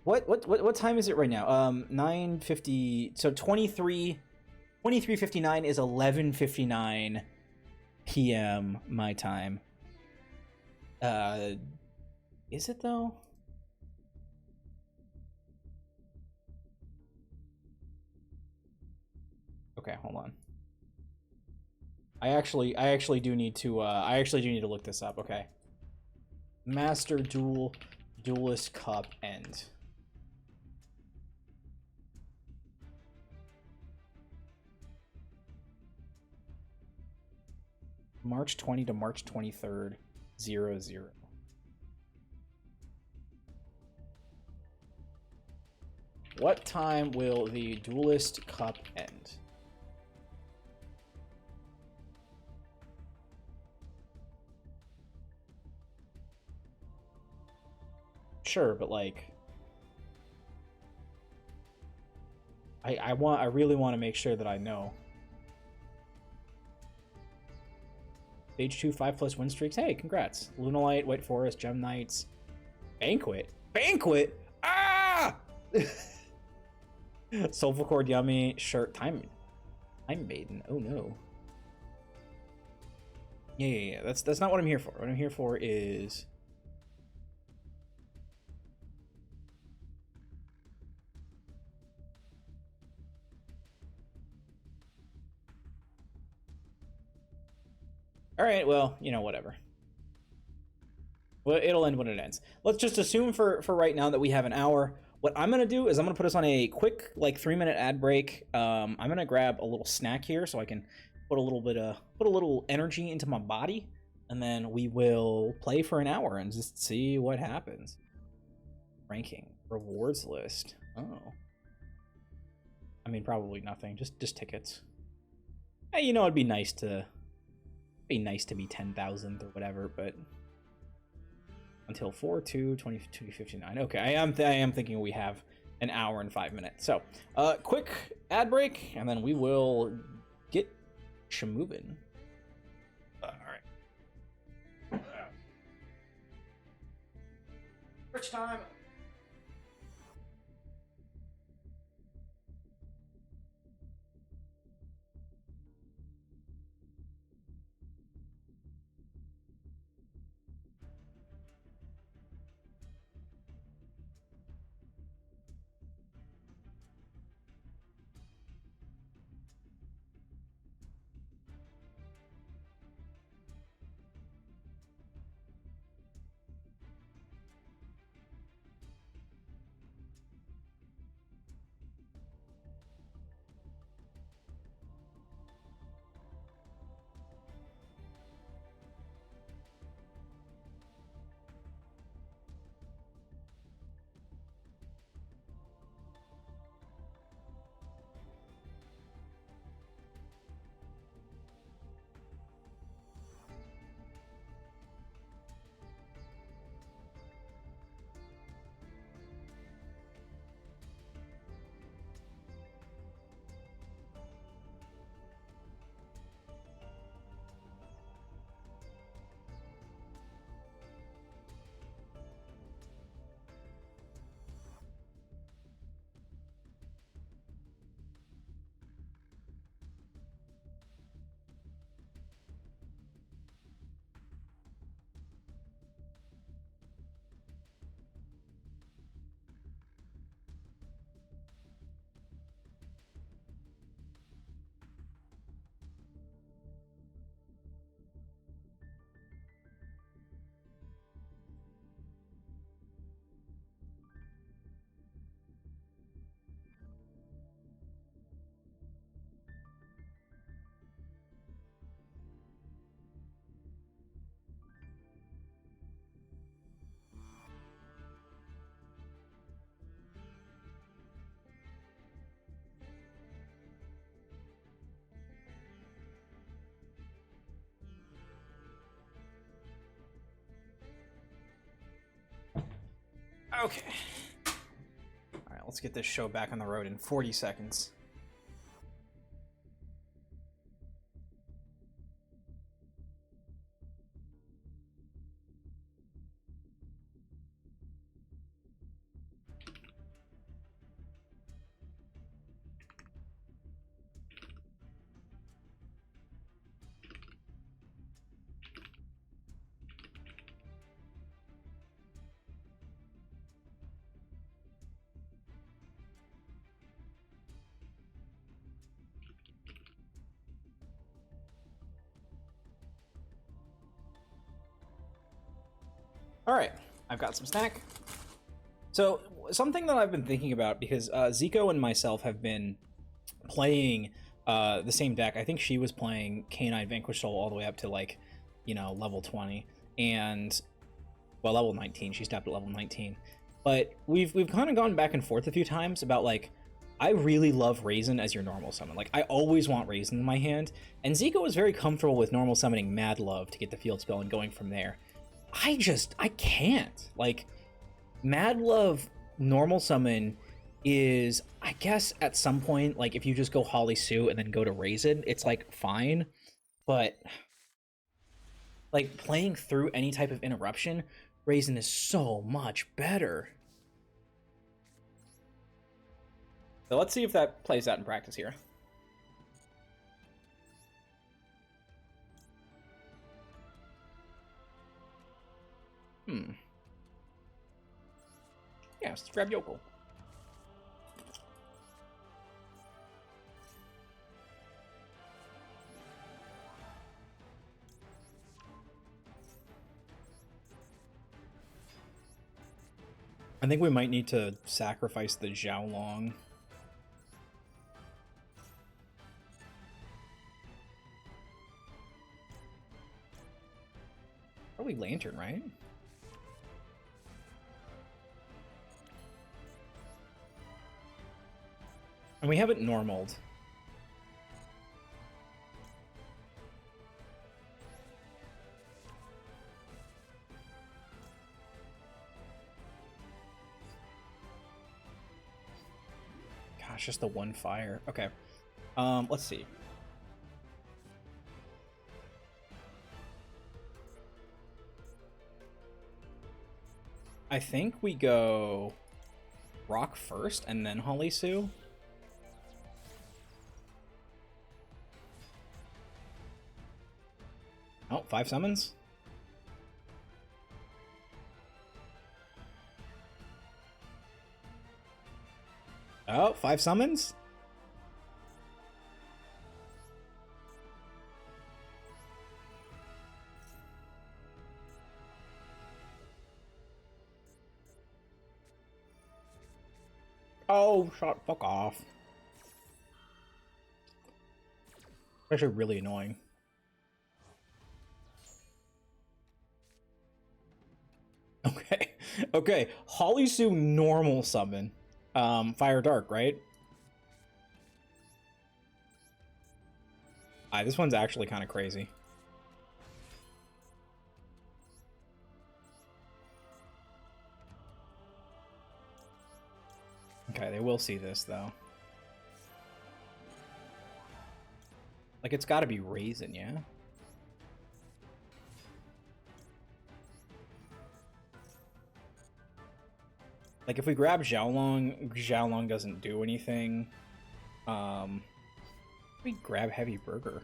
What time is it right now? 9:50. So 23:59 is 11:59 p.m. my time. Is it though? Okay, hold on. I actually do need to look this up. Okay. Master Duelist Cup end. March 20 to March 23rd, 00. What time will the Duelist Cup end? Sure, but like I really want to make sure that I know. Stage 2, 5+ win streaks. Hey, congrats. Lunalight, White Forest, Gem Knights. Banquet? Ah! Soulful Cord, yummy. Shirt, time maiden. Oh no. Yeah. That's not what I'm here for. What I'm here for is. All right. Well, whatever. Well, it'll end when it ends. Let's just assume for right now that we have an hour. What I'm gonna do is I'm gonna put us on a quick 3-minute ad break. I'm gonna grab a little snack here so I can put a little energy into my body, and then we will play for an hour and just see what happens. Ranking rewards list. Oh, I mean probably nothing. Just tickets. Hey, it'd be nice to be 10,000th or whatever, but. Until 4/2/2059. Okay, I am thinking we have an hour and 5 minutes. So, quick ad break, and then we will get moving. All right. First time. Okay. All right, let's get this show back on the road in 40 seconds. All right, I've got some snack. So something that I've been thinking about, because Zico and myself have been playing the same deck. I think she was playing Canine Vanquish Soul all the way up to level 20, and level 19. She stopped at level 19. But we've kind of gone back and forth a few times about I really love Raisin as your normal summon. I always want Raisin in my hand, and Zico is very comfortable with normal summoning Mad Love to get the field spell and going from there. I can't. Mad Love normal summon is, I guess, at some point, if you just go Holly Sue and then go to Raisin, it's fine. But playing through any type of interruption, Raisin is so much better. So let's see if that plays out in practice here. Yeah, let's grab Yokel. I think we might need to sacrifice the Xiaolong. Probably Lantern, right? And we have it normaled. Gosh, just the one fire. Okay. Let's see. I think we go Rock first and then Holly Sue. Oh, 5 summons? Oh, 5 summons? Oh, fuck off. Actually really annoying. Okay. Okay. Holly Sue normal summon. Fire Dark, right? This one's actually kind of crazy. Okay, they will see this, though. Like, it's gotta be Raisin, yeah? Like, if we grab Xiaolong, Xiaolong doesn't do anything. We grab Heavy Burger.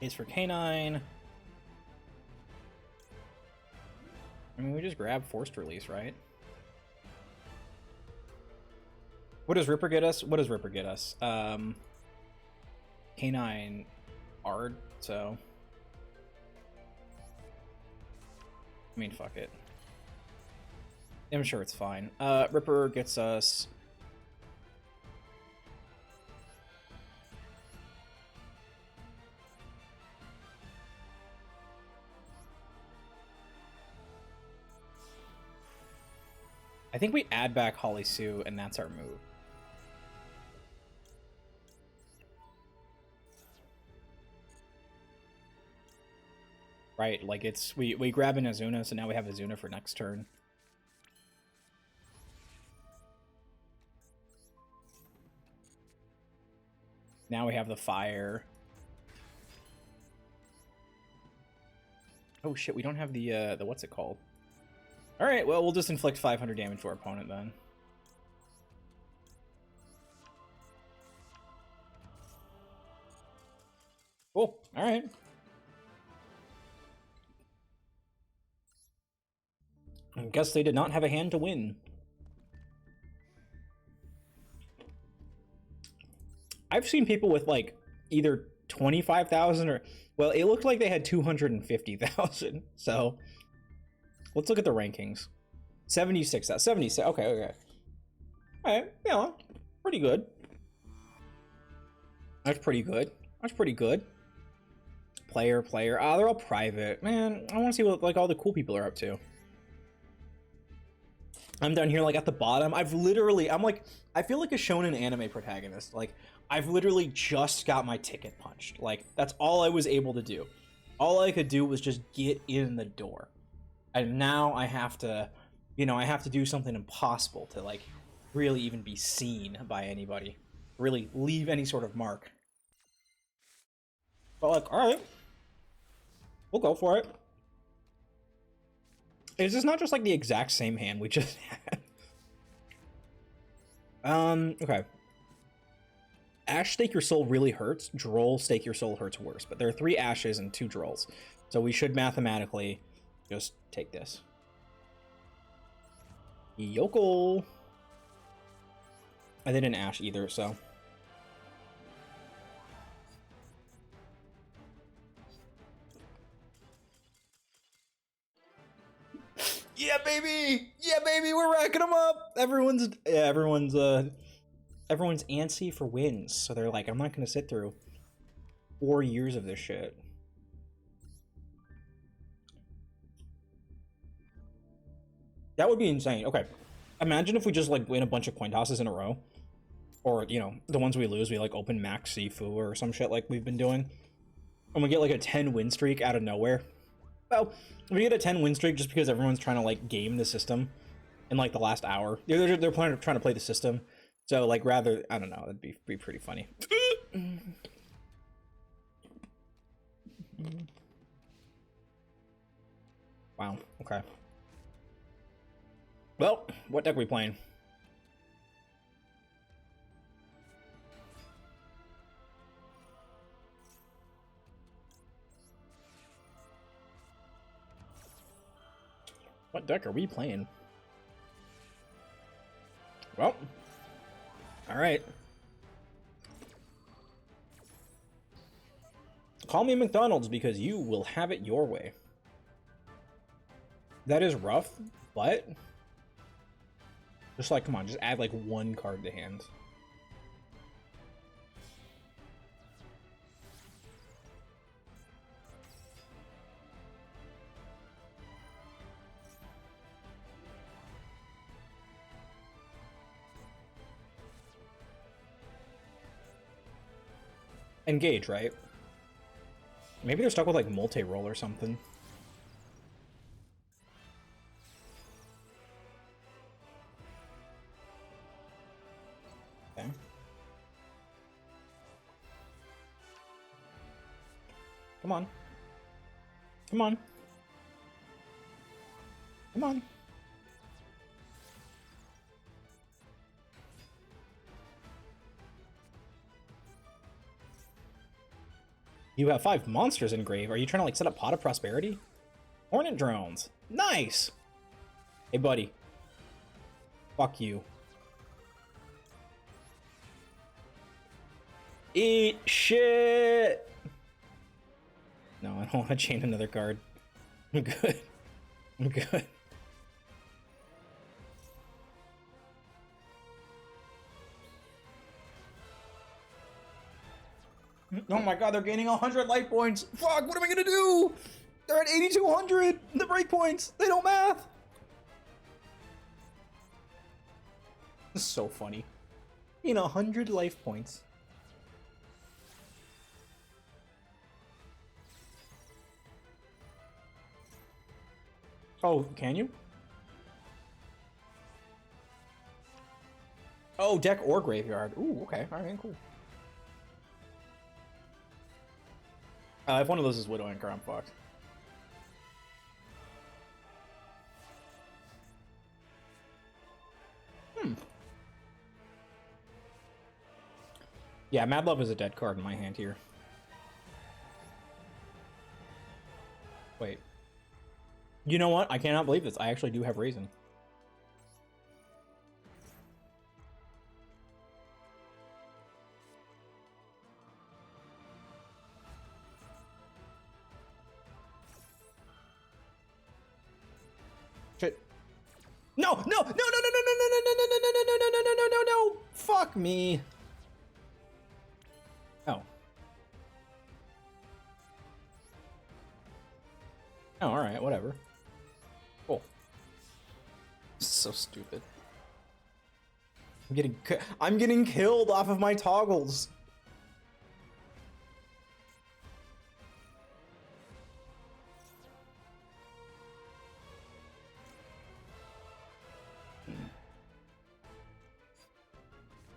Ace for Canine. I mean, we just grab Forced Release, right? What does Ripper get us? What does Ripper get us? Canine Ard, so... I mean, fuck it. I'm sure it's fine. Ripper gets us... I think we add back Holly Sue, and that's our move. Right, like it's... We grab an Azuna, so now we have Azuna for next turn. Now we have the fire. Oh shit, we don't have the what's it called? Alright, well, we'll just inflict 500 damage to our opponent then. Cool, alright. I guess they did not have a hand to win. I've seen people with, like, either 25,000 or... Well, it looked like they had 250,000, so... Let's look at the rankings. 76, 76, okay. Alright, yeah, pretty good. That's pretty good. Player. They're all private. Man, I want to see what, like, all the cool people are up to. I'm down here, like, at the bottom. I'm like, I feel like a shonen anime protagonist. Like, I've literally just got my ticket punched. Like, that's all I was able to do. All I could do was just get in the door. And now I have to, I have to do something impossible to, like, really even be seen by anybody. Really leave any sort of mark. But, like, alright. We'll go for it. Is this not just, like, the exact same hand we just had? Okay. Ash Stake Your Soul really hurts. Droll Stake Your Soul hurts worse. But there are 3 Ashes and 2 Drolls. So we should mathematically just take this. Yokel. I didn't Ash either, so. Yeah, baby! Yeah, baby! We're racking them up! Everyone's antsy for wins. So they're like, I'm not gonna sit through 4 years of this shit. That would be insane. Okay. Imagine if we just, like, win a bunch of coin tosses in a row. Or, the ones we lose, we, like, open max Sifu or some shit like we've been doing. And we get, like, a 10 win streak out of nowhere. Well, we get a 10 win streak just because everyone's trying to, like, game the system in, like, the last hour. They're trying to play the system. So, like, rather, I don't know, that'd be pretty funny. Wow, okay. Well, what deck are we playing? What deck are we playing? Well, alright. Call me McDonald's because you will have it your way. That is rough, but just, like, come on, just add, like, 1 card to hand. Engage, right? Maybe they're stuck with, like, multi-roll or something. Okay. Come on. Come on. Come on. You have 5 monsters in grave. Are you trying to, like, set up Pot of Prosperity? Hornet drones. Nice! Hey, buddy. Fuck you. Eat shit! No, I don't want to chain another card. I'm good. I'm good. Oh my god, they're gaining 100 life points! Fuck, what am I gonna do? They're at 8,200! The breakpoints! They don't math! This is so funny. 100 life points. Oh, can you? Oh, deck or graveyard. Ooh, okay. Alright, cool. If one of those is Widow Anchor, I'm fucked. Yeah, Mad Love is a dead card in my hand here. Wait. You know what? I cannot believe this. I actually do have Raisin. Shit. No! No! No! No! No! No! No! No! No! No! No! No! No! No! No! No! No! No! Fuck me. Oh. Oh, alright, whatever. Cool. So stupid. I'm getting killed off of my toggles.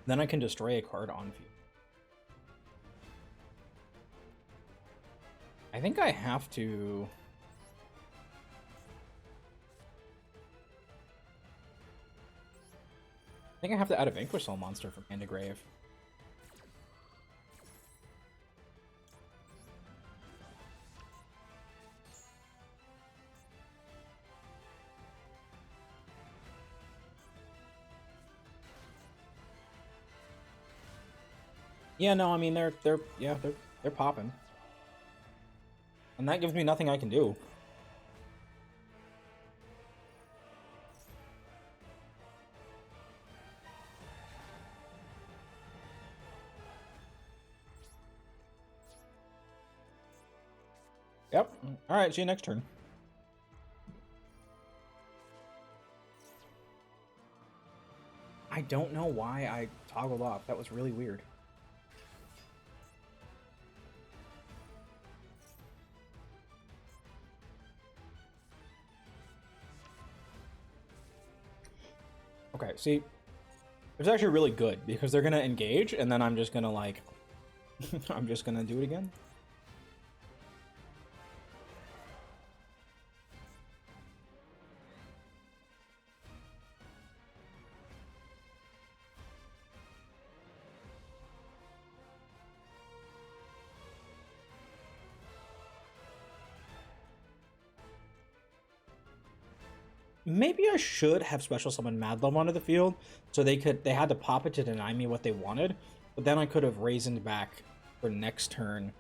Then I can destroy a card on field. I think I have to... I think I have to add a Vanquish Soul monster from Hand to Grave. Yeah, no, I mean they're popping. And that gives me nothing I can do. Yep. Alright, see you next turn. I don't know why I toggled off. That was really weird. Okay, see, it's actually really good because they're gonna engage and then I'm just gonna like, I'm just gonna do it again. Maybe I should have special summoned Madlum onto the field so they had to pop it to deny me what they wanted, but then I could have raisined back for next turn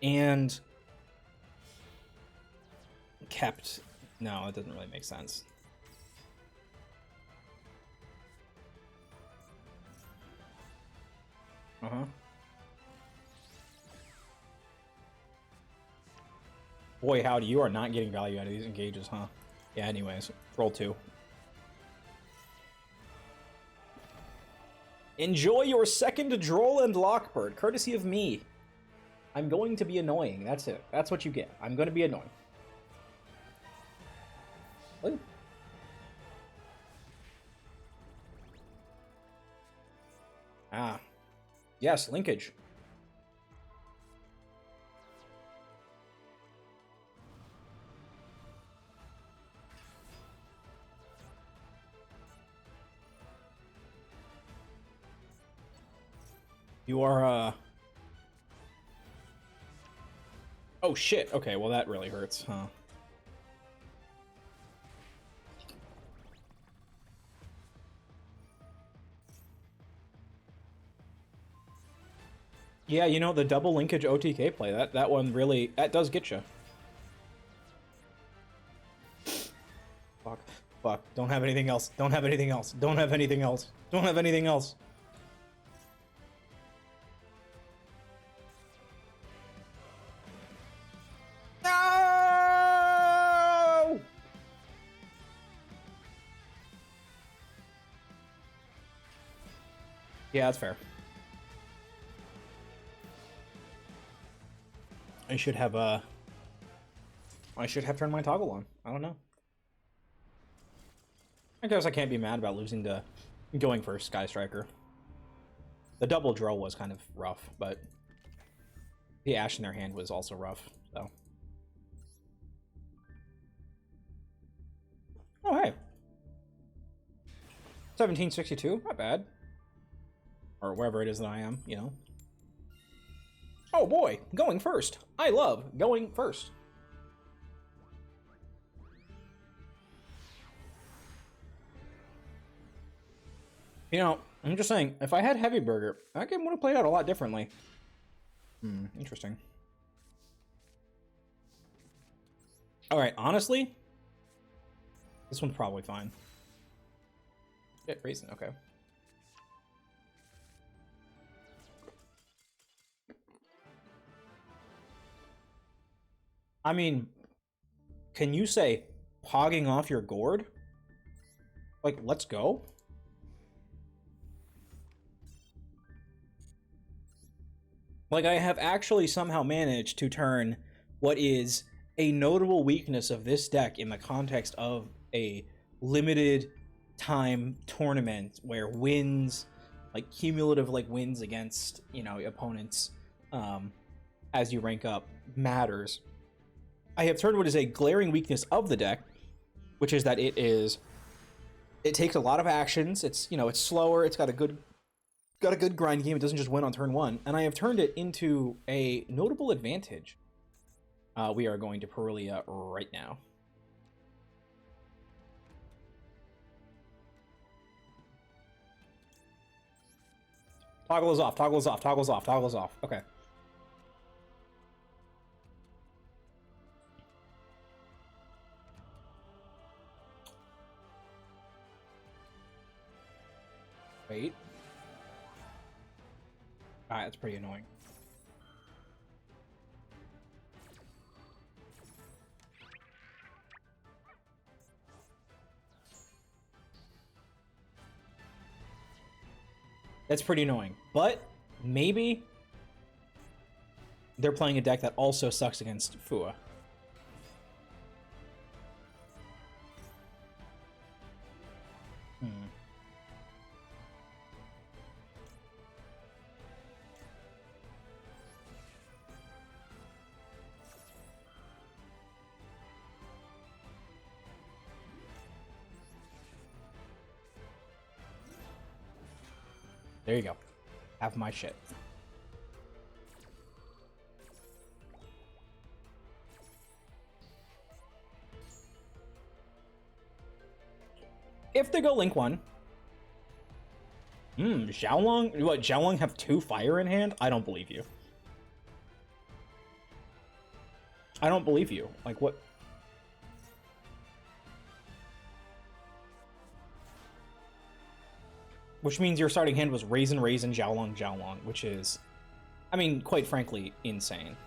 and kept... No, it doesn't really make sense. Uh-huh. Boy, howdy, you are not getting value out of these engages, huh? Yeah, anyways, roll 2. Enjoy your second Droll and Lockbird, courtesy of me. I'm going to be annoying, that's it. That's what you get. I'm going to be annoying. Ooh. Ah. Yes, linkage. You are, Oh, shit. Okay, well, that really hurts, huh? Yeah, you know, the double linkage OTK play, that one really... That does get you. Fuck. Fuck. Don't have anything else. Don't have anything else. Don't have anything else. Don't have anything else. No! Yeah, that's fair. I should have turned my toggle on. I don't know. I guess I can't be mad about losing to going for Sky Striker. The double draw was kind of rough, but the Ash in their hand was also rough, so. Oh, hey. 1762, not bad. Or wherever it is that I am, you know. Oh boy, going first. I love going first. You know, I'm just saying, if I had Heavy Burger, that game would have played out a lot differently. Interesting. Alright, honestly, this one's probably fine. Yeah, Raisin, okay. I mean, can you say pogging off your gourd? Like, let's go? Like, I have actually somehow managed to turn what is a notable weakness of this deck in the context of a limited time tournament where wins like cumulative like wins against, you know, opponents as you rank up matters. I have turned what is a glaring weakness of the deck, which is that it takes a lot of actions. It's, you know, it's slower. It's got a good grind game. It doesn't just win on turn one. And I have turned it into a notable advantage. We are going to Perulia right now. Toggle is off, toggle is off, toggle's off, toggle's off. Okay. Wait. Alright, that's pretty annoying. That's pretty annoying. But maybe they're playing a deck that also sucks against Fua. There you go. Have my shit. If they go Link 1. Xiaolong? What, Xiaolong have 2 fire in hand? I don't believe you. I don't believe you. Like, what? Which means your starting hand was Raisin, Raisin, Xiaolong, Xiaolong, which is, I mean, quite frankly, insane.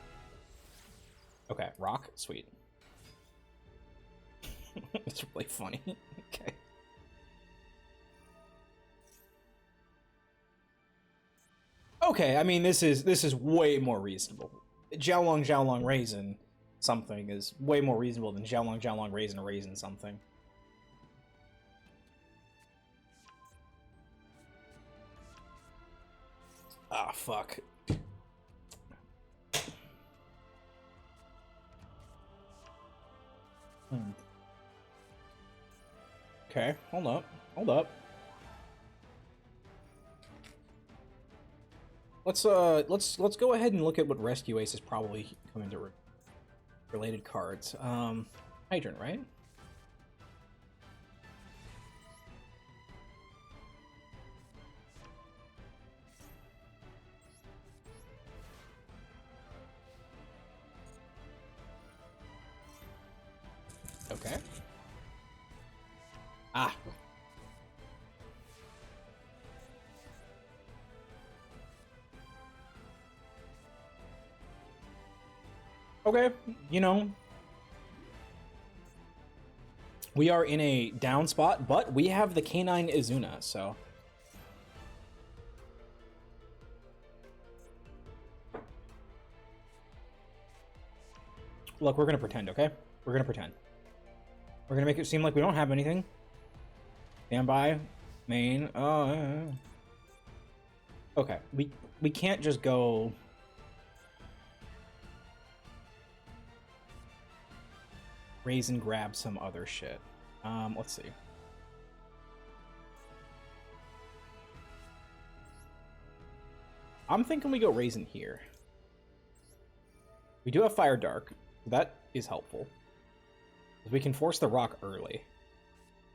Okay, rock? Sweet. It's really funny. Okay. Okay, I mean, this is way more reasonable. Xiaolong, Xiaolong, Raisin something is way more reasonable than Xiaolong, Xiaolong, Raisin, Raisin something. Ah, fuck. Okay, hold up. Hold up. Let's go ahead and look at what Rescue Ace is probably coming to related cards. Hydrant, right? Okay. Ah. Okay, you know, we are in a down spot, but we have the Canine Izuna, so. Look, we're gonna pretend, okay? We're gonna pretend. We're gonna make it seem like we don't have anything. Stand by. Main. Okay, we can't just go... raise and grab some other shit. Let's see. I'm thinking we go Raisin here. We do have Fire Dark. That is helpful. We can force the rock early.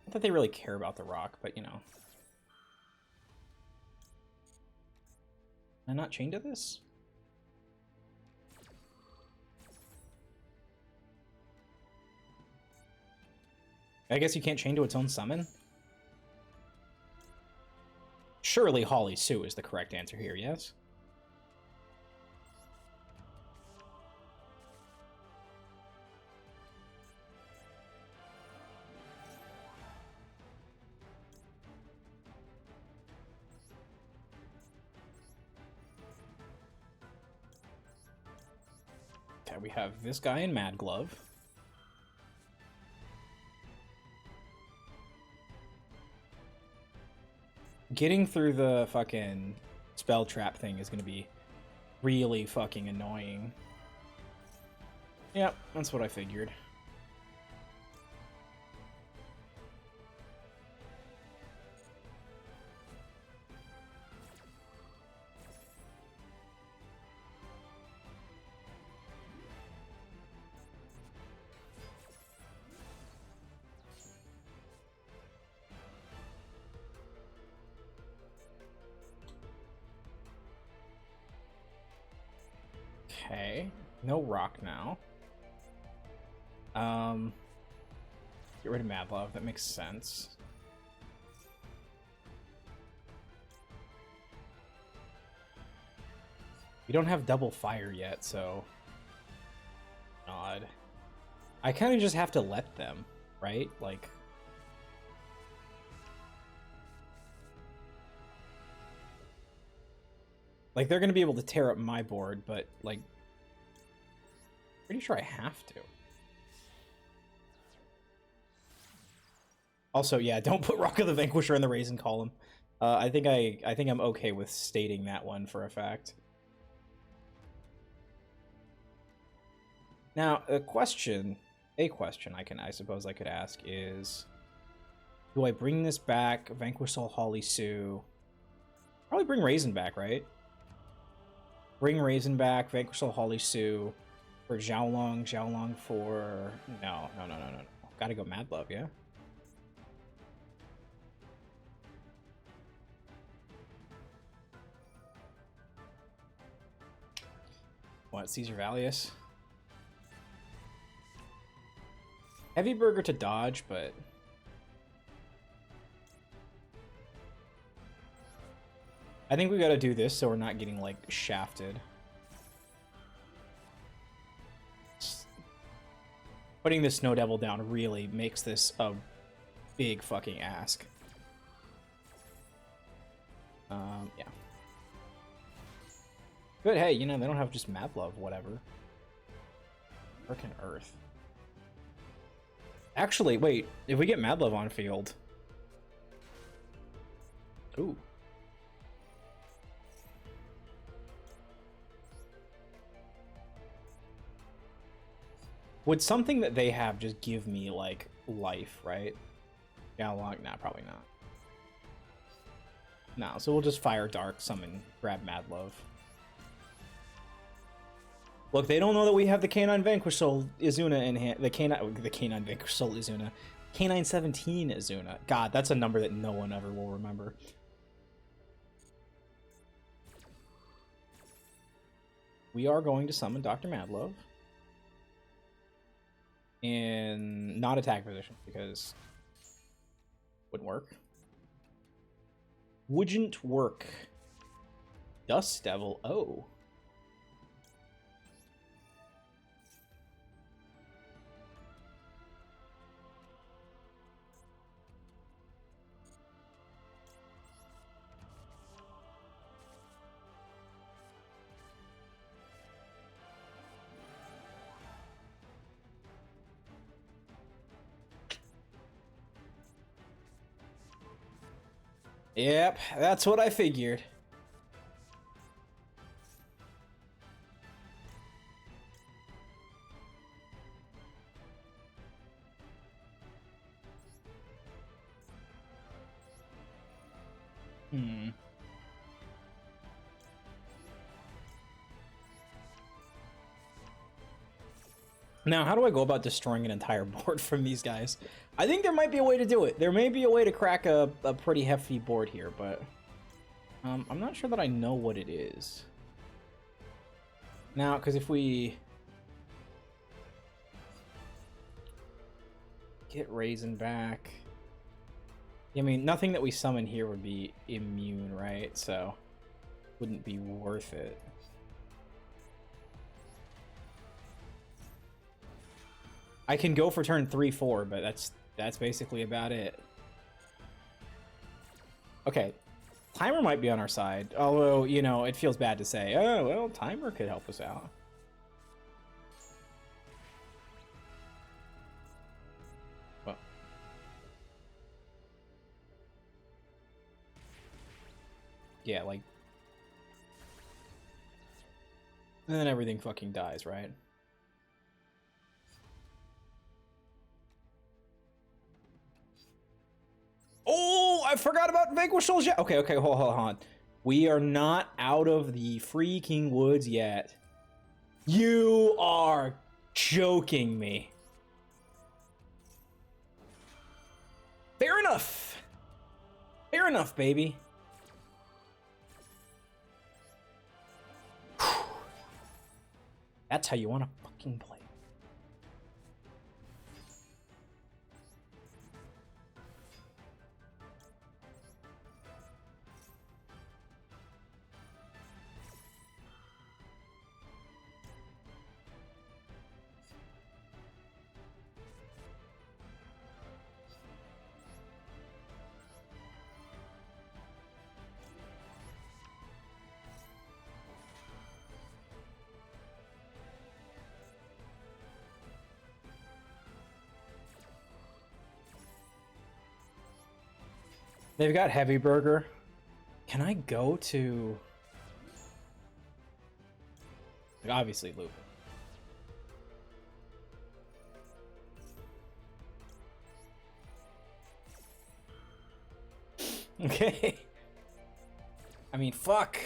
Not that they really care about the rock, but you know. Am I not chained to this? I guess you can't chain to its own summon? Surely Holly Sue is the correct answer here, yes? Okay, we have this guy in Mad Glove. Getting through the fucking spell trap thing is gonna be really fucking annoying. Yep, that's what I figured. Okay, no rock now. Get rid of Mad Love. That makes sense. We don't have double fire yet, so odd. I kind of just have to let them, right? Like, they're gonna be able to tear up my board, but like, pretty sure I have to. Also, yeah, don't put Rock of the Vanquisher in the Raisin column. I think I'm okay with stating that one for a fact. Now, a question I suppose I could ask is, do I bring this back? Vanquish Soul Holly Sue. Probably bring Raisin back, right? Bring Raisin back, Vanquish Soul Holly Sue for Xiaolong, Xiaolong for no. Gotta go Mad Love, yeah. What, Caesar Valius? Heavy Burger to dodge, but I think we gotta do this so we're not getting, like, shafted. Putting the Snow Devil down really makes this a big fucking ask. Yeah. But hey, you know, they don't have just Mad Love, whatever. Frickin' Earth. Actually, wait, if we get Mad Love on field... Ooh. Would something that they have just give me, like, life, right? Yeah, long? Nah, probably not. No, so we'll just Fire Dark, summon, grab Mad Love. Look, they don't know that we have the Canine Vanquish Soul Izuna in hand. The Canine Vanquish Soul Izuna. Canine 17 Izuna. God, that's a number that no one ever will remember. We are going to summon Dr. Madlove. In not attack position, because wouldn't work. Wouldn't work. Dust Devil, oh. Yep, that's what I figured. Now, how do I go about destroying an entire board from these guys? I think there might be a way to do it. There may be a way to crack a pretty hefty board here, but I'm not sure that I know what it is. Now, because if we get Raisin back... I mean, nothing that we summon here would be immune, right? So, wouldn't be worth it. I can go for turn 3-4, but that's basically about it. Okay, Timer might be on our side, although, you know, it feels bad to say, oh, well, Timer could help us out. Well. Yeah, like... And then everything fucking dies, right? Oh, I forgot about Vanquish Souls yet. Okay, hold on. We are not out of the freaking woods yet. You are joking me. Fair enough. Fair enough, baby. That's how you want to fucking play. They've got Heavy Burger. Can I go to... Like, obviously, loop. Okay. I mean, fuck.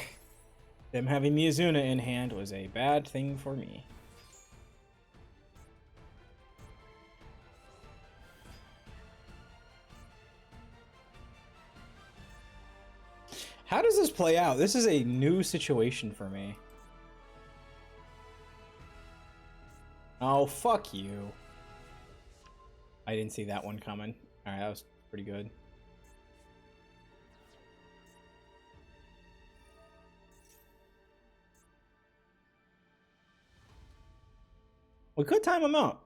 Them having Miyazuna in hand was a bad thing for me. How does this play out? This is a new situation for me. Oh, fuck you. I didn't see that one coming. Alright, that was pretty good. We could time them out.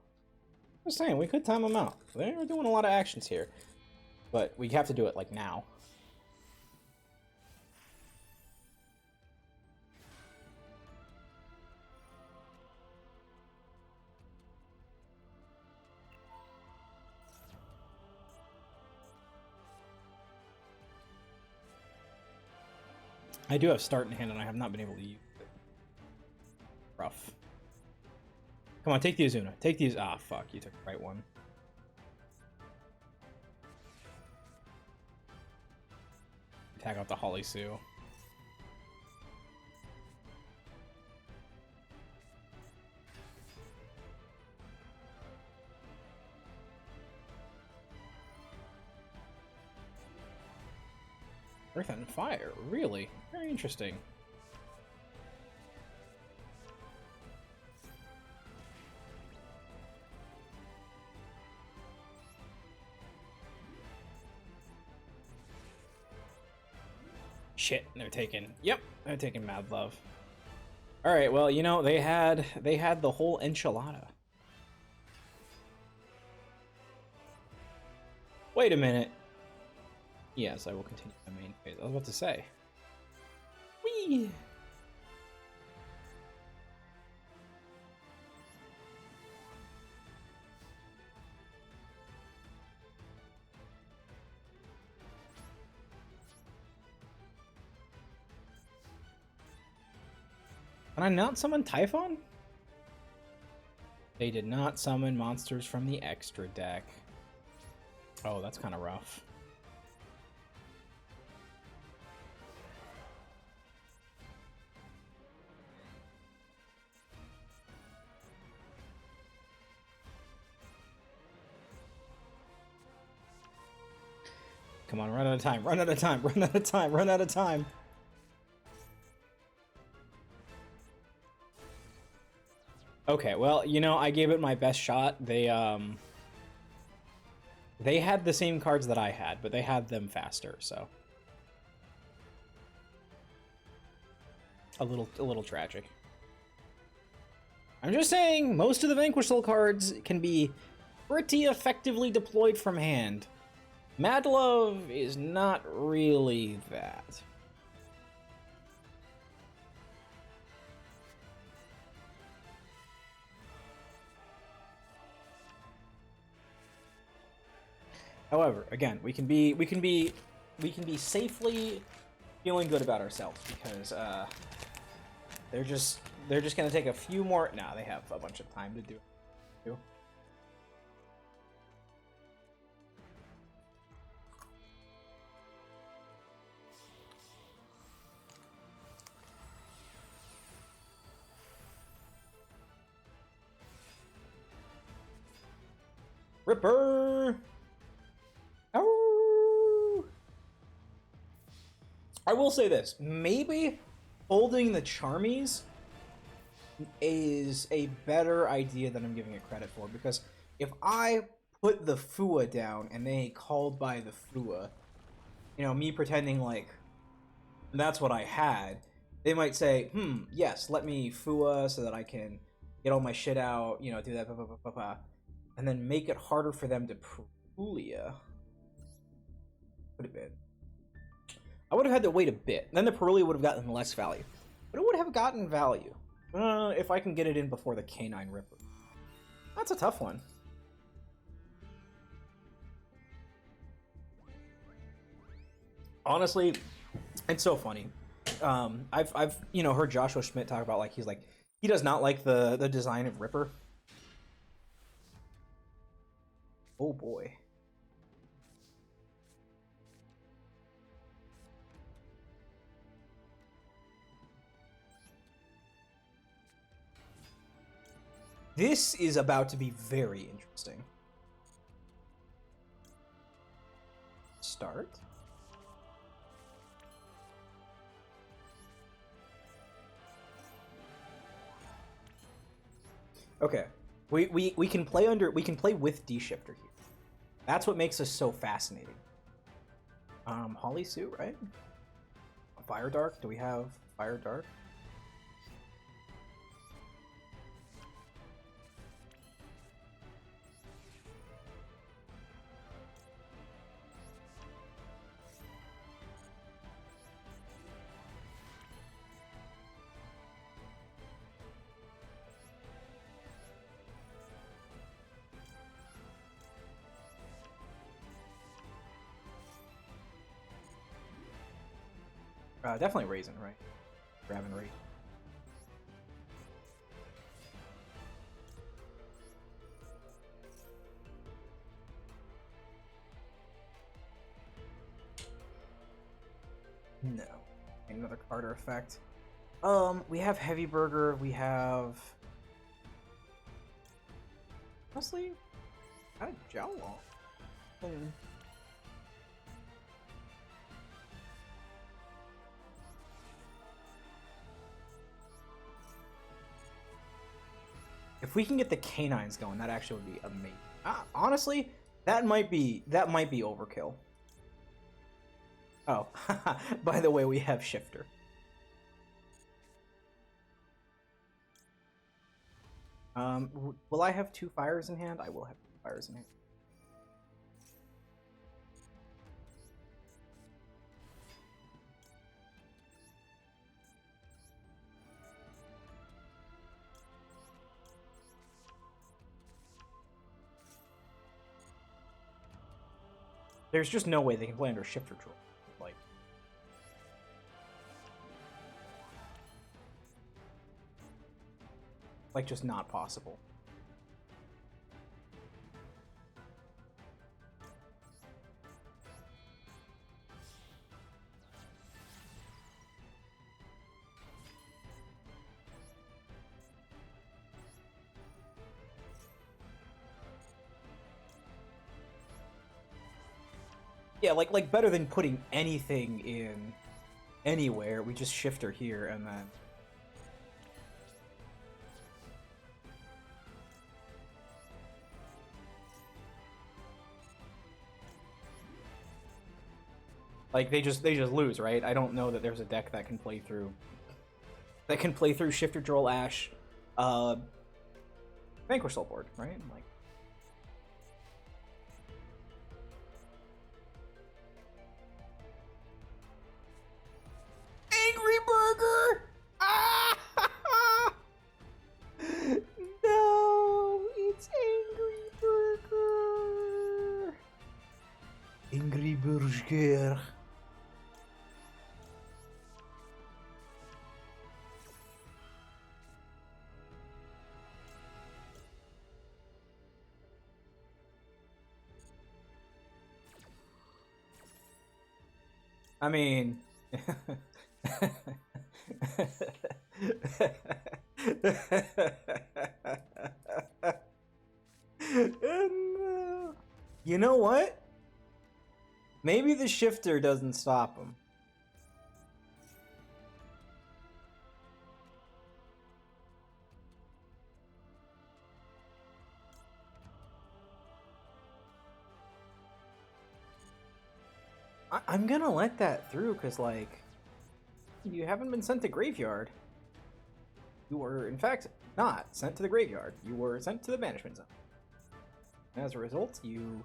Just saying, we could time them out. They're doing a lot of actions here. But we have to do it, like, now. I do have start in hand, and I have not been able to use it. Rough. Come on, take the Azuna. Take these. Ah, fuck. You took the right one. Tag out the Holly Sue. Earth and Fire, really? Very interesting. Shit, they're taking... Yep, they're taking Mad Love. Alright, well, you know, they had the whole enchilada. Wait a minute. Yes, I will continue my main phase. I was about to say. Whee! Can I not summon Typhon? They did not summon monsters from the extra deck. Oh, that's kind of rough. Come on, run out of time, run out of time, run out of time, run out of time. Okay, well, you know, I gave it my best shot. They had the same cards that I had, but they had them faster, so. A little tragic. I'm just saying, most of the Vanquish Soul cards can be pretty effectively deployed from hand. Mad Love is not really that. However, again, we can be safely feeling good about ourselves because they're just gonna take a few more. Nah, they have a bunch of time to do. Ripper. Ow! I will say this: maybe holding the Charmies is a better idea than I'm giving it credit for, because if I put the Fua down and they called by the Fua, you know, me pretending like that's what I had, they might say, yes, let me Fua so that I can get all my shit out, you know, do that, and then make it harder for them to Perulia. Could have been. I would have had to wait a bit. Then the Perulia would have gotten less value. But it would have gotten value. If I can get it in before the Canine Ripper. That's a tough one. Honestly, it's so funny. I've you know, heard Joshua Schmidt talk about, like, he's like, he does not like the design of Ripper. Oh boy. This is about to be very interesting. Start. Okay. We can play with D-Shifter here. That's what makes us so fascinating. Holly Suit, right? Fire Dark? Do we have Fire Dark? Definitely Raisin, right? Raven Raisin. No. Another Carter effect. We have Heavy Burger, we have... Honestly, kind of Jowl. If we can get the canines going, that actually would be amazing. Honestly, that might be overkill. Oh, by the way, we have Shifter. Will I have 2 fires in hand? I will have 2 fires in hand. There's just no way they can play under Shifter Troll. Like, just not possible. Yeah, like better than putting anything in anywhere. We just Shifter here and then... Like, they just lose, right? I don't know that there's a deck that can play through Shifter Droll Ash, Vanquish Soul board, right? Like, Angry Burger! Ah! No, it's Angry Burger. Angry Burger. I mean... You know what? Maybe the shifter doesn't stop him. I'm gonna let that through, because, like, you haven't been sent to graveyard. You were, in fact, not sent to the graveyard. You were sent to the banishment zone. As a result, you...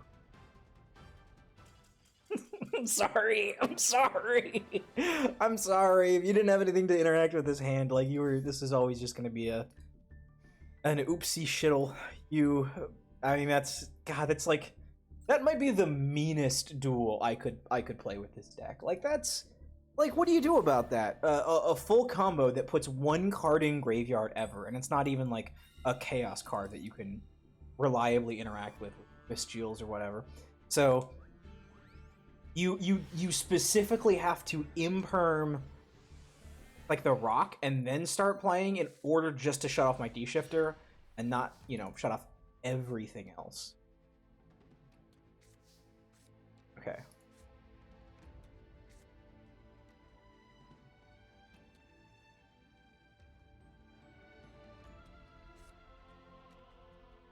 I'm sorry. I'm sorry. I'm sorry. If you didn't have anything to interact with this hand, like, you were... This is always just gonna be an oopsie shittle. I mean, that's... God, that's like... That might be the meanest duel I could play with this deck. Like, that's... Like, what do you do about that? A full combo that puts one card in graveyard ever, and it's not even, like, a chaos card that you can reliably interact with Steals or whatever. So, you specifically have to imperm, like, the rock and then start playing in order just to shut off my D-Shifter and not, you know, shut off everything else. Okay.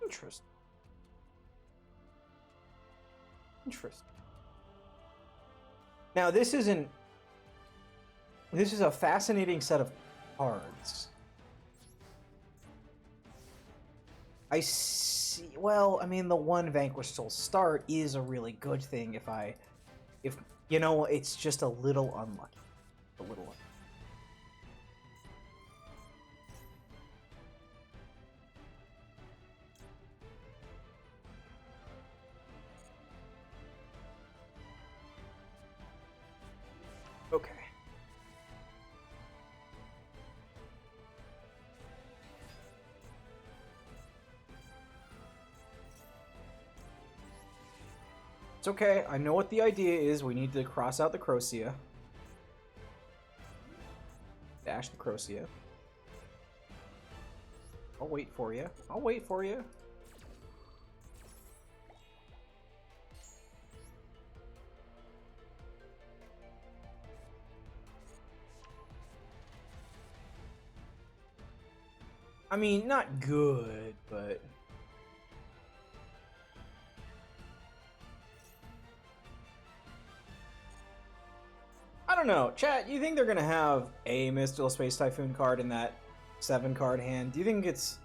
Interesting. Interesting. Now, this is a fascinating set of cards. I see. Well, I mean, the one Vanquish Soul start is a really good thing if you know, it's just a little unlucky. A little unlucky. Okay. It's okay. I know what the idea is. We need to cross out the Crocea. Dash the Crocea. I'll wait for you. I'll wait for you. I mean, not good, but... I don't know. Chat, you think they're going to have a Mystical Space Typhoon card in that 7-card hand? Do you think it's...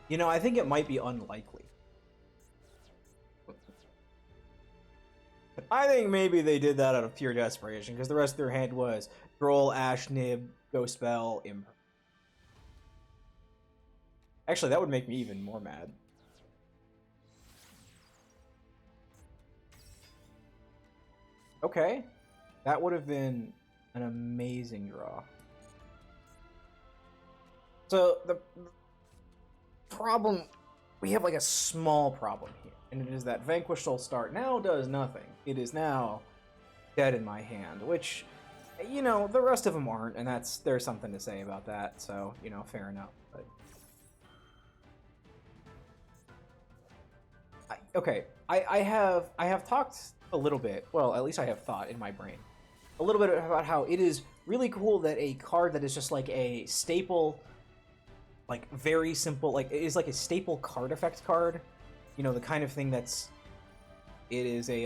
You know, I think it might be unlikely. I think maybe they did that out of pure desperation, because the rest of their hand was Droll, Ash, Nib, Ghost Bell, Imp. Actually, that would make me even more mad. Okay. That would have been an amazing draw. So, the problem... We have, like, a small problem here. And it is that Vanquish Soul Start now does nothing. It is now dead in my hand, which, you know, the rest of them aren't, and there's something to say about that, so, you know, fair enough. But... Okay, I have talked a little bit, well, at least I have thought in my brain, a little bit about how it is really cool that a card that is just like a staple, like very simple, like it is like a staple card effect card, you know, the kind of thing that's, it is a,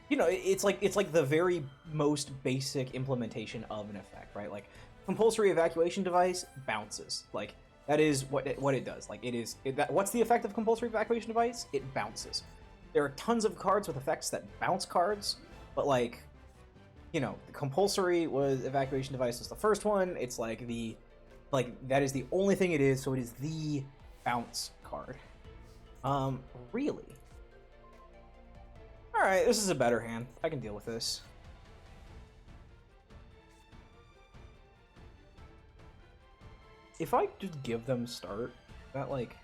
you know, it's like the very most basic implementation of an effect, right? Like, compulsory evacuation device bounces, like, that is what it does. Like, what's the effect of compulsory evacuation device? It bounces. There are tons of cards with effects that bounce cards, but, like, you know, the compulsory evacuation device was the first one. It's like that is the only thing it is, so it is the bounce card. Really? Alright, this is a better hand. I can deal with this. If I just give them start, that, like...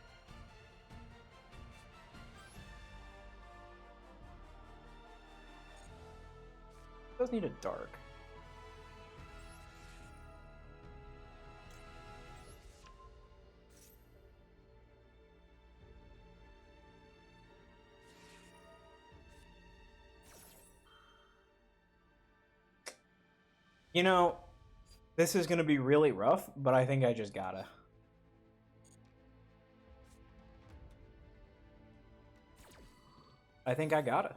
does need a dark. You know, this is gonna be really rough, but I think I just gotta. I think I gotta.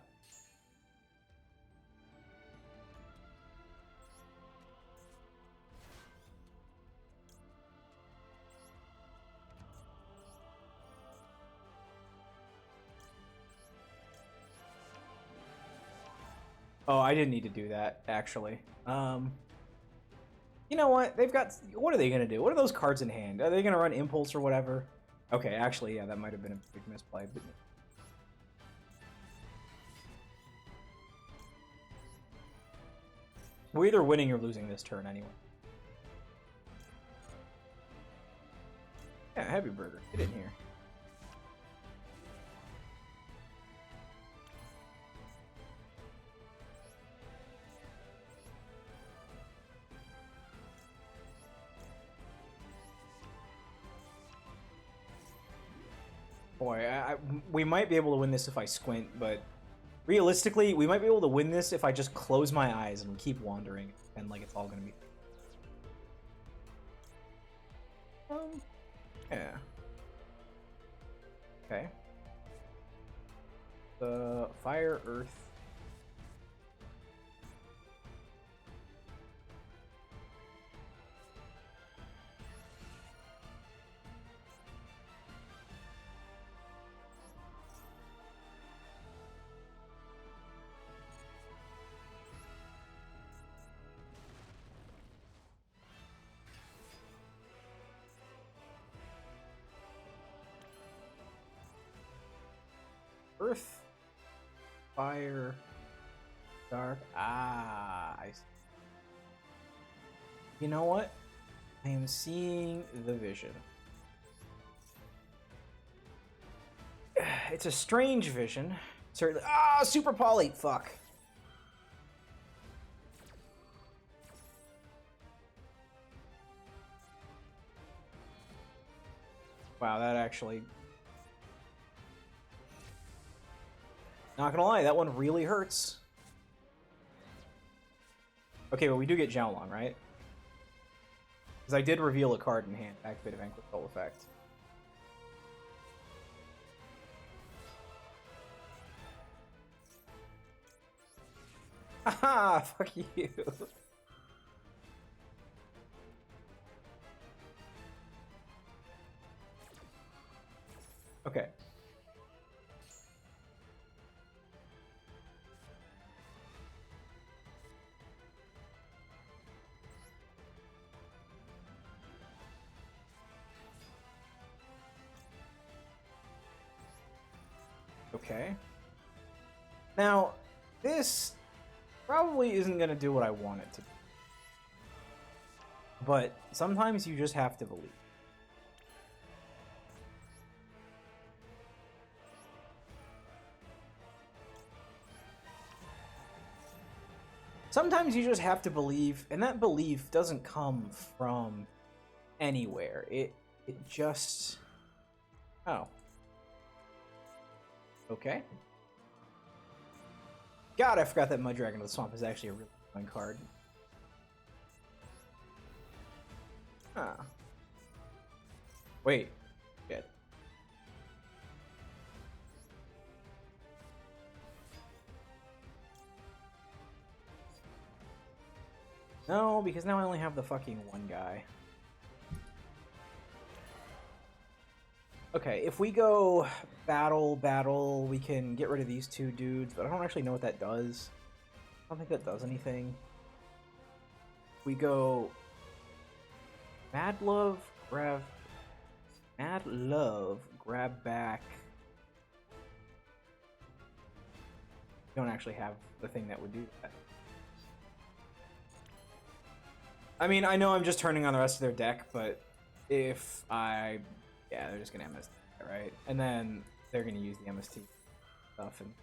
Oh, I didn't need to do that, actually. You know what? They've got... What are they gonna do? What are those cards in hand? Are they gonna run Impulse or whatever? Okay, actually, yeah, that might have been a big misplay, but... We're either winning or losing this turn anyway. Yeah, Heavy Burger. Get in here. Boy, we might be able to win this if I squint, but realistically, we might be able to win this if I just close my eyes and keep wandering, and like it's all gonna be. Yeah. Okay. The Fire, Earth. Earth, Fire, Dark. Ah, I see. You know what? I am seeing the vision. It's a strange vision. Certainly. Ah, Super Poly! Fuck. Wow, that actually... Not gonna lie, that one really hurts. Okay, but we do get Xiaolong, right? Because I did reveal a card in hand, activate a Vanquish full effect. Haha, fuck you. Okay. Okay. Now, this probably isn't going to do what I want it to do. But sometimes you just have to believe. Sometimes you just have to believe, and that belief doesn't come from anywhere. It just... Oh. Okay. God, I forgot that Mud Dragon of the Swamp is actually a really fun card. Huh. Wait. Shit. No, because now I only have the fucking one guy. Okay, if we go battle, we can get rid of these two dudes, but I don't actually know what that does. I don't think that does anything. We go Mad Love, grab back. Don't actually have the thing that would do that. I mean, I know I'm just turning on the rest of their deck, but if I... Yeah, they're just gonna MST, right? And then they're gonna use the MST stuff and...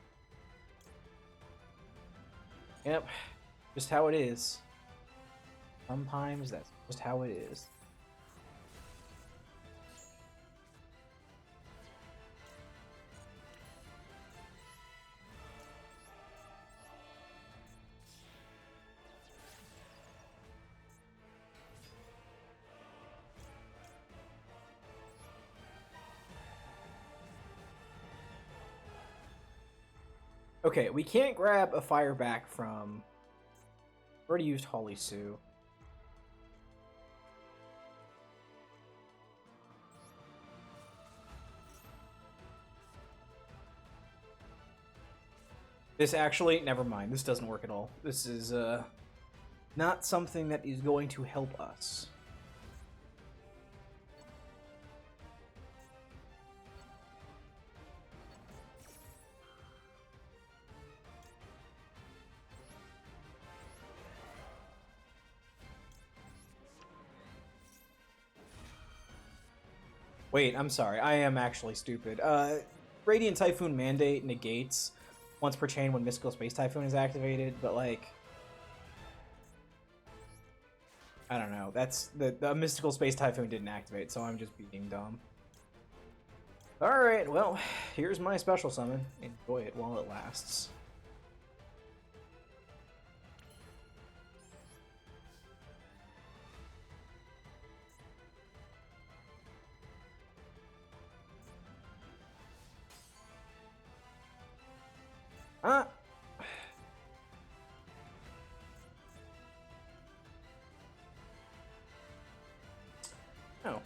Yep. Just how it is. Sometimes that's just how it is. Okay, we can't grab a fire back from... Already used Holly Sue. This actually, never mind. This doesn't work at all. This is not something that is going to help us. Wait, I'm sorry. I am actually stupid. Radiant Typhoon Mandate negates once per chain when Mystical Space Typhoon is activated, but like... I don't know. That's... The Mystical Space Typhoon didn't activate, so I'm just being dumb. Alright, well, here's my special summon. Enjoy it while it lasts. Ah! Oh.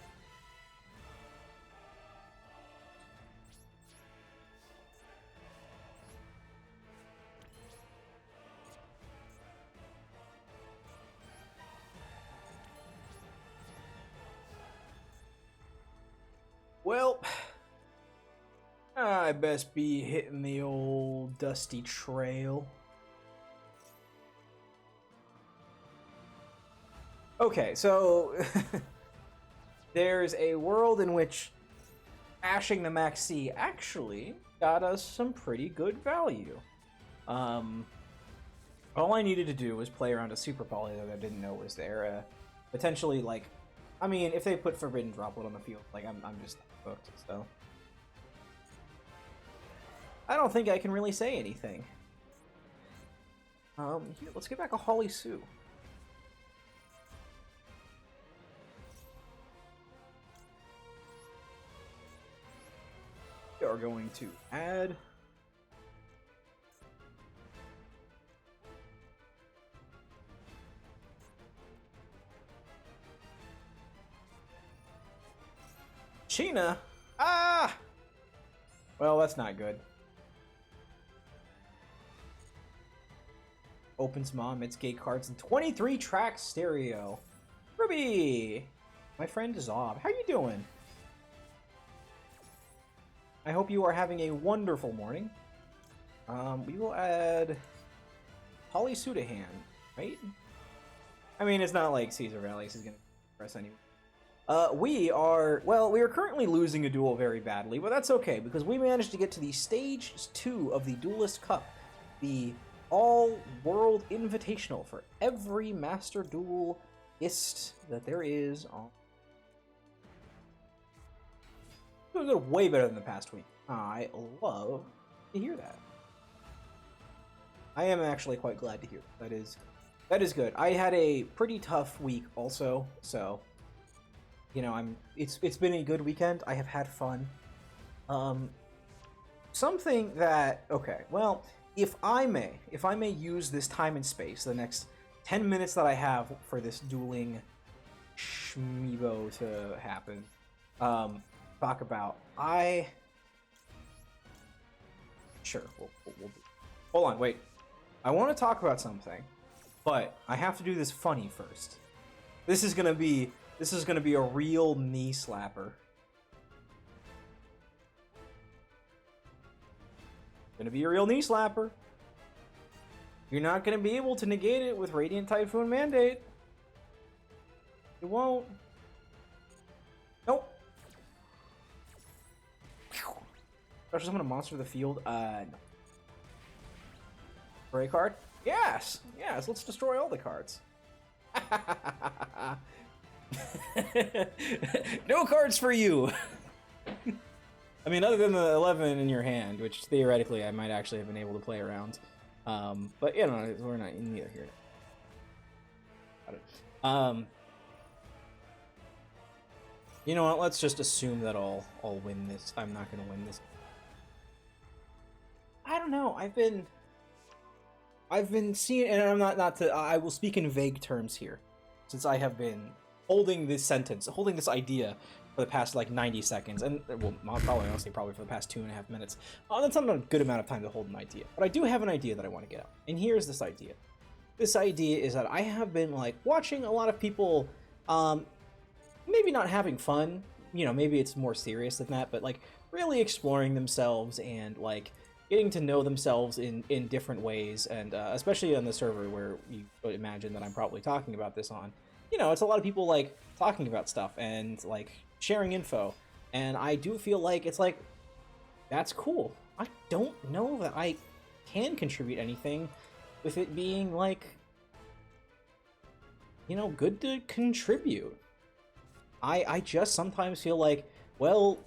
Well, I best be hitting the old dusty trail. Okay, so there's a world in which ashing the Max C actually got us some pretty good value. All I needed to do was play around a Super Poly that I didn't know was there. Potentially, like, I mean, if they put Forbidden Droplet on the field, like, I'm just hooked, so. I don't think I can really say anything. Here, let's get back a Holly Sue. We are going to add... Sheena! Ah! Well, that's not good. Opens mom, it's gate cards, and 23 track stereo. Ruby! My friend Zob, how you doing? I hope you are having a wonderful morning. We will add Holly Sue to hand, right? I mean, it's not like Caesar Valles is gonna press anyway. We are currently losing a duel very badly, but that's okay, because we managed to get to the Stage 2 of the Duelist Cup, the all-world invitational for every Master Duelist that there is on... It was way better than the past week. I love to hear that. I am actually quite glad to hear that. That is good. I had a pretty tough week also, so... You know, it's been a good weekend. I have had fun. Something that... Okay, well, if I may use this time and space, the next 10 minutes that I have for this dueling schmeebo to happen, talk about... Sure, we'll do. Hold on, wait. I want to talk about something, but I have to do this funny first. This is gonna be a real knee slapper. Gonna be a real knee slapper. You're not gonna be able to negate it with Radiant Typhoon Mandate. You won't. Nope. Special summon a monster to the field. No. Gray card. Yes, yes, let's destroy all the cards. No cards for you. I mean, other than the 11 in your hand, which theoretically I might actually have been able to play around. But you know, we're not neither here. You know what? Let's just assume that I'll win this. I'm not gonna win this. I don't know. I've been seeing, and I'm not to. I will speak in vague terms here, since I have been holding this idea for the past like 90 seconds, and well, probably for the past 2.5 minutes. That's not a good amount of time to hold an idea, but I do have an idea that I want to get out, and here's this idea. This idea is that I have been like watching a lot of people, maybe not having fun, you know, maybe it's more serious than that, but like really exploring themselves and like getting to know themselves in different ways, and especially on the server where you would imagine that I'm probably talking about this on, you know, it's a lot of people like talking about stuff and like sharing info, and I do feel like it's like, that's cool. I don't know that I can contribute anything with it being like, you know, good to contribute. I just sometimes feel like, well,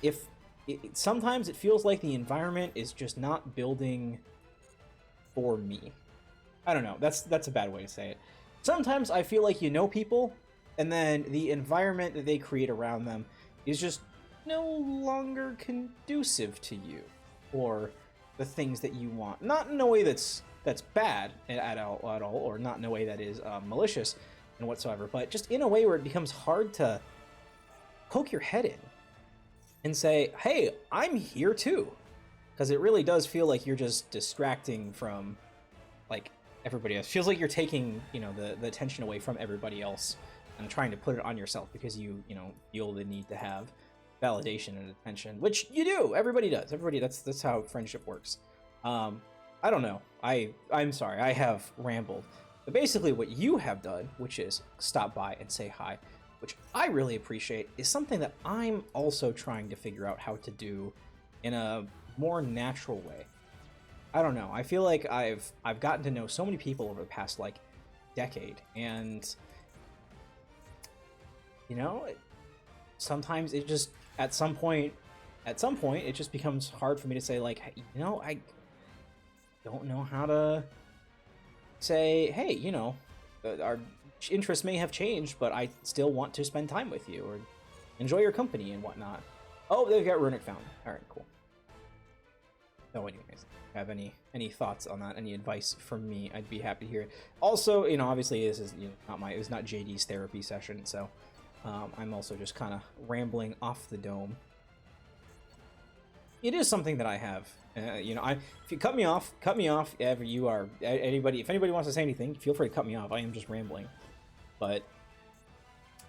if sometimes it feels like the environment is just not building for me. I don't know. That's a bad way to say it. Sometimes I feel like you know people, and then the environment that they create around them is just no longer conducive to you or the things that you want. Not in a way that's bad at all, or not in a way that is malicious and whatsoever, but just in a way where it becomes hard to poke your head in and say, hey, I'm here too. Because it really does feel like you're just distracting from like everybody else. It feels like you're taking, you know, the attention away from everybody else and trying to put it on yourself because you know, feel the need to have validation and attention, which you do. Everybody does. That's how friendship works. I don't know. I'm sorry. I have rambled. But basically what you have done, which is stop by and say hi, which I really appreciate, is something that I'm also trying to figure out how to do in a more natural way. I don't know. I feel like I've gotten to know so many people over the past like decade, and you know, sometimes it just at some point it just becomes hard for me to say like, you know, I don't know how to say, hey, you know, our interests may have changed, but I still want to spend time with you or enjoy your company and whatnot. Oh, they've got Runic Fountain. All right, cool. So anyways, have any thoughts on that? Any advice from me? I'd be happy to hear it. Also, you know, obviously this is, you know, it's not JD's therapy session, so I'm also just kind of rambling off the dome. It is something that I have. You know, if you cut me off. If anybody wants to say anything, feel free to cut me off. I am just rambling. But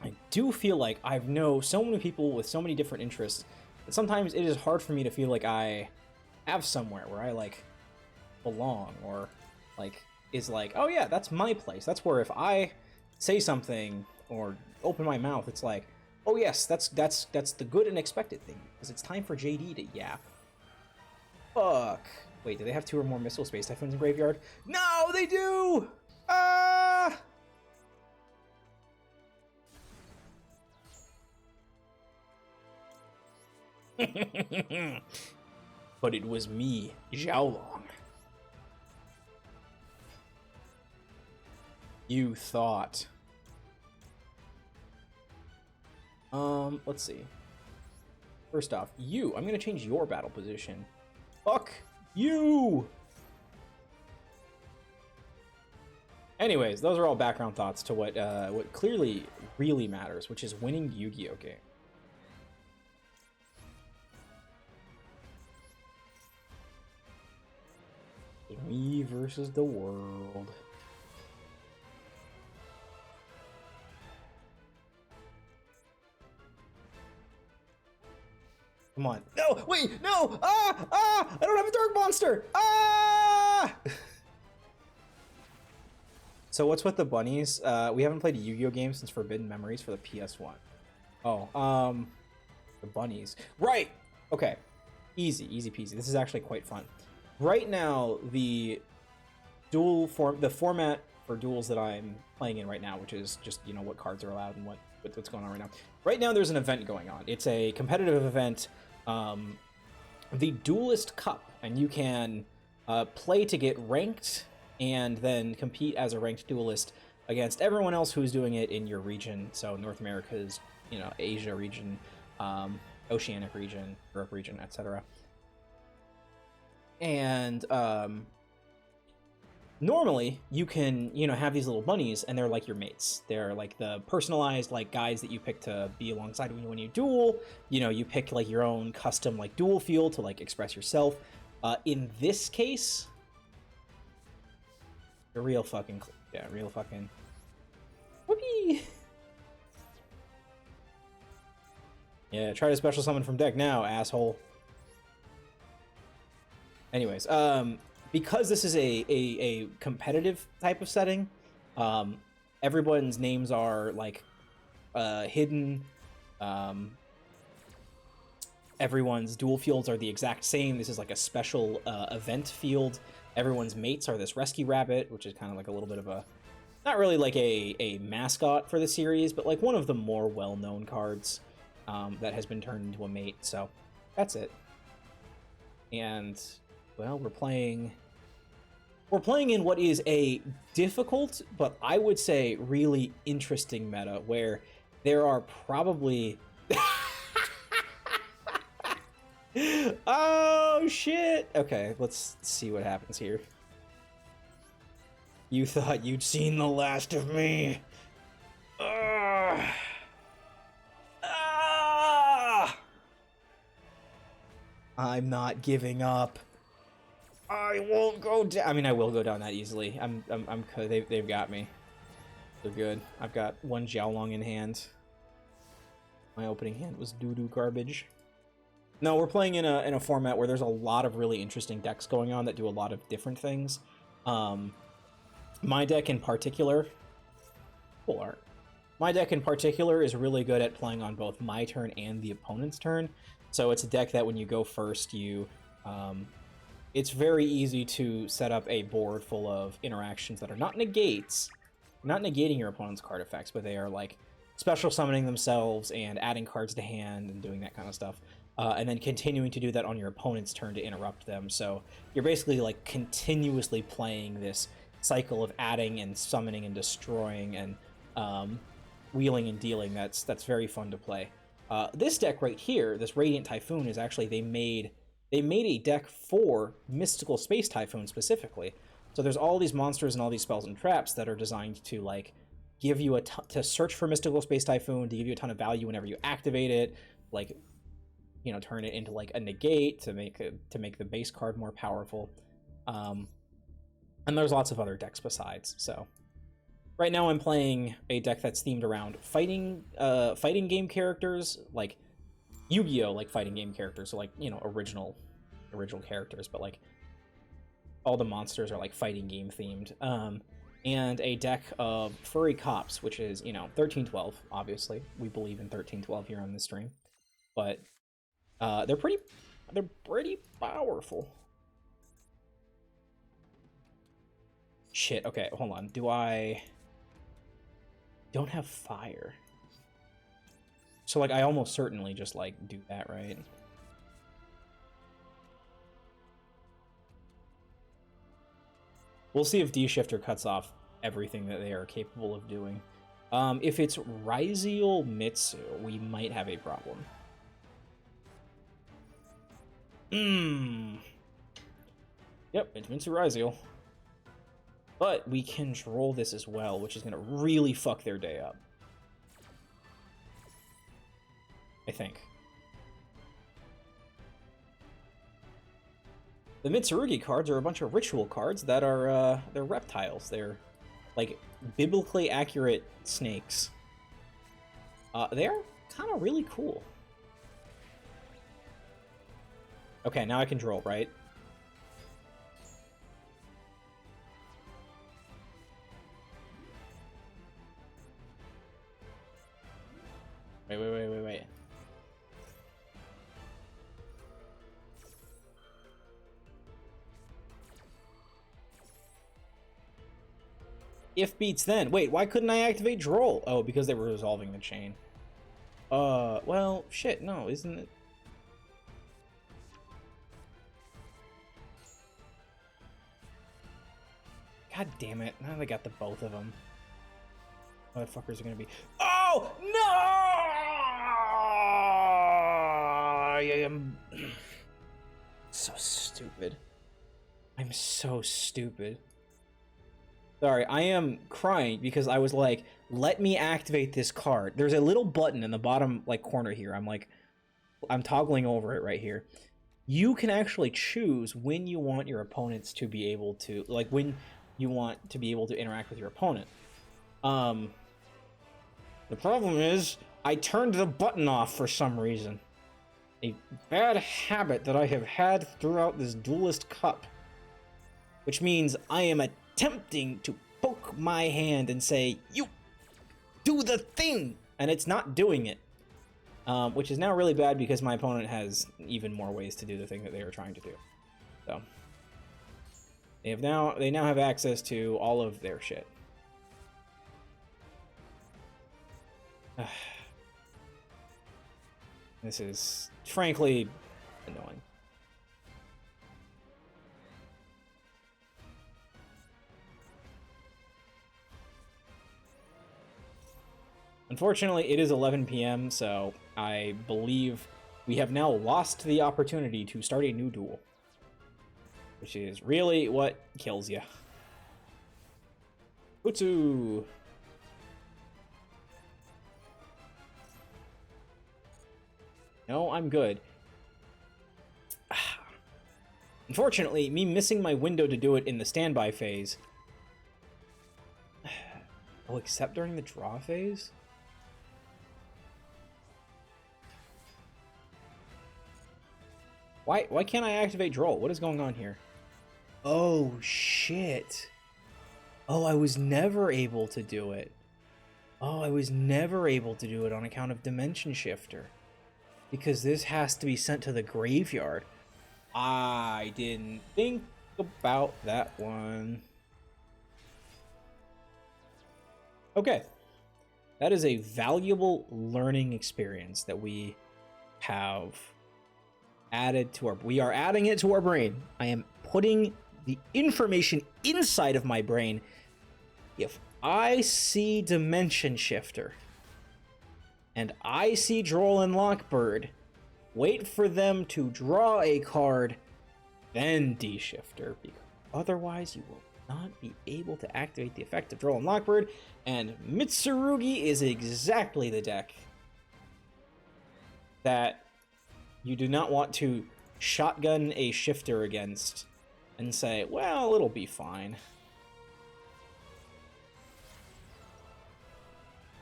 I do feel like I know so many people with so many different interests that sometimes it is hard for me to feel like I have somewhere where I like belong, or like is like, oh yeah, that's my place. That's where if I say something or open my mouth, it's like, oh yes, that's the good and expected thing, because it's time for JD to yap. Fuck. Wait, do they have 2 or more Missile Space Typhoons in Graveyard? No, they do! Ah! But it was me, Xiaolong. You thought. Let's see. First off, I'm gonna change your battle position. Fuck you! Anyways, those are all background thoughts to what clearly really matters, which is winning Yu-Gi-Oh! Game. Me versus the world. Come on. No! Wait! No! I don't have a Dark Monster! So what's with the bunnies? We haven't played a Yu-Gi-Oh! Game since Forbidden Memories for the PS1. Oh, the bunnies. Right! Okay. Easy peasy. This is actually quite fun. Right now, the the format for duels that I'm playing in right now, which is just, you know, what cards are allowed and what's going on right now. Right now, there's an event going on. It's a competitive event, the Duelist Cup, and you can play to get ranked and then compete as a ranked duelist against everyone else who's doing it in your region. So North America's, you know, Asia region, Oceanic region, Europe region, etc. And normally you can, you know, have these little bunnies and they're like your mates. They're like the personalized like guys that you pick to be alongside when you duel. You know, you pick like your own custom like duel field to like express yourself. In this case, the real fucking whoopee. Yeah, try to special summon from deck now, asshole. Anyways, because this is a competitive type of setting, everyone's names are like hidden. Everyone's duel fields are the exact same. This is like a special event field. Everyone's mates are this rescue rabbit, which is kind of like a little bit of a, not really like a mascot for the series, but like one of the more well-known cards that has been turned into a mate. So that's it. And well, we're playing in what is a difficult, but I would say really interesting meta where there are probably oh shit. Okay, let's see what happens here. You thought you'd seen the last of me. I'm not giving up. I won't go down. I mean, I will go down that easily. They've got me. They're good. I've got one Jiaolong in hand. My opening hand was doo-doo garbage. No, we're playing in a format where there's a lot of really interesting decks going on that do a lot of different things. My deck in particular, cool art. My deck in particular is really good at playing on both my turn and the opponent's turn. So it's a deck that when you go first, it's very easy to set up a board full of interactions that are not negates, not negating your opponent's card effects, but they are like special summoning themselves and adding cards to hand and doing that kind of stuff. And then continuing to do that on your opponent's turn to interrupt them. So you're basically like continuously playing this cycle of adding and summoning and destroying and wheeling and dealing. That's very fun to play. This deck right here, this Radiant Typhoon, is actually they made a deck for Mystical Space Typhoon specifically. So there's all these monsters and all these spells and traps that are designed to like give you to search for Mystical Space Typhoon, to give you a ton of value whenever you activate it, like, you know, turn it into like a negate to make the base card more powerful. And there's lots of other decks besides. So right now I'm playing a deck that's themed around fighting game characters, like Yu-Gi-Oh! Like fighting game characters, so like, you know, original characters, but like all the monsters are like fighting game themed. And a deck of furry cops, which is, you know, 13-12, obviously. We believe in 13-12 here on this stream. But they're pretty powerful. Shit, okay, hold on. Don't have fire. So like I almost certainly just like do that, right? We'll see if D-Shifter cuts off everything that they are capable of doing. If it's Ryziel Mitsu, we might have a problem. Yep, it's Mitsu Ryziel. But we control this as well, which is going to really fuck their day up. I think. The Mitsurugi cards are a bunch of ritual cards that are, they're reptiles. They're, like, biblically accurate snakes. They're kind of really cool. Okay, now I can draw, right? Wait. if beats then. Wait, why couldn't I activate Droll? Oh, because they were resolving the chain. Well, shit, no, isn't it? God damn it. Now they got the both of them. Motherfuckers are gonna be. Oh! No! I am. So stupid. I'm so stupid. Sorry, I am crying because I was like, let me activate this card. There's a little button in the bottom like corner here. I'm toggling over it right here. You can actually choose when you want your opponents to be able to, like when you want to be able to interact with your opponent. The problem is I turned the button off for some reason. A bad habit that I have had throughout this Duelist Cup. Which means I am attempting to poke my hand and say, you do the thing! And it's not doing it. Which is now really bad because my opponent has even more ways to do the thing that they were trying to do. So they now have access to all of their shit. This is frankly annoying. Unfortunately, it is 11 p.m., so I believe we have now lost the opportunity to start a new duel. Which is really what kills you. Utsu! No, I'm good. Unfortunately, me missing my window to do it in the standby phase. Oh, except during the draw phase? Why can't I activate Droll? What is going on here? Oh, shit. Oh, I was never able to do it. Oh, I was never able to do it on account of Dimension Shifter. Because this has to be sent to the graveyard. I didn't think about that one. Okay. That is a valuable learning experience that we have added to we are adding it to our brain. I am putting the information inside of my brain. If I see Dimension Shifter and I see Droll and Lockbird, wait for them to draw a card, then D-Shifter, because otherwise you will not be able to activate the effect of Droll and Lockbird, and Mitsurugi is exactly the deck that you do not want to shotgun a shifter against and say, well, it'll be fine.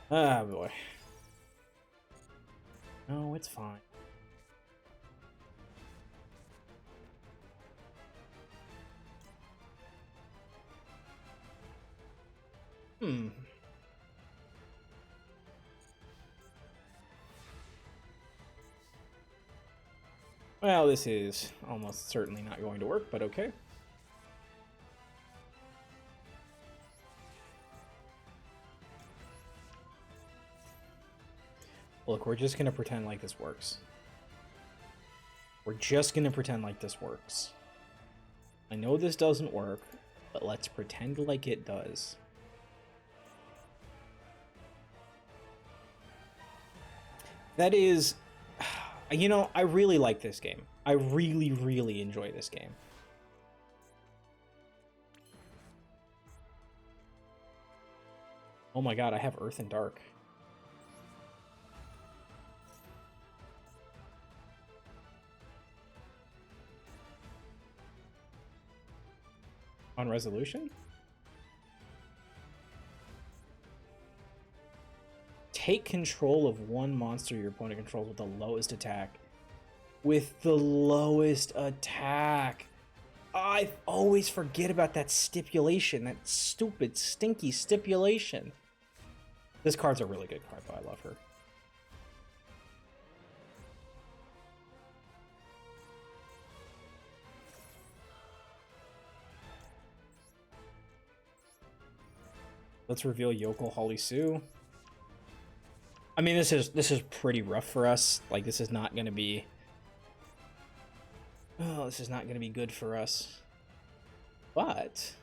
Ah, boy. No, it's fine. Well, this is almost certainly not going to work, but okay. Look, we're just gonna pretend like this works. We're just gonna pretend like this works. I know this doesn't work, but let's pretend like it does. That is... You know, I really like this game. I really, really enjoy this game. Oh my god, I have Earth and Dark. On resolution? Take control of one monster your opponent controls with the lowest attack. With the lowest attack. I always forget about that stipulation. That stupid, stinky stipulation. This card's a really good card, though. I love her. Let's reveal Yokel Holly Sue. I mean, this is pretty rough for us. Like, this is not gonna be. Oh, this is not gonna be good for us. But.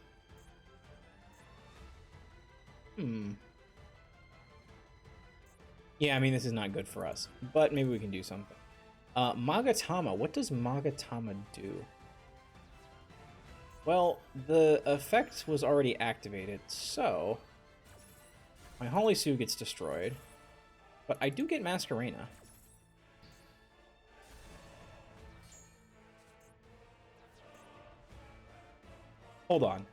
Yeah, I mean, this is not good for us. But maybe we can do something. Magatama. What does Magatama do? Well, the effect was already activated, so my Holly Sue gets destroyed, but I do get Masquerena. Hold on.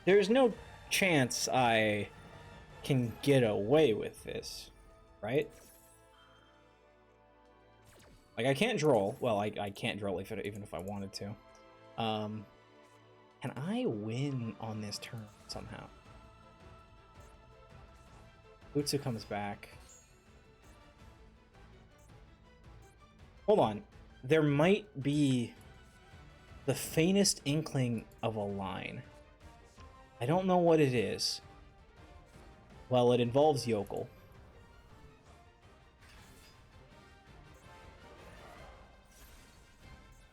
There's no chance I can get away with this, right? Like, I can't droll. Well, I can't droll even if I wanted to. Can I win on this turn somehow? Utsu comes back. Hold on. There might be the faintest inkling of a line. I don't know what it is. Well, it involves Yokel.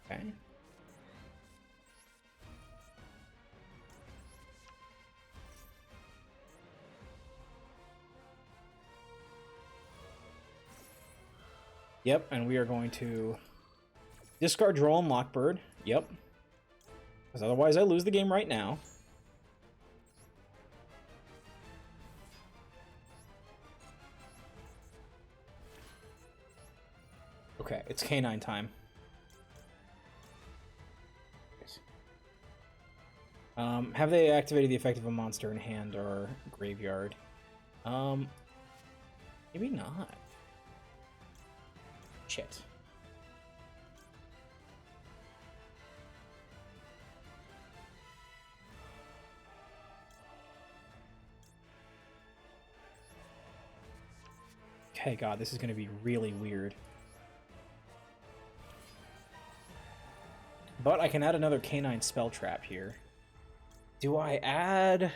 Okay. Yep, and we are going to discard Droll and Lockbird. Yep. Because otherwise I lose the game right now. Okay, it's K9 time. Have they activated the effect of a monster in hand or graveyard? Maybe not. Shit. Okay, God, this is going to be really weird. But I can add another K9 spell trap here. Do I add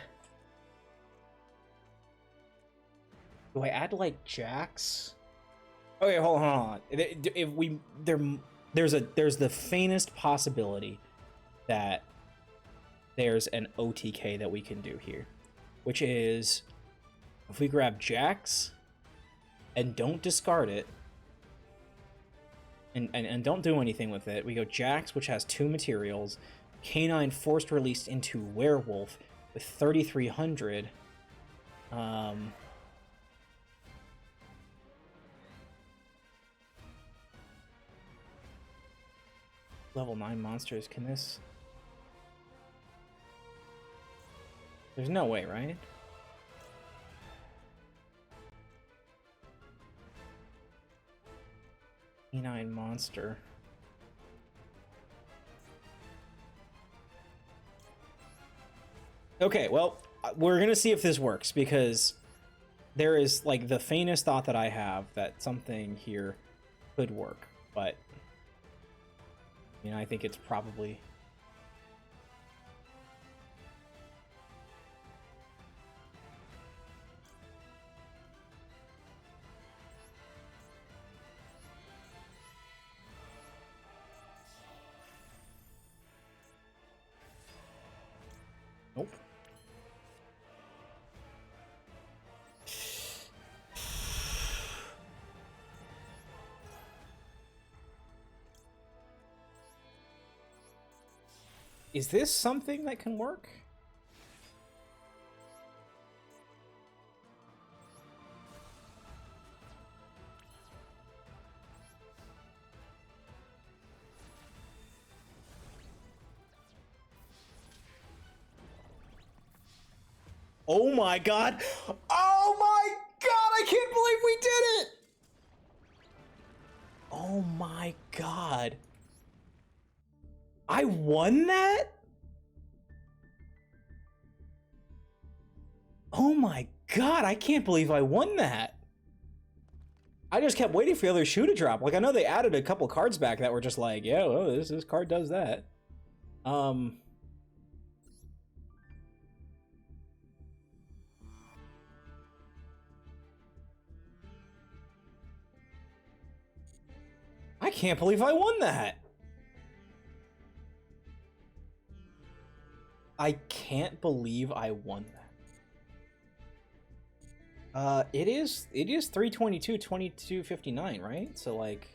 like Jax? Okay, hold on. If we there's the faintest possibility that there's an OTK that we can do here, which is if we grab Jax and don't discard it and don't do anything with it, we go Jax, which has 2 materials, K9 forced released into Werewolf with 3,300. Level 9 monsters, can this... There's no way, right? E9 monster. Okay, well, we're gonna see if this works, because there is, like, the faintest thought that I have that something here could work, but... I mean, I think it's probably... Nope. Is this something that can work? Oh my god! Oh my god! I can't believe we did it! Oh my god. I won that? Oh my god, I can't believe I won that. I just kept waiting for the other shoe to drop. Like, I know they added a couple cards back that were just like, yeah, well, this card does that. can't believe I won that. I can't believe I won that. It is 322, 2259, right? So like,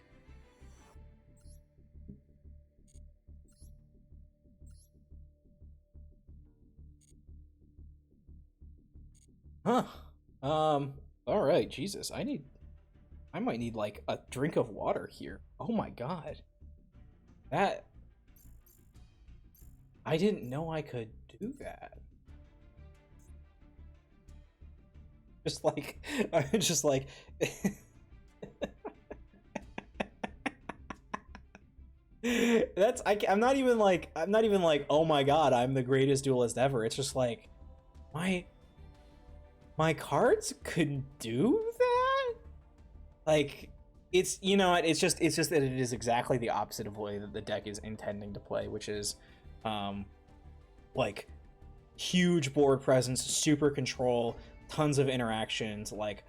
huh? All right, Jesus, I might need like a drink of water here. Oh my God, that I didn't know I could do that. Just like, I'm not even like, oh my God, I'm the greatest duelist ever. It's just like, my cards could do that? Like, it's, you know, it's just that it is exactly the opposite of the way that the deck is intending to play, which is, like, huge board presence, super control, tons of interactions, like,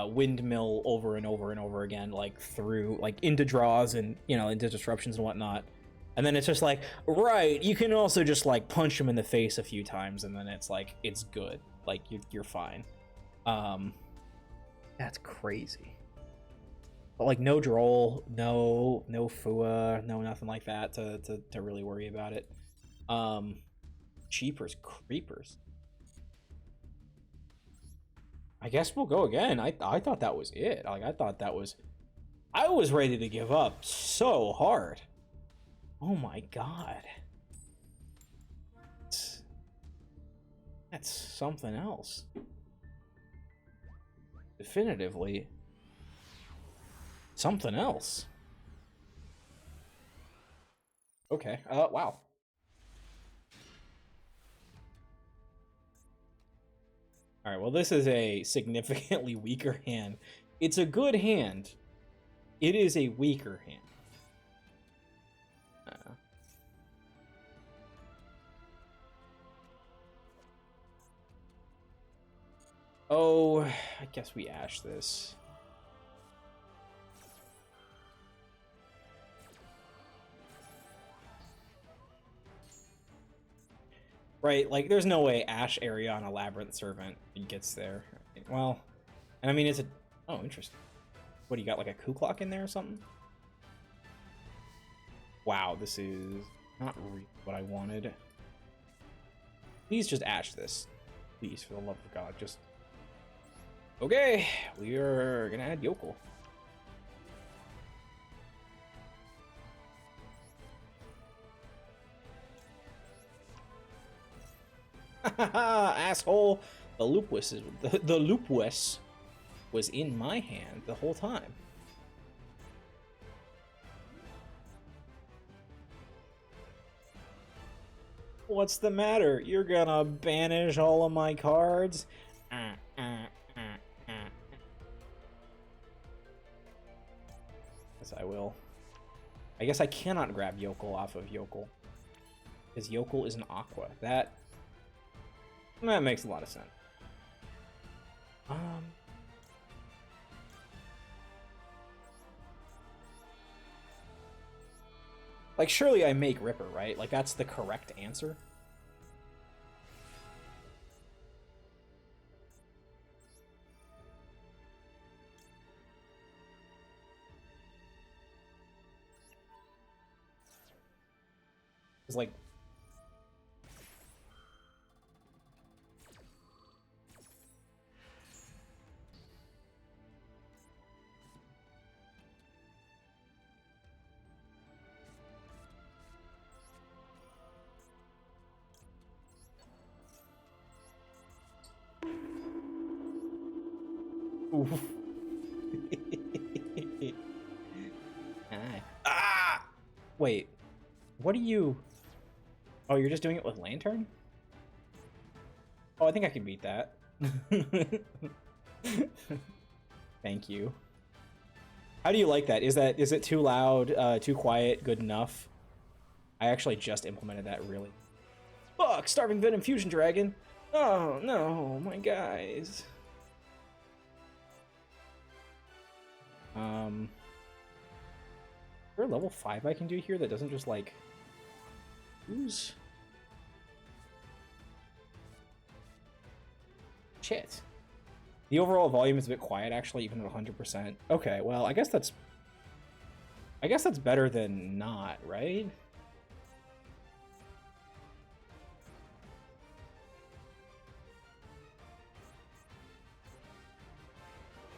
windmill over and over and over again, like, through, like, into draws and, you know, into disruptions and whatnot. And then it's just like, right, you can also just, like, punch him in the face a few times, and then it's like, it's good. Like, you're fine. That's crazy. But, like, no Droll, no Fua, no nothing like that to really worry about it. Cheapers creepers. I guess we'll go again. I thought that was it. Like, I was ready to give up so hard. Oh my God. That's something else. Definitively something else. Okay. Wow. All right, well, this is a significantly weaker hand. It's a good hand. It is a weaker hand. Oh, I guess we ash this. Right, like, there's no way Ash area on a Labyrinth Servant gets there. Well, and I mean, it's a... Oh, interesting. What, do you got, like, a coup clock in there or something? Wow, this is not really what I wanted. Please just Ash this. Please, for the love of God, just... Okay, we are gonna add Yokel. Asshole! The Lupus was in my hand the whole time. What's the matter? You're gonna banish all of my cards? Yes, I will. I guess I cannot grab Yokel off of Yokel, because Yokel is an Aqua. That makes a lot of sense. Like, surely I make Ripper, right? Like, that's the correct answer. It's like... Ah! Wait, what are you... Oh, you're just doing it with Lantern? Oh, I think I can beat that. Thank you. How do you like that? Is it too loud, too quiet, good enough? I actually just implemented that, really. Fuck! Starving Venom Fusion Dragon! Oh, no, my guys. there a level 5 I can do here that doesn't just, like, ooze? Shit. The overall volume is a bit quiet, actually, even at 100%. Okay, well, I guess that's better than not, right?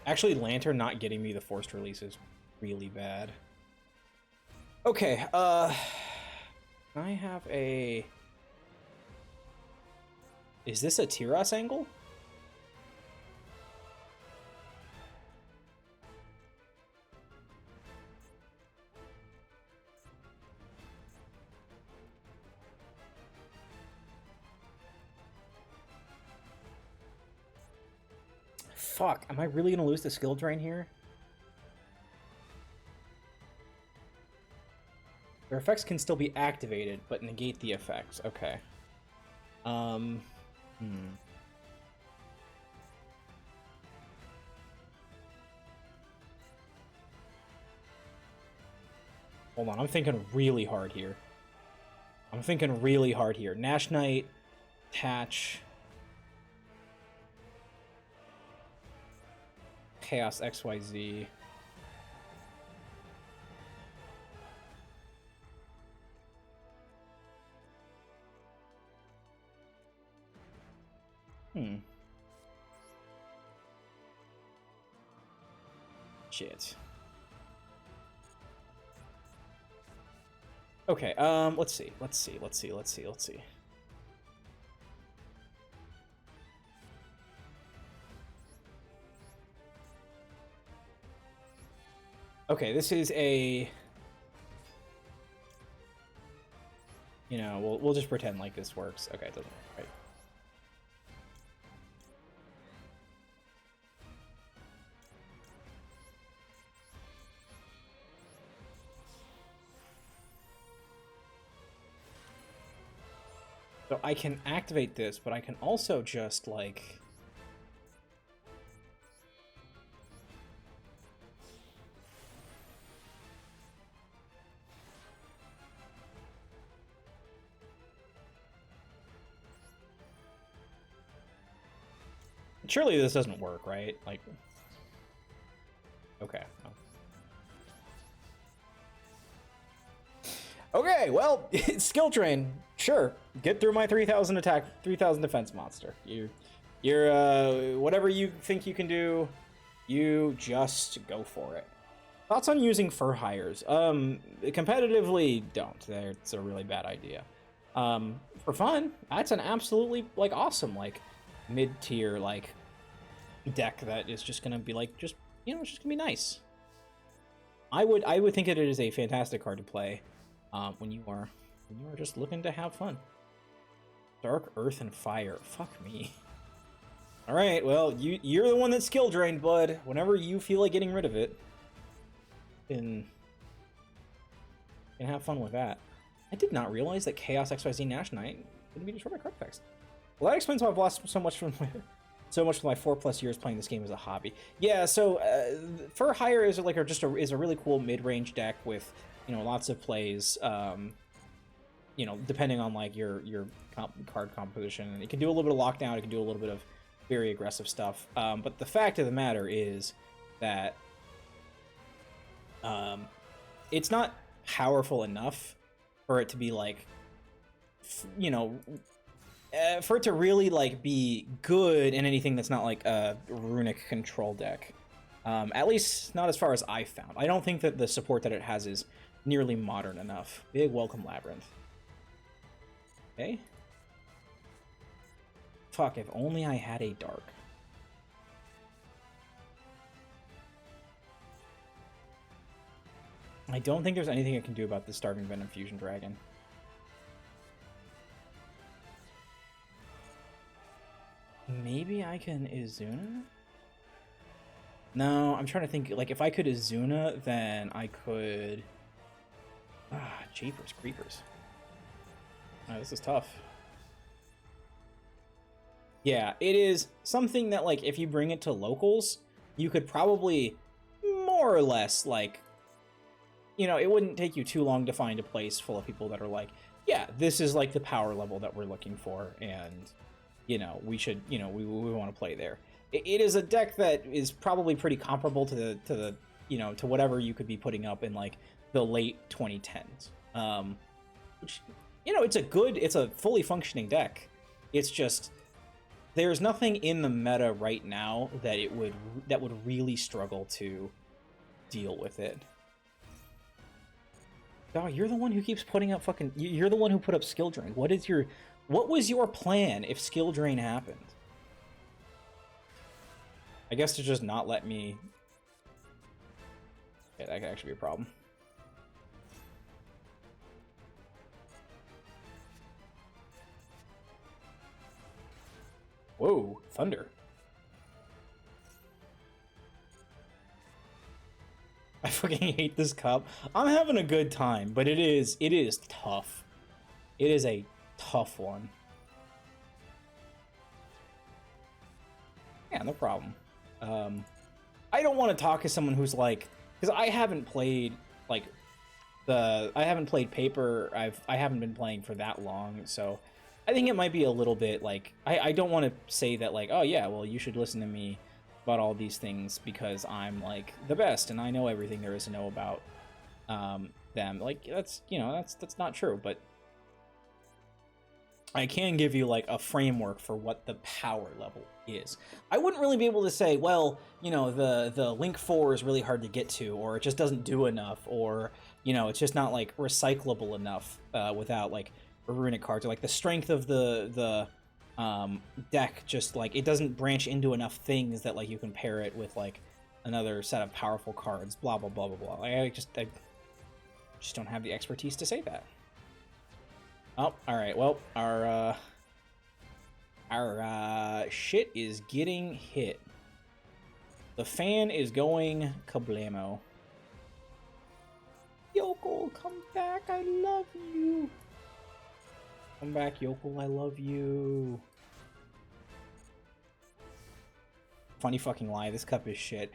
Actually, Lantern not getting me the forced release is really bad. Okay, can I have a... Is this a Tiras angle? Fuck, am I really gonna lose the skill drain here? Their effects can still be activated, but negate the effects. Okay. Hold on, I'm thinking really hard here. Nash Knight, attach... Chaos XYZ. Shit. Okay, let's see. Okay, this is a... You know, we'll just pretend like this works. Okay, it doesn't work, right? So I can activate this, but I can also just, like... Surely this doesn't work, right? Like... Okay. Okay, well, skill drain. Sure, get through my 3,000 attack, 3,000 defense monster. You're whatever you think you can do, you just go for it. Thoughts on using fur hires? Competitively, don't. It's a really bad idea. For fun, that's an absolutely like awesome like mid-tier like deck that is just gonna be like just you know it's just gonna be nice. I would think that it is a fantastic card to play. When you are just looking to have fun. Dark, Earth, and Fire. Fuck me. All right, well, you're the one that's skill drained, bud. Whenever you feel like getting rid of it, can have fun with that. I did not realize that Chaos XYZ Nash Knight would be destroyed by card effects. Well, that explains why I've lost so much from my 4+ years playing this game as a hobby. Yeah, so Fur Hire is like is a really cool mid-range deck with lots of plays, depending on like your card composition. It can do a little bit of lockdown, it can do a little bit of very aggressive stuff. But the fact of the matter is that it's not powerful enough for it to be like, for it to really like be good in anything that's not like a runic control deck. At least not as far as I found. I don't think that the support that it has is nearly modern enough. Big welcome Labyrinth. Okay. Fuck, if only I had a dark. I don't think there's anything I can do about this Starving Venom Fusion Dragon. Maybe I can Izuna? No, I'm trying to think, like, if I could Izuna, then I could... Jeepers Creepers. This is tough. Yeah, it is something that, like, if you bring it to locals, you could probably more or less, like, you know, it wouldn't take you too long to find a place full of people that are like, yeah, this is like the power level that we're looking for, and you know, we should, you know, we want to play there. It is a deck that is probably pretty comparable to the you know, to whatever you could be putting up in like the late 2010s. Which, you know, it's a fully functioning deck. It's just there's nothing in the meta right now that would really struggle to deal with it. Oh, you're the one who keeps putting up fucking. You're the one who put up skill drain. What was your plan if skill drain happened? I guess to just not let me. Yeah, that could actually be a problem. Whoa, thunder. I fucking hate this cup. I'm having a good time, but it is tough. It is a tough one. Yeah, no problem. I don't want to talk to someone who's like, because I haven't played like I haven't played paper. I haven't been playing for that long, so I think it might be a little bit like I don't want to say that like, oh yeah, well you should listen to me about all these things because I'm like the best and I know everything there is to know about them. Like that's, you know, that's not true, but I can give you like a framework for what the power level is. I wouldn't really be able to say, well, you know, the Link 4 is really hard to get to, or it just doesn't do enough, or, you know, it's just not like recyclable enough without like runic cards, or like the strength of the deck just like it doesn't branch into enough things that like you can pair it with like another set of powerful cards, blah blah blah blah blah. I just don't have the expertise to say that. Oh, all right. Well, our shit is getting hit. The fan is going kablamo. Yokel, come back! I love you. Come back, Yokel. I love you. Funny fucking lie. This cup is shit.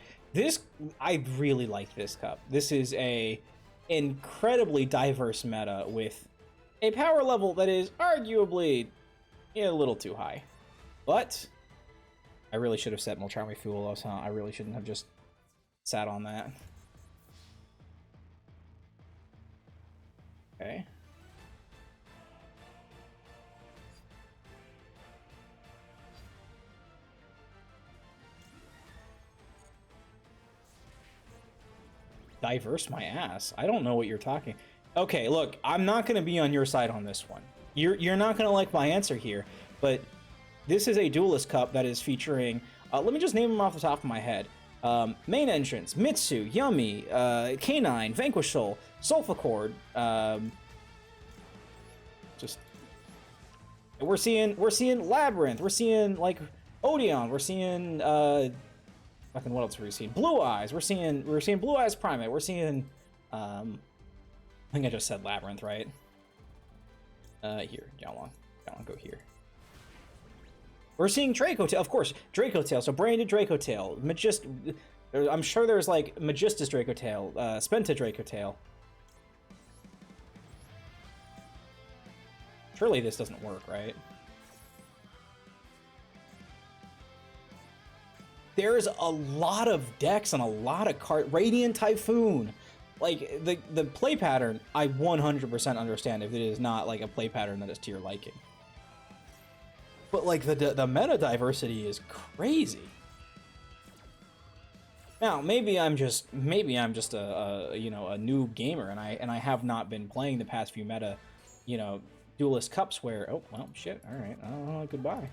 I really like this cup. This is a incredibly diverse meta with a power level that is arguably a little too high. But I really should have set Molcharmi Fuelos, huh? I really shouldn't have just sat on that. Okay. Diverse my ass. I don't know what you're talking. Okay, look, I'm not going to be on your side on this one. You're not going to like my answer here, but this is a Duelist Cup that is featuring, let me just name them off the top of my head. Main entrance, Mitsu, Yummy, Canine, Vanquish Soul, Sulfacord, just we're seeing Labyrinth, we're seeing like Odeon, we're seeing fucking what else are we seeing? Blue Eyes, we're seeing Blue Eyes Primate, we're seeing I think I just said Labyrinth, right? Here, Yalong, go here. We're seeing Draco Tail, of course, Draco Tail, so branded Draco Tail, I'm sure there's like Magistus Draco Tail, Spenta Draco Tail. Surely this doesn't work, right? There's a lot of decks and a lot of cards. Radiant Typhoon. Like, the play pattern, I 100% understand if it is not, like, a play pattern that is to your liking. But, like, the meta diversity is crazy. Now, maybe I'm just a you know, a noob gamer, and I have not been playing the past few meta, you know, Duelist Cups where, oh, well, shit, alright, goodbye.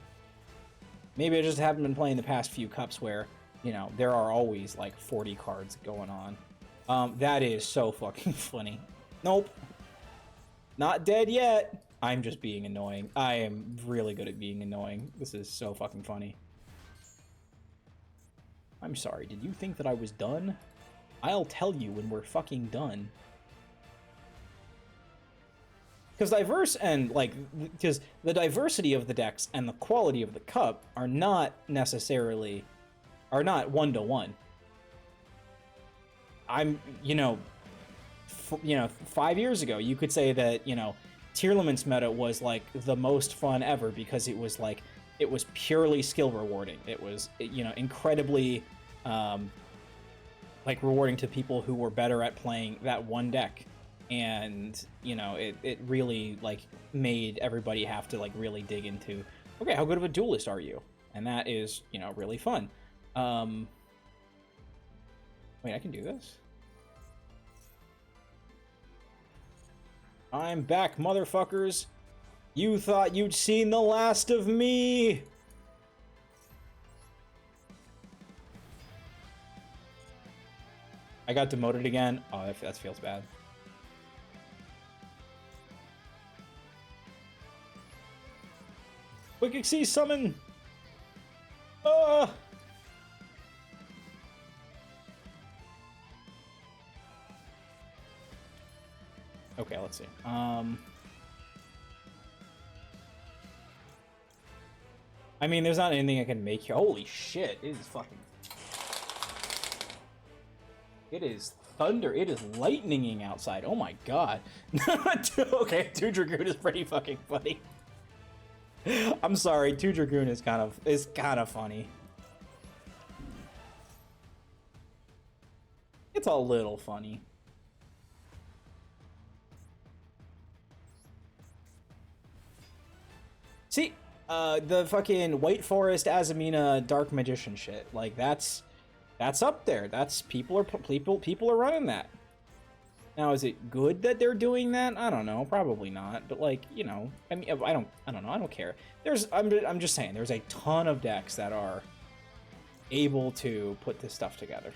Maybe I just haven't been playing the past few cups where, you know, there are always, like, 40 cards going on. That is so fucking funny. Nope. Not dead yet. I'm just being annoying. I am really good at being annoying. This is so fucking funny. I'm sorry, did you think that I was done? I'll tell you when we're fucking done. Because because the diversity of the decks and the quality of the cup are not one-to-one. I'm, you know, you know, 5 years ago, you could say that, you know, Tearlaments meta was like the most fun ever because it was like, it was purely skill rewarding. It was, you know, incredibly like rewarding to people who were better at playing that one deck. And, you know, it really like made everybody have to like really dig into, okay, how good of a duelist are you? And that is, you know, really fun. Wait, I can do this? I'm back, motherfuckers. You thought you'd seen the last of me. I got demoted again. Oh, that feels bad. Quick Xyz summon. Okay, let's see. I mean, there's not anything I can make here. Holy shit, it is fucking... It is thunder. It is lightninging outside. Oh my god. Okay, 2 Dragoon is pretty fucking funny. I'm sorry, 2 Dragoon is kind of funny. It's a little funny. See, the fucking White Forest Azamina Dark Magician shit, like that's up there. That's people are running that. Now, is it good that they're doing that? I don't know, probably not. But like, you know, I mean, I don't know. I don't care. I'm just saying, there's a ton of decks that are able to put this stuff together.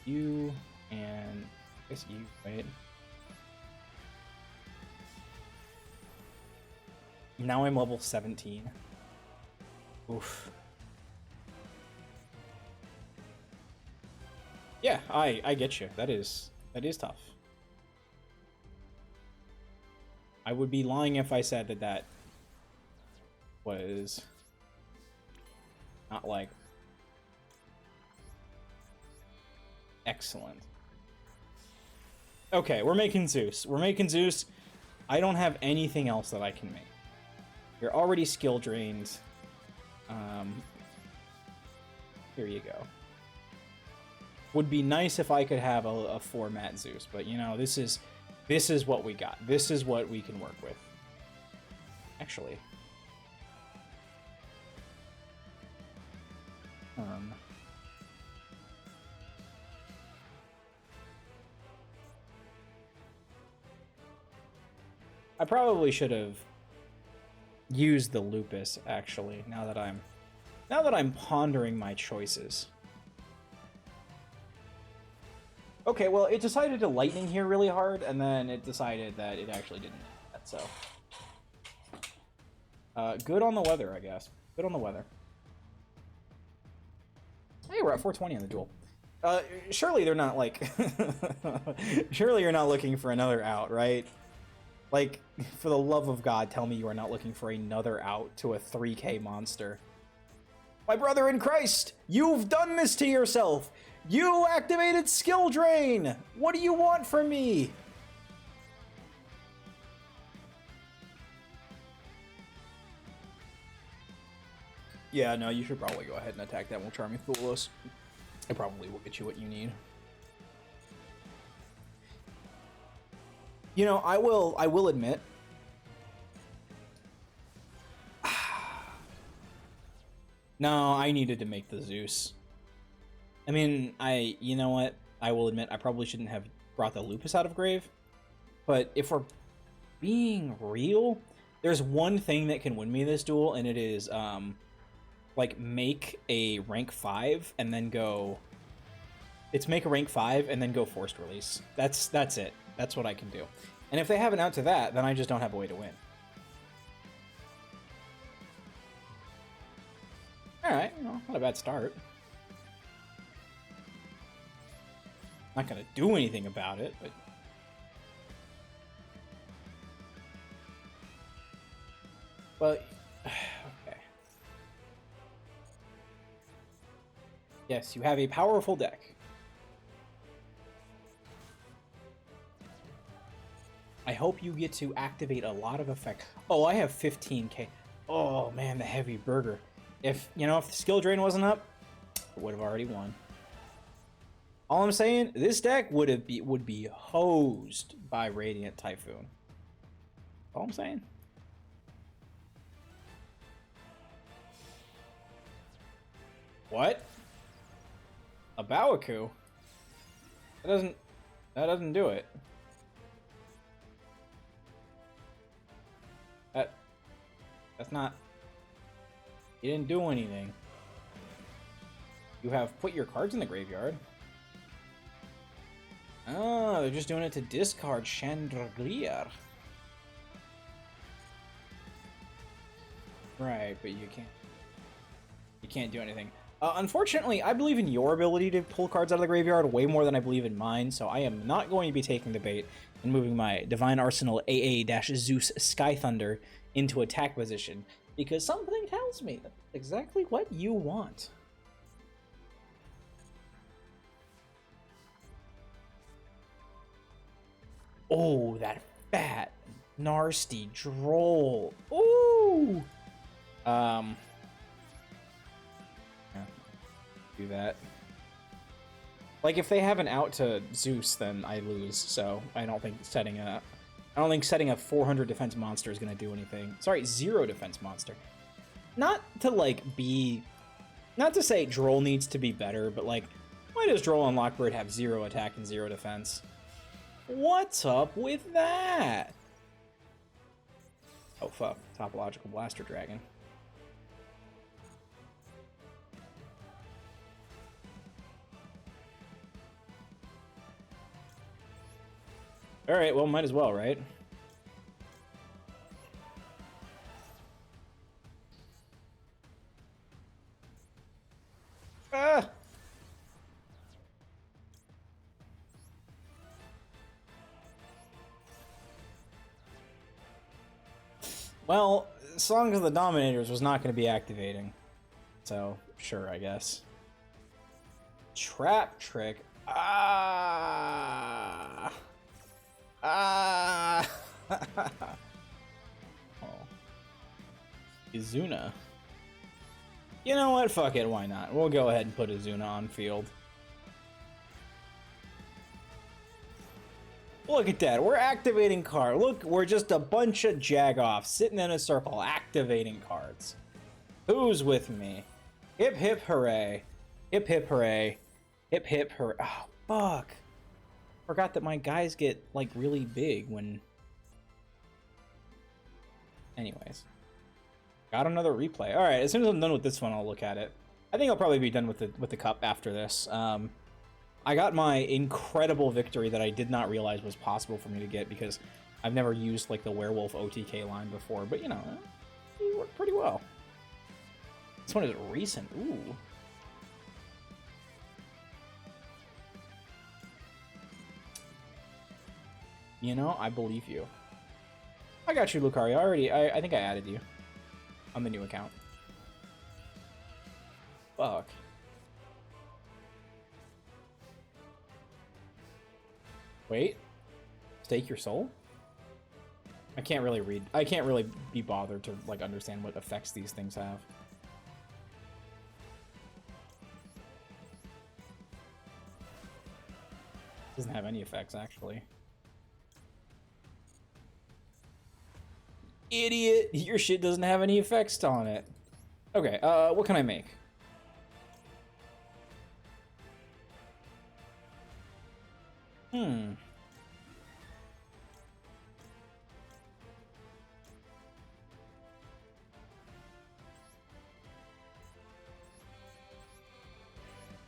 You and I guess you, right? Now I'm level 17. Oof. Yeah, I get you. That is tough. I would be lying if I said that was not like excellent. Okay, we're making Zeus. We're making Zeus. I don't have anything else that I can make. You're already skill drained. Here you go. Would be nice if I could have a format Zeus, but you know, this is what we got. This is what we can work with. Actually. I probably should have used the Lupus, actually, now that I'm pondering my choices. Okay, well, it decided to lightning here really hard, and then it decided that it actually didn't do that, so. Good on the weather, I guess. Good on the weather. Hey, we're at 420 on the duel. Surely they're not, like... Surely you're not looking for another out, right? Like, for the love of God, tell me you are not looking for another out to a 3k monster. My brother in Christ, you've done this to yourself! You activated skill drain! What do you want from me? Yeah, no, you should probably go ahead and attack that one, Charming Thulus. It probably will get you what you need. You know, I will admit, no, I needed to make the Zeus. I mean, you know what? I will admit, I probably shouldn't have brought the Lupus out of grave. But if we're being real, there's one thing that can win me this duel, and it is, like, make a rank 5 and then go... It's make a rank 5 and then go forced release. That's it. That's what I can do. And if they have an out to that, then I just don't have a way to win. Alright, you know, not a bad start. Not gonna do anything about it, but... Well, okay. Yes, you have a powerful deck. I hope you get to activate a lot of effect. Oh, I have 15k. Oh man, the heavy burger. If you know, if the skill drain wasn't up, I would have already won. All I'm saying, this deck would be hosed by Radiant Typhoon. All I'm saying. What? A Bawaku? That doesn't do it. That's not... You didn't do anything. You have put your cards in the graveyard. Oh, they're just doing it to discard Chandelier. Right, but you can't do anything. Unfortunately, I believe in your ability to pull cards out of the graveyard way more than I believe in mine, so I am not going to be taking the bait and moving my Divine Arsenal AA-Zeus Sky Thunder into attack position, because something tells me that's exactly what you want. Oh, that fat, nasty droll. Ooh! Yeah, do that. Like, if they have an out to Zeus, then I lose, so I don't think setting a 400 defense monster is gonna do anything. Sorry, 0 defense monster. Not to say Droll needs to be better, but like, why does Droll and Lockbird have 0 attack and 0 defense? What's up with that? Oh fuck, Topological Blaster Dragon. Alright, well, might as well, right? Ah! Well, Song of the Dominators was not going to be activating. So, sure, I guess. Trap Trick. Ah! Ah! Oh. Izuna. You know what? Fuck it, why not? We'll go ahead and put Izuna on field. Look at that, we're activating cards. Look, we're just a bunch of jagoffs sitting in a circle activating cards. Who's with me? Hip hip hooray. Hip hip hooray. Hip hip hooray. Oh, fuck. Forgot that my guys get, like, really big when... Anyways. Got another replay. Alright, as soon as I'm done with this one, I'll look at it. I think I'll probably be done with the cup after this. I got my incredible victory that I did not realize was possible for me to get because I've never used, like, the Werewolf OTK line before. But, you know, it worked pretty well. This one is recent. Ooh. You know, I believe you. I got you, Lucario. I think I added you on the new account. Fuck. Wait. Stake your soul? I can't really read. I can't really be bothered to, like, understand what effects these things have. Doesn't have any effects, actually. Idiot! Your shit doesn't have any effects on it. Okay, what can I make?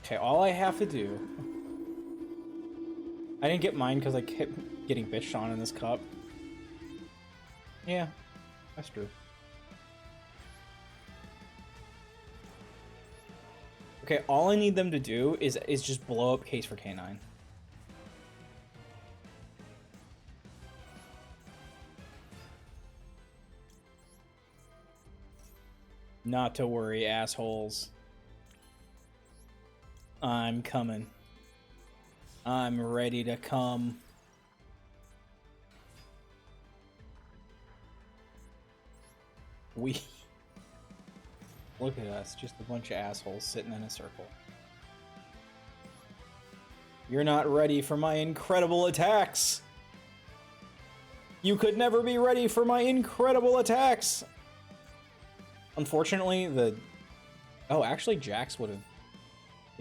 Okay, all I have to do... I didn't get mine because I kept getting bitched on in this cup. Yeah, that's true. Okay, all I need them to do is just blow up Case for K9. Not to worry, assholes. I'm coming. I'm ready to come. We look at us, just a bunch of assholes sitting in a circle. You're not ready for my incredible attacks. You could never be ready for my incredible attacks. Unfortunately, the actually Jax would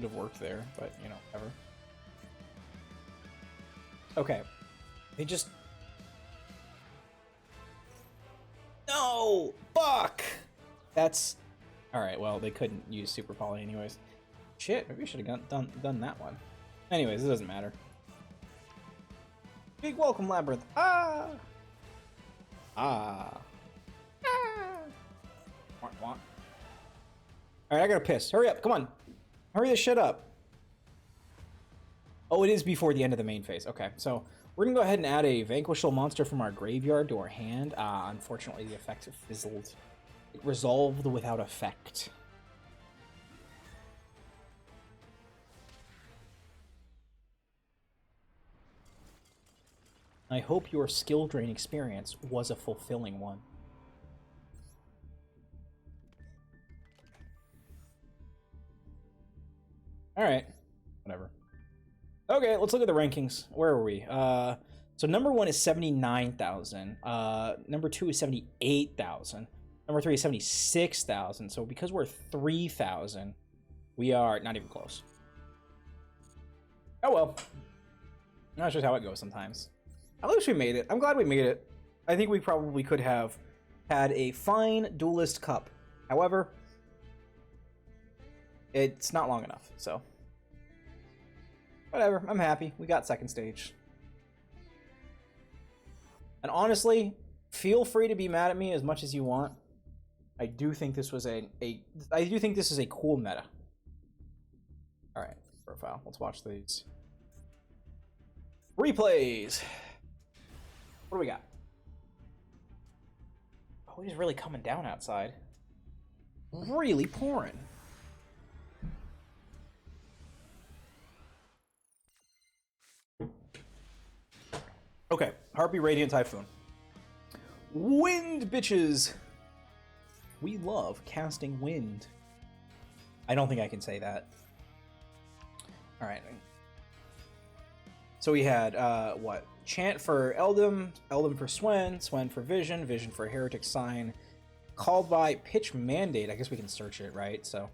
have worked there, but you know, whatever. Okay. They just no fuck. That's all right. Well, they couldn't use Super Poly anyways. Shit, maybe I should have done that one. Anyways, it doesn't matter. Big welcome, Labyrinth. Ah! Ah. Ah. Alright, I gotta piss. Hurry up, come on. Hurry this shit up. Oh, it is before the end of the main phase. Okay, so we're gonna go ahead and add a Vanquishable monster from our graveyard to our hand. Unfortunately, the effect fizzled. It resolved without effect. I hope your skill drain experience was a fulfilling one. Alright. Whatever. Okay, let's look at the rankings. Where are we? So number 1 is 79,000. Number 2 is 78,000. Number 3 is 76,000. So because we're 3,000, we are not even close. Oh well. That's just how it goes sometimes. At least we made it. I'm glad we made it. I think we probably could have had a fine Duelist Cup. However, it's not long enough, so whatever. I'm happy. We got second stage. And honestly, feel free to be mad at me as much as you want. I do think this was I do think this is a cool meta. All right, profile. Let's watch these replays. What do we got? Oh, he's really coming down outside. Really pouring. Okay, Harpy Radiant Typhoon. Wind, bitches! We love casting wind. I don't think I can say that. Alright. So we had, what? Chant for Eldum, Eldum for Swen, Swen for Vision, Vision for Heretic Sign, Called by Pitch Mandate. I guess we can search it, right? So,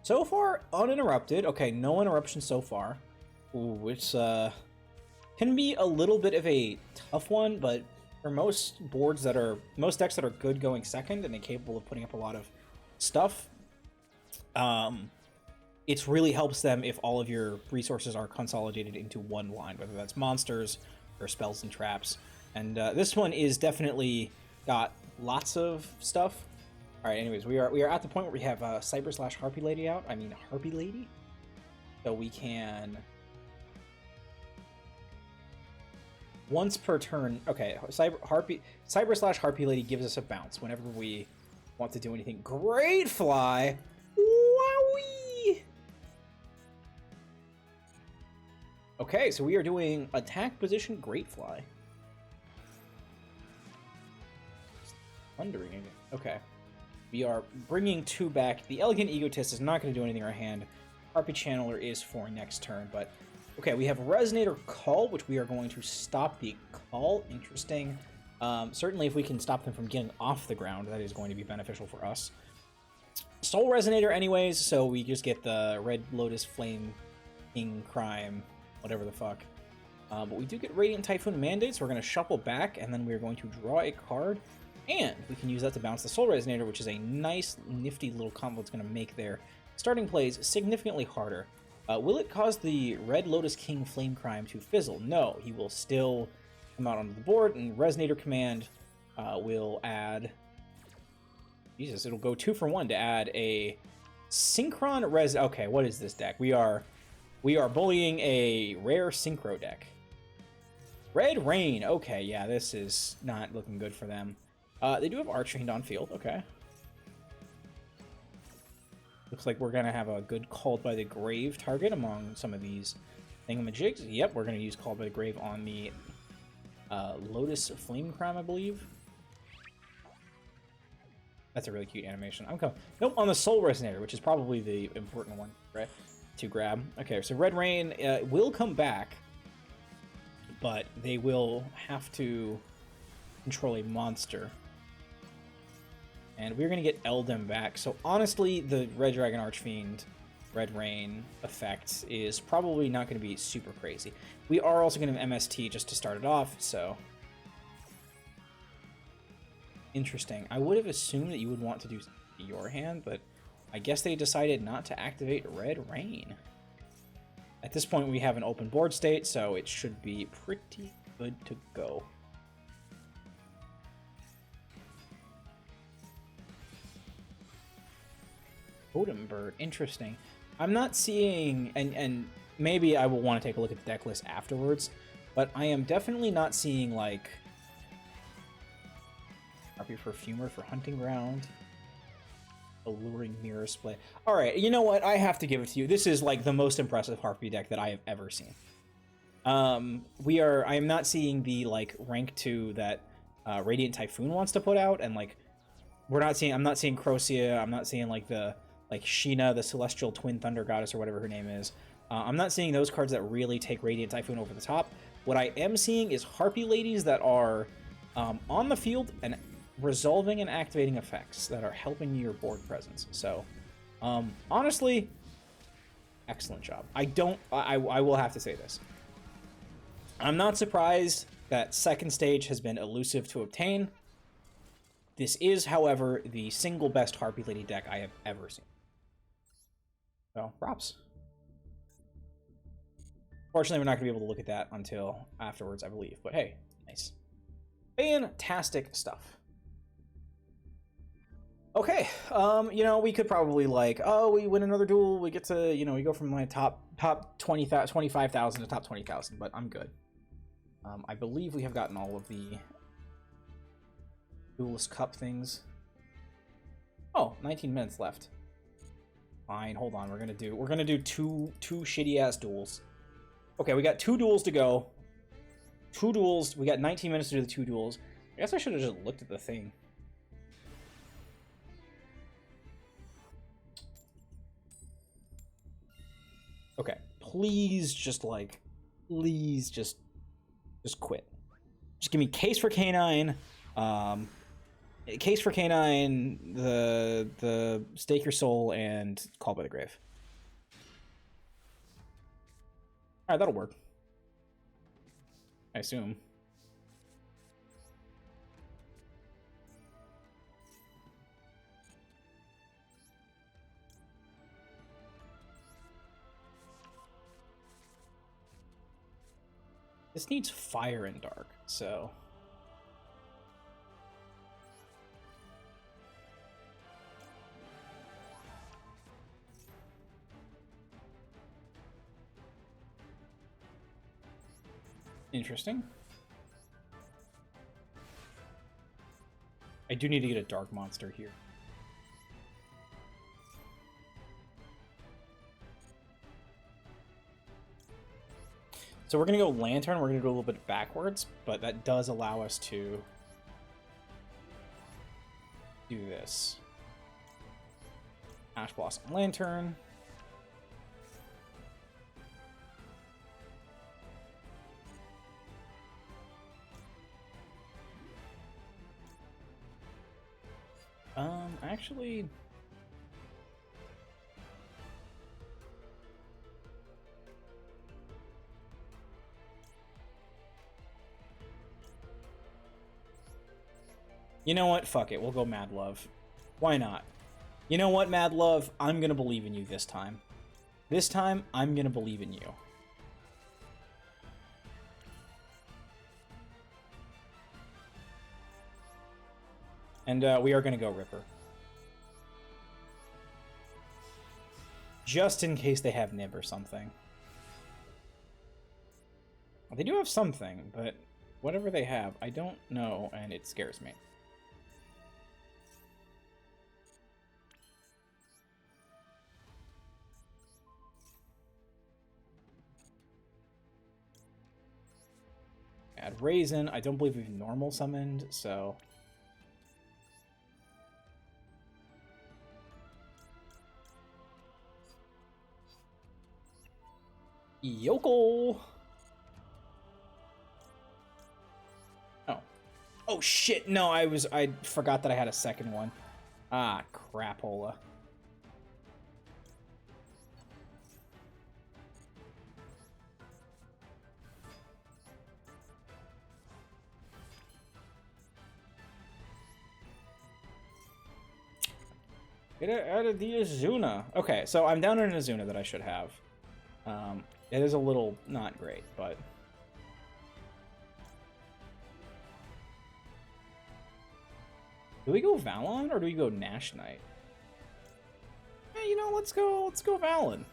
so far, uninterrupted. Okay, no interruption so far. Ooh, which, can be a little bit of a tough one, but for most decks that are good going second and capable of putting up a lot of stuff, it really helps them if all of your resources are consolidated into one line, whether that's monsters or spells and traps. And this one is definitely got lots of stuff. All right, anyways, we are at the point where we have Cyber/Harpy Lady out. I mean, Harpy Lady. So we can once per turn. Okay, Cyber/Harpy Lady gives us a bounce whenever we want to do anything. Great fly. Wowee. Okay, so we are doing attack position Great Fly. Thundering again. Okay. We are bringing 2 back. The Elegant Egotist is not going to do anything in our hand. Harpy Channeler is for next turn, but okay, we have Resonator Call, which we are going to stop the call. Interesting. Certainly if we can stop them from getting off the ground, that is going to be beneficial for us. Soul Resonator anyways, so we just get the Red Lotus Flame King Crime, whatever the fuck. But we do get Radiant Typhoon Mandate, so we're going to shuffle back, and then we're going to draw a card, and we can use that to bounce the Soul Resonator, which is a nice, nifty little combo that's going to make their starting plays significantly harder. Will it cause the Red Lotus King Flame Crime to fizzle? No, he will still come out onto the board, and Resonator Command will add... Jesus, it'll go 2 for 1 to add a Synchron Res... Okay, what is this deck? We are bullying a rare Synchro deck. Red Rain. Okay, yeah, this is not looking good for them. They do have Archfiend on field. Okay. Looks like we're going to have a good Called by the Grave target among some of these thingamajigs. Yep, we're going to use Called by the Grave on the Lotus Flame Crime, I believe. That's a really cute animation. I'm coming. Nope, on the Soul Resonator, which is probably the important one, right? To grab. Okay, so Red Rain will come back, but they will have to control a monster. And we're going to get Eldem back. So honestly, the Red Dragon Archfiend Red Rain effect is probably not going to be super crazy. We are also going to have MST just to start it off, so... Interesting. I would have assumed that you would want to do your hand, but I guess they decided not to activate Red Rain. At this point, we have an open board state, so it should be pretty good to go. Totem Bird, interesting. I'm not seeing, and maybe I will want to take a look at the deck list afterwards, but I am definitely not seeing, like, Harpy Perfumer for Hunting Ground, Alluring Mirror Splay. Alright, you know what? I have to give it to you. This is, like, the most impressive Harpy deck that I have ever seen. I am not seeing the, like, rank 2 that Radiant Typhoon wants to put out, and, like, I'm not seeing Crocia, I'm not seeing, like, Sheena, the Celestial Twin Thunder Goddess, or whatever her name is. I'm not seeing those cards that really take Radiant Typhoon over the top. What I am seeing is Harpy Ladies that are on the field and resolving and activating effects that are helping your board presence. So, honestly, excellent job. I will have to say this. I'm not surprised that second stage has been elusive to obtain. This is, however, the single best Harpy Lady deck I have ever seen. So, props. Fortunately, we're not going to be able to look at that until afterwards, I believe. But hey, nice. Fantastic stuff. Okay, you know, we could probably, like, oh, we win another duel, we get to, you know, we go from, like, top 25,000 to top 20,000, but I'm good. I believe we have gotten all of the Duelist Cup things. Oh, 19 minutes left. Fine, hold on, we're gonna do two shitty-ass duels. Okay, we got 2 duels to go. 2 duels, we got 19 minutes to do the 2 duels. I guess I should have just looked at the thing. Okay, please just, like, please just quit. Just give me Case for Canine, Case for Canine, the Stake Your Soul, and Call by the Grave. Alright, that'll work. I assume. This needs Fire and Dark, so... Interesting. I do need to get a Dark Monster here. So we're going to go Lantern, we're going to go a little bit backwards, but that does allow us to do this. Ash Blossom Lantern. Actually... You know what? Fuck it. We'll go Mad Love. Why not? You know what, Mad Love? I'm gonna believe in you this time. This time, I'm gonna believe in you. And we are gonna go Ripper. Just in case they have Nib or something. Well, they do have something, but whatever they have, I don't know, and it scares me. Add Raisin. I don't believe we've normal summoned, so... Yoko. Oh. Oh shit, no, I forgot that I had a second one. Ah, crapola. Get it out of the Azuna. Okay, so I'm down in an Azuna that I should have. It is a little not great, but... Do we go Valon or do we go Nash Knight? Hey, you know, let's go Valon.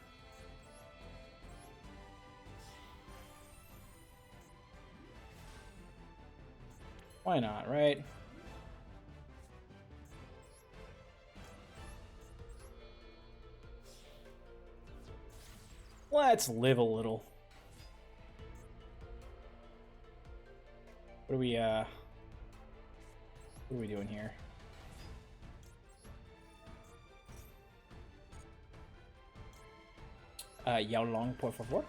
Why not, right? Let's live a little. What are we doing here? Yao Long, por favor.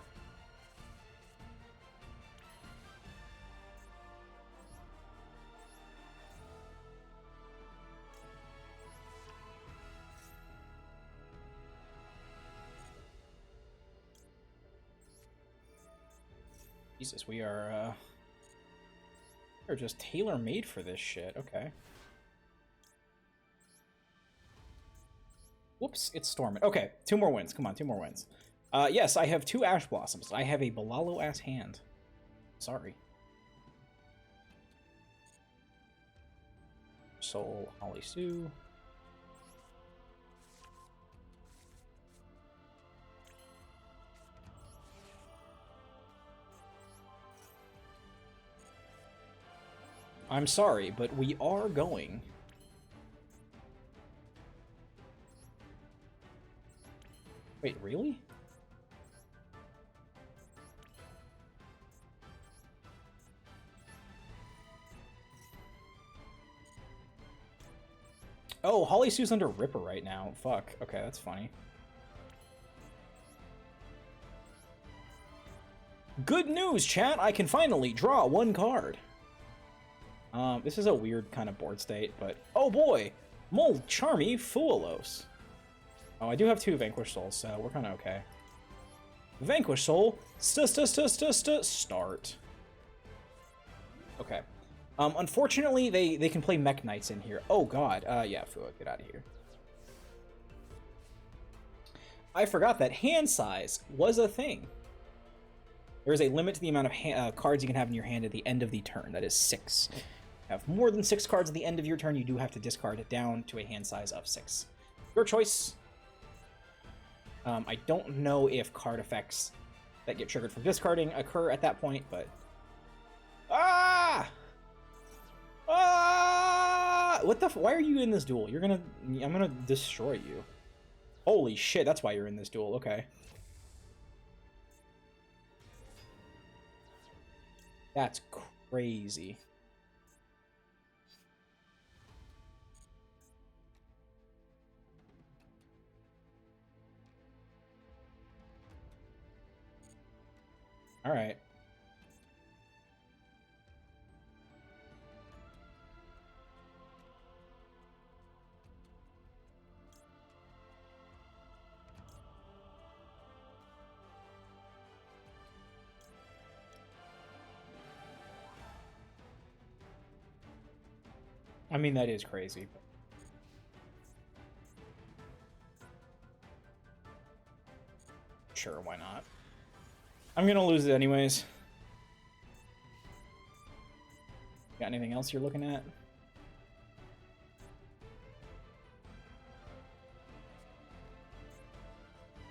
Jesus, we're just tailor-made for this shit. Okay. Whoops, it's storming. Okay, 2 more wins. Come on, 2 more wins. Yes, I have 2 Ash Blossoms. I have a Balalo-ass hand. Sorry. Soul, Holly Sue. I'm sorry, but we are going. Wait, really? Oh, Holly Sue's under Ripper right now. Fuck. Okay, that's funny. Good news, chat! I can finally draw 1 card. This is a weird kind of board state, but... Oh boy! Mol Charmy Fuelos. Oh, I do have 2 Vanquish Souls, so we're kind of okay. Vanquish Soul, start. Okay. Unfortunately, they can play Mech Knights in here. Oh god, yeah, Fua, get out of here. I forgot that hand size was a thing. There is a limit to the amount of cards you can have in your hand at the end of the turn. That is 6. If you have more than 6 cards at the end of your turn, you do have to discard it down to a hand size of 6. Your choice. I don't know if card effects that get triggered from discarding occur at that point, but... Ah! Ah! What the why are you in this duel? I'm gonna destroy you. Holy shit, that's why you're in this duel, okay. That's crazy. All right. I mean, that is crazy. Sure, why not? I'm gonna lose it anyways. Got anything else you're looking at?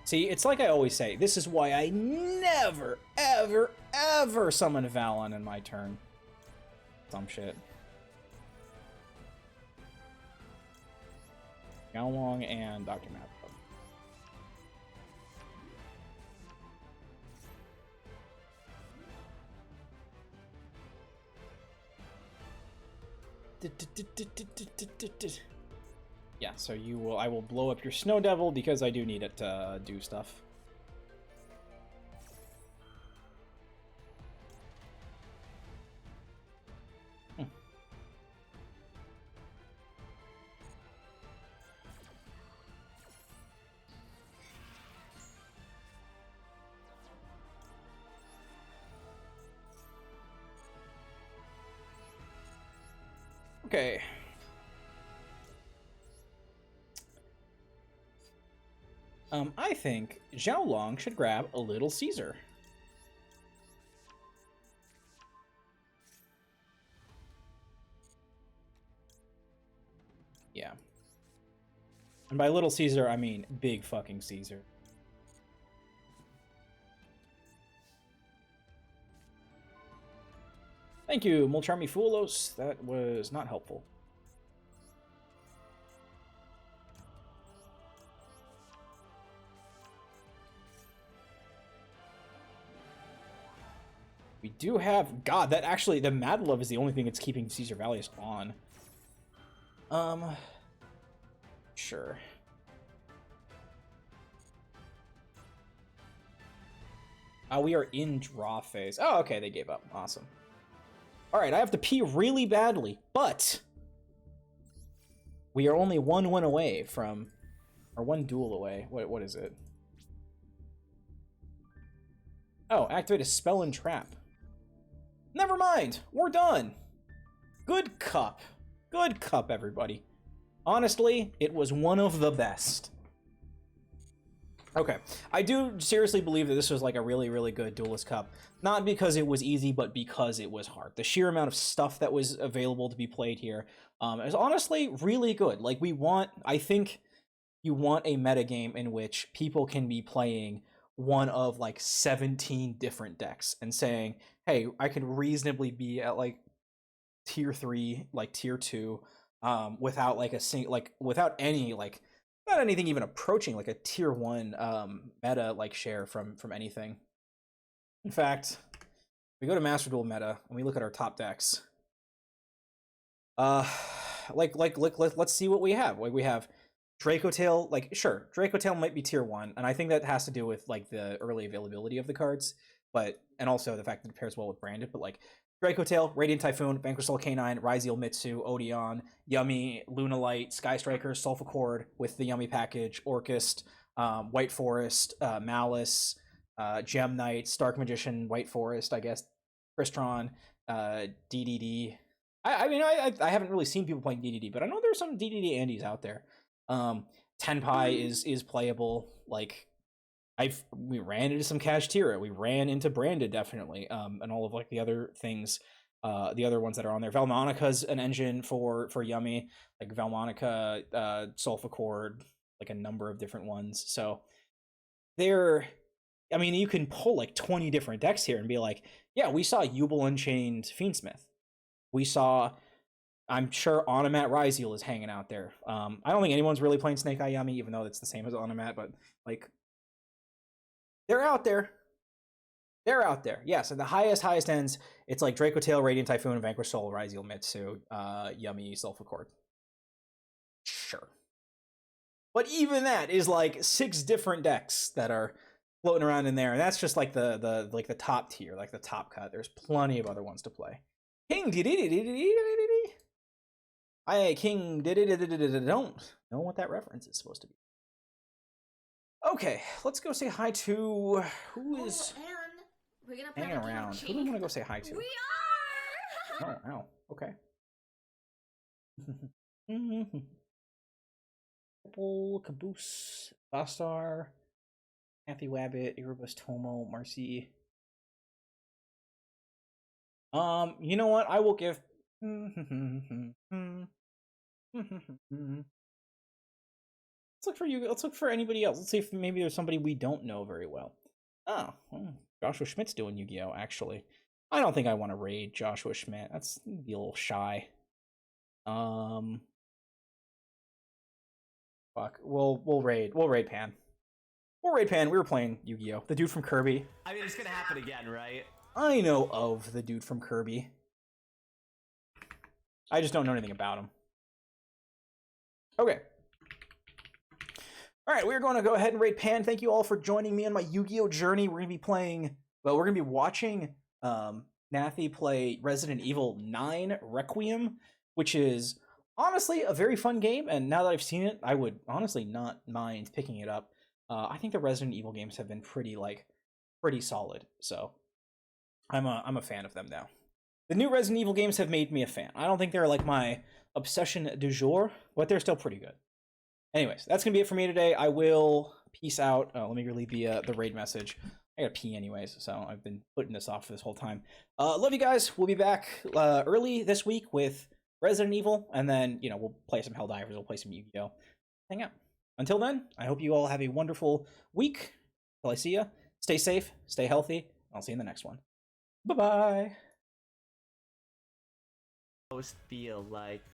See, it's like I always say, this is why I never, ever, ever summon Valon in my turn. Some shit. Gaolong and Dr. Map. Yeah, so I will blow up your Snow Devil because I do need it to do stuff. Okay. I think Zhao Long should grab a Little Caesar. Yeah. And by Little Caesar, I mean big fucking Caesar. Thank you, Molcharmi Foolos. That was not helpful. We do have... God, that actually... The Mad Love is the only thing that's keeping Caesar Valius on. Sure. We are in draw phase. Oh, okay, they gave up. Awesome. Alright, I have to pee really badly, but... we are only one win away from... or one duel away. What is it? Oh, activate a spell and trap. Never mind, we're done. Good cup. Good cup, everybody. Honestly, it was one of the best. Okay, I do seriously believe that this was like a really, really good Duelist Cup. Not because it was easy, but because it was hard. The sheer amount of stuff that was available to be played here is honestly really good. Like, I think you want a metagame in which people can be playing one of like 17 different decks and saying, hey, I could reasonably be at like tier 3, like tier 2, without like without any like not anything even approaching like a tier 1 meta like share from anything. In fact, we go to Master Duel meta and we look at our top decks. Let's see what we have. Like, we have Dracotail. Like, sure, Dracotail might be tier 1, and I think that has to do with like the early availability of the cards, and also the fact that it pairs well with Branded. But like Dracotail, Radiant Typhoon, Vanquish Soul Canine, Ryzeal Mitsu, Odeon, Yummy, Lunalight, Sky Striker, Sulfur with the Yummy package, Orchist, White Forest, Malice, Gem Knight, Stark Magician, White Forest, I guess, Crystron, DDD. I mean, I haven't really seen people playing DDD, but I know there's some DDD Andes out there. Tenpai is playable. Like, we ran into some Kashtira, we ran into Branded definitely, and all of like the other things, the other ones that are on there. Valmonica's an engine for Yummy, like Valmonica, Sulfur, like a number of different ones. So I mean, you can pull like 20 different decks here and be like, yeah, we saw Yubel Unchained Fiendsmith. We saw, I'm sure Onomat Ryzeal is hanging out there. I don't think anyone's really playing Snake Eye Yummy, even though it's the same as Onomat, but like, they're out there. They're out there. Yes, and the highest ends, it's like Dracotail, Radiant Typhoon, Vanquish Soul, Ryzeal Mitsu, Yummy, Sulfur. Sure. But even that is like 6 different decks that are floating around in there, and that's just like the top tier, like the top cut. There's plenty of other ones to play. King don't know what that reference is supposed to be. Okay, let's go say hi to who is hanging around. Who do we want to go say hi to? We are. Oh, ow. Okay. Purple, Caboose, Bastar, Kathy Wabbit, Erebus Tomo, Marcy. You know what? I will give. Let's look for you. Let's look for anybody else. Let's see if maybe there's somebody we don't know very well. Oh, Joshua Schmidt's doing Yu-Gi-Oh! Actually, I don't think I want to raid Joshua Schmidt. That's be a little shy. Fuck. We'll raid Pan. We'll raid Pan. We were playing Yu-Gi-Oh! The dude from Kirby. I mean, it's gonna happen again, right? I know of the dude from Kirby. I just don't know anything about him. Okay. All right, we're going to go ahead and raid Pan. Thank you all for joining me on my Yu-Gi-Oh! Journey. We're going to be playing, well, we're going to be watching Nathy play Resident Evil 9 Requiem, which is honestly a very fun game. And now that I've seen it, I would honestly not mind picking it up. I think the Resident Evil games have been pretty solid. So I'm a fan of them now. The new Resident Evil games have made me a fan. I don't think they're like my obsession du jour, but they're still pretty good. Anyways, that's gonna be it for me today. I will peace out. Let me read the raid message. I gotta pee anyways, so I've been putting this off for this whole time. Love you guys. We'll be back early this week with Resident Evil, and then we'll play some Helldivers. We'll play some Yu-Gi-Oh. Hang out. Until then, I hope you all have a wonderful week. Till I see ya. Stay safe. Stay healthy. I'll see you in the next one. Bye bye. Always feel like